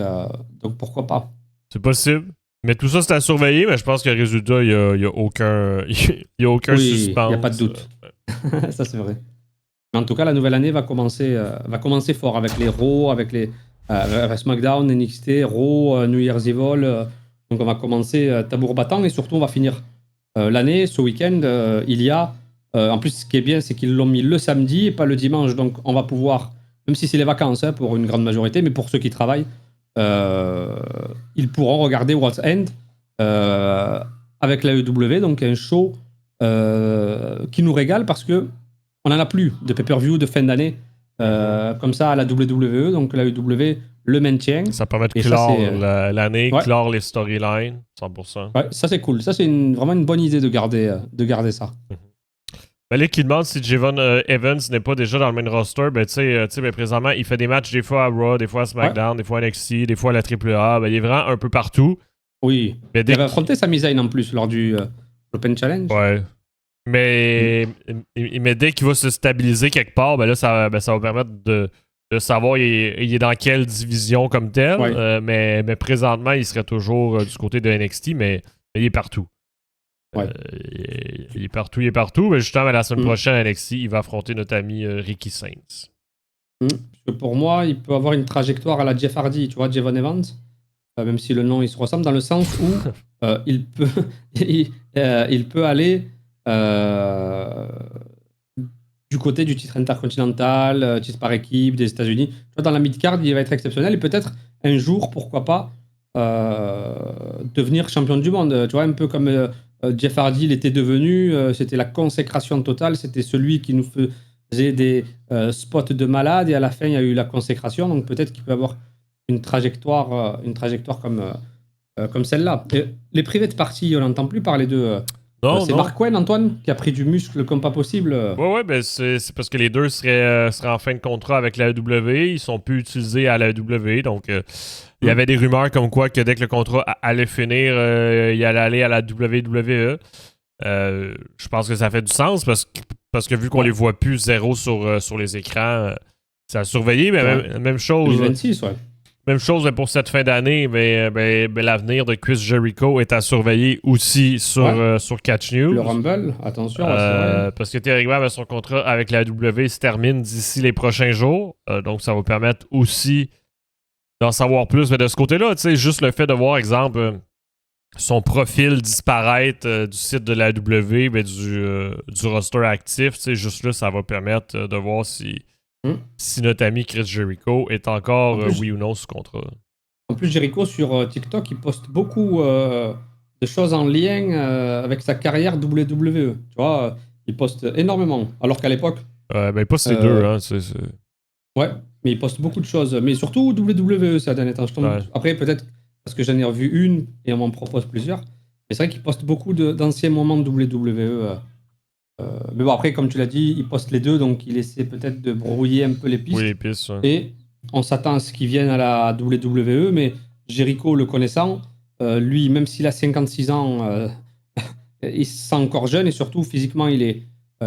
pourquoi pas. C'est possible. Mais tout ça, c'est à surveiller, mais je pense que le résultat, il n'y a aucun, suspense. Il n'y a pas de doute. Ça, c'est vrai. Mais en tout cas, la nouvelle année va commencer fort avec les Raw, avec les SmackDown, NXT, Raw, New Year's Evil. Donc on va commencer tambour battant et surtout on va finir l'année. Ce week-end, il y a en plus, ce qui est bien, c'est qu'ils l'ont mis le samedi et pas le dimanche. Donc, on va pouvoir, même si c'est les vacances hein, pour une grande majorité, mais pour ceux qui travaillent, ils pourront regarder World's End avec la EW. Donc, un show qui nous régale parce que on n'en a plus de pay-per-view de fin d'année comme ça à la WWE. Donc, la EW le maintient. Ça permet de clore l'année, clore les storylines, 100%. Ouais, ça, c'est cool. Ça, c'est vraiment une bonne idée de garder ça. Malik qui demande si Jevon Evans n'est pas déjà dans le main roster. Ben, tu sais, ben, présentement, il fait des matchs des fois à Raw, des fois à SmackDown, des fois à NXT, des fois à la AAA. Ben, il est vraiment un peu partout. Oui. Il avait affronté Sami Zayn en plus lors du Open Challenge. Ouais. Mais dès qu'il va se stabiliser quelque part, ben là, ça va permettre de savoir il est dans quelle division comme tel. Ouais. Mais présentement, il serait toujours du côté de NXT, mais il est partout. Ouais. Il est partout. Mais justement, la semaine prochaine à NXT, il va affronter notre ami Ricky Sainz. Parce que pour moi, il peut avoir une trajectoire à la Jeff Hardy, tu vois, Jevon Evans. Même si le nom il se ressemble, dans le sens où il peut aller du côté du titre intercontinental, titre par équipe des États-Unis. Tu vois, dans la mid-card, il va être exceptionnel et peut-être un jour, pourquoi pas, devenir champion du monde. Tu vois, un peu comme Jeff Hardy l'était devenu, c'était la consécration totale, c'était celui qui nous faisait des spots de malade et à la fin, il y a eu la consécration. Donc peut-être qu'il peut avoir une trajectoire comme celle-là. Et les private parties, on n'entend plus parler de... c'est Mark Quinn, Antoine, qui a pris du muscle comme pas possible. Ouais, ben c'est parce que les deux seraient en fin de contrat avec la AEW. Ils sont plus utilisés à la AEW. Donc, il y avait des rumeurs comme quoi que dès que le contrat allait finir, il allait aller à la WWE. Je pense que ça fait du sens parce que vu qu'on les voit plus zéro sur les écrans, c'est à surveiller, mais même chose. 2026, ouais. Même chose pour cette fin d'année, mais l'avenir de Chris Jericho est à surveiller aussi sur Catch News. Le Rumble, attention. C'est vrai. Parce que théoriquement, son contrat avec la AEW se termine d'ici les prochains jours. Donc, ça va permettre aussi d'en savoir plus. Mais de ce côté-là, tu sais, juste le fait de voir, exemple, son profil disparaître du site de la AEW, du roster actif, tu sais, juste là, ça va permettre de voir si notre ami Chris Jericho est encore, oui ou non, sous contrat. En plus, Jericho, sur TikTok, il poste beaucoup de choses en lien avec sa carrière WWE. Tu vois, il poste énormément. Alors qu'à l'époque... il poste les deux, hein. Ouais, mais il poste beaucoup de choses. Mais surtout WWE, ça dernier temps. Après, peut-être parce que j'en ai revu une et on m'en propose plusieurs. Mais c'est vrai qu'il poste beaucoup d'anciens moments de WWE. Mais bon, après, comme tu l'as dit, il poste les deux, donc il essaie peut-être de brouiller un peu les pistes. Oui, les pistes, ouais. Et on s'attend à ce qu'il vienne à la WWE, mais Jericho, le connaissant, lui, même s'il a 56 ans, il se sent encore jeune et surtout, physiquement, il est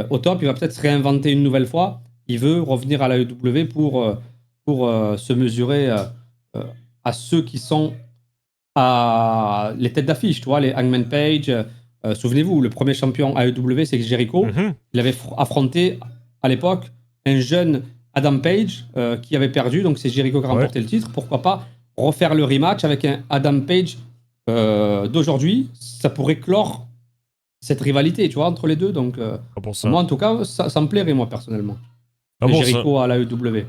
au top. Il va peut-être se réinventer une nouvelle fois. Il veut revenir à la WWE pour se mesurer à ceux qui sont à les têtes d'affiche, tu vois, les Hangman Page. Souvenez-vous, le premier champion AEW, c'est Jericho. Il avait affronté, à l'époque, un jeune Adam Page qui avait perdu, donc c'est Jericho qui a remporté le titre. Pourquoi pas refaire le rematch avec un Adam Page d'aujourd'hui? Ça pourrait clore cette rivalité, tu vois, entre les deux. Donc, moi, en tout cas, ça me plairait, moi, personnellement. Jericho à l'AEW.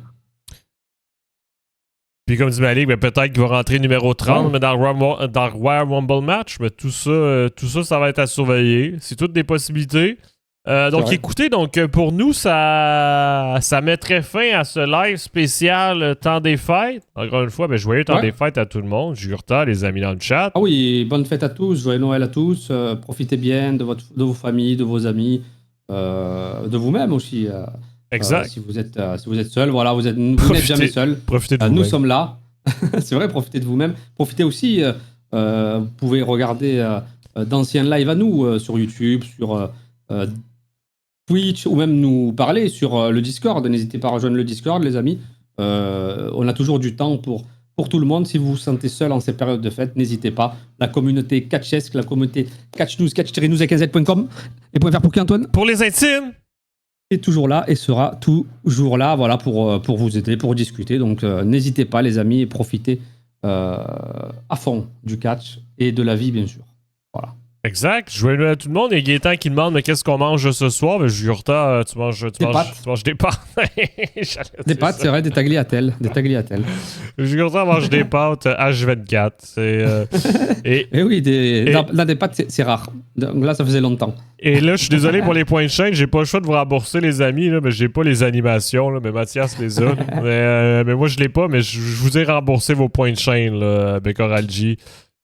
Puis comme dit Malik, peut-être qu'il va rentrer numéro 30 mais dans le Royal Rumble match. Mais tout ça, ça va être à surveiller. C'est toutes des possibilités. Donc écoutez, pour nous, ça mettrait fin à ce live spécial temps des fêtes. Encore une fois, joyeux temps des fêtes à tout le monde. Jurta, les amis dans le chat. Ah oui, bonne fête à tous, joyeux Noël à tous. Profitez bien de vos familles, de vos amis, de vous-même aussi. Exact. Si vous êtes seul, voilà, vous n'êtes jamais seul. Profitez de vous-même. Nous sommes là. C'est vrai, profitez de vous-même. Profitez aussi, vous pouvez regarder d'anciens lives à nous sur YouTube, sur Twitch, ou même nous parler sur le Discord. N'hésitez pas à rejoindre le Discord, les amis. On a toujours du temps pour tout le monde. Si vous vous sentez seul en ces périodes de fête, n'hésitez pas. La communauté Catchesque, la communauté Catch News, catch-news.com et .fr pour qui, Antoine? Pour les intimes. Est toujours là et sera toujours là, voilà, pour vous aider, pour discuter. Donc n'hésitez pas, les amis, et profitez à fond du catch et de la vie, bien sûr. Voilà. Exact. Joyeux à tout le monde. Et Gaétan qui demande mais qu'est-ce qu'on mange ce soir? Jurta, tu manges des pâtes. Des pâtes, c'est vrai, des tagliatelles. Jurta mange des pâtes H24. Et oui, des pâtes, c'est rare. Donc là, ça faisait longtemps. Et là, je suis désolé pour les points de chaîne. J'ai pas le choix de vous rembourser, les amis. Là, mais j'ai pas les animations. Là, mais Mathias les a. mais moi, je l'ai pas. Mais je vous ai remboursé vos points de chaîne, là, Becoralgi.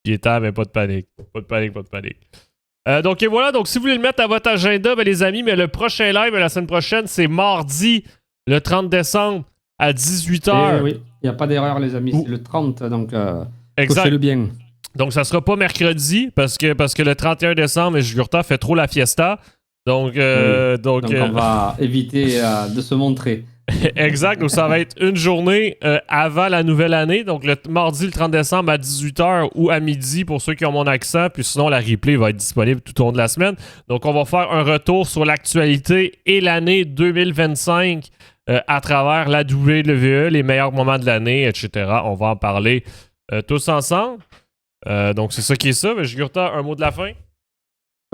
Gaétan, mais pas de panique. Pas de panique. Donc, et voilà. Donc, si vous voulez le mettre à votre agenda, les amis, mais le prochain live la semaine prochaine, c'est mardi, le 30 décembre, à 18h. Oui, il n'y a pas d'erreur, les amis. C'est le 30, donc cochez-le bien. Donc, ça sera pas mercredi, parce que le 31 décembre, Jurta fait trop la fiesta. Donc, on va éviter de se montrer. Exact. Donc, ça va être une journée avant la nouvelle année. Donc, le mardi, le 30 décembre à 18h ou à midi pour ceux qui ont mon accent. Puis sinon, la replay va être disponible tout au long de la semaine. Donc, on va faire un retour sur l'actualité et l'année 2025 à travers la WWE, les meilleurs moments de l'année, etc. On va en parler tous ensemble. Donc, c'est ça qui est ça. Mais Jurta, un mot de la fin?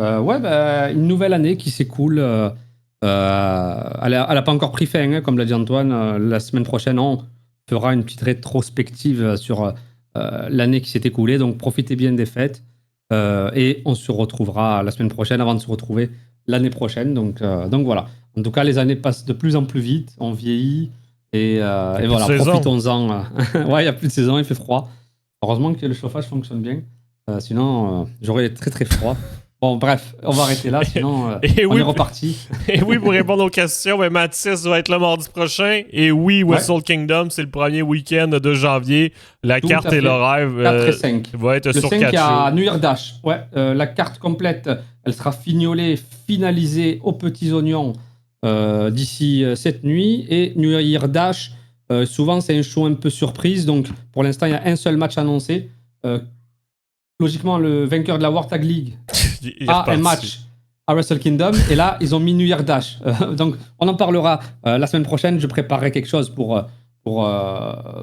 Une nouvelle année qui s'écoule. Elle n'a pas encore pris fin, hein, comme l'a dit Antoine. La semaine prochaine, on fera une petite rétrospective sur l'année qui s'est écoulée. Donc, profitez bien des fêtes. Et on se retrouvera la semaine prochaine avant de se retrouver l'année prochaine. Donc voilà. En tout cas, les années passent de plus en plus vite. On vieillit. Et voilà, profitons-en. Ouais, il n'y a plus de saison, il fait froid. Heureusement que le chauffage fonctionne bien. Sinon, j'aurais très très froid. Bon, bref, on va arrêter là, sinon Et on oui, est reparti. Et oui, pour répondre aux questions, ben, Mathis va être là mardi prochain. Et oui, Wrestle Kingdom, c'est le premier week-end de janvier. La Tout carte à et fait. l'horaire 4 et 5. va être Le sur 5 4 à jours. New Year Dash. Ouais, la carte complète, elle sera fignolée, finalisée aux petits oignons d'ici cette nuit. Et New Year Dash, souvent c'est un show un peu surprise. Donc pour l'instant, il y a un seul match annoncé. Logiquement, le vainqueur de la World Tag League Il est a un reparti. match à Wrestle Kingdom. Et là, ils ont mis New Year Dash. Donc on en parlera la semaine prochaine. Je préparerai quelque chose pour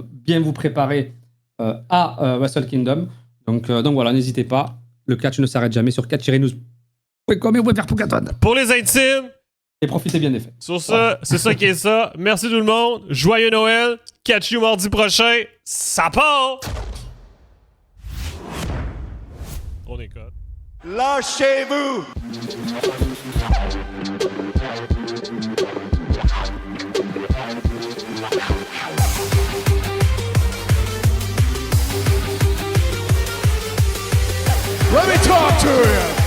bien vous préparer à Wrestle Kingdom. Donc voilà, n'hésitez pas. Le catch ne s'arrête jamais sur catch-news.com et vous pouvez faire Poucaton. Pour les intimes, Et profitez bien des fêtes. sur ça, c'est ça qui est ça. Merci tout le monde. Joyeux Noël. Catch you mardi prochain. Ça part! On est code. Lâchez-vous! Let me talk to you!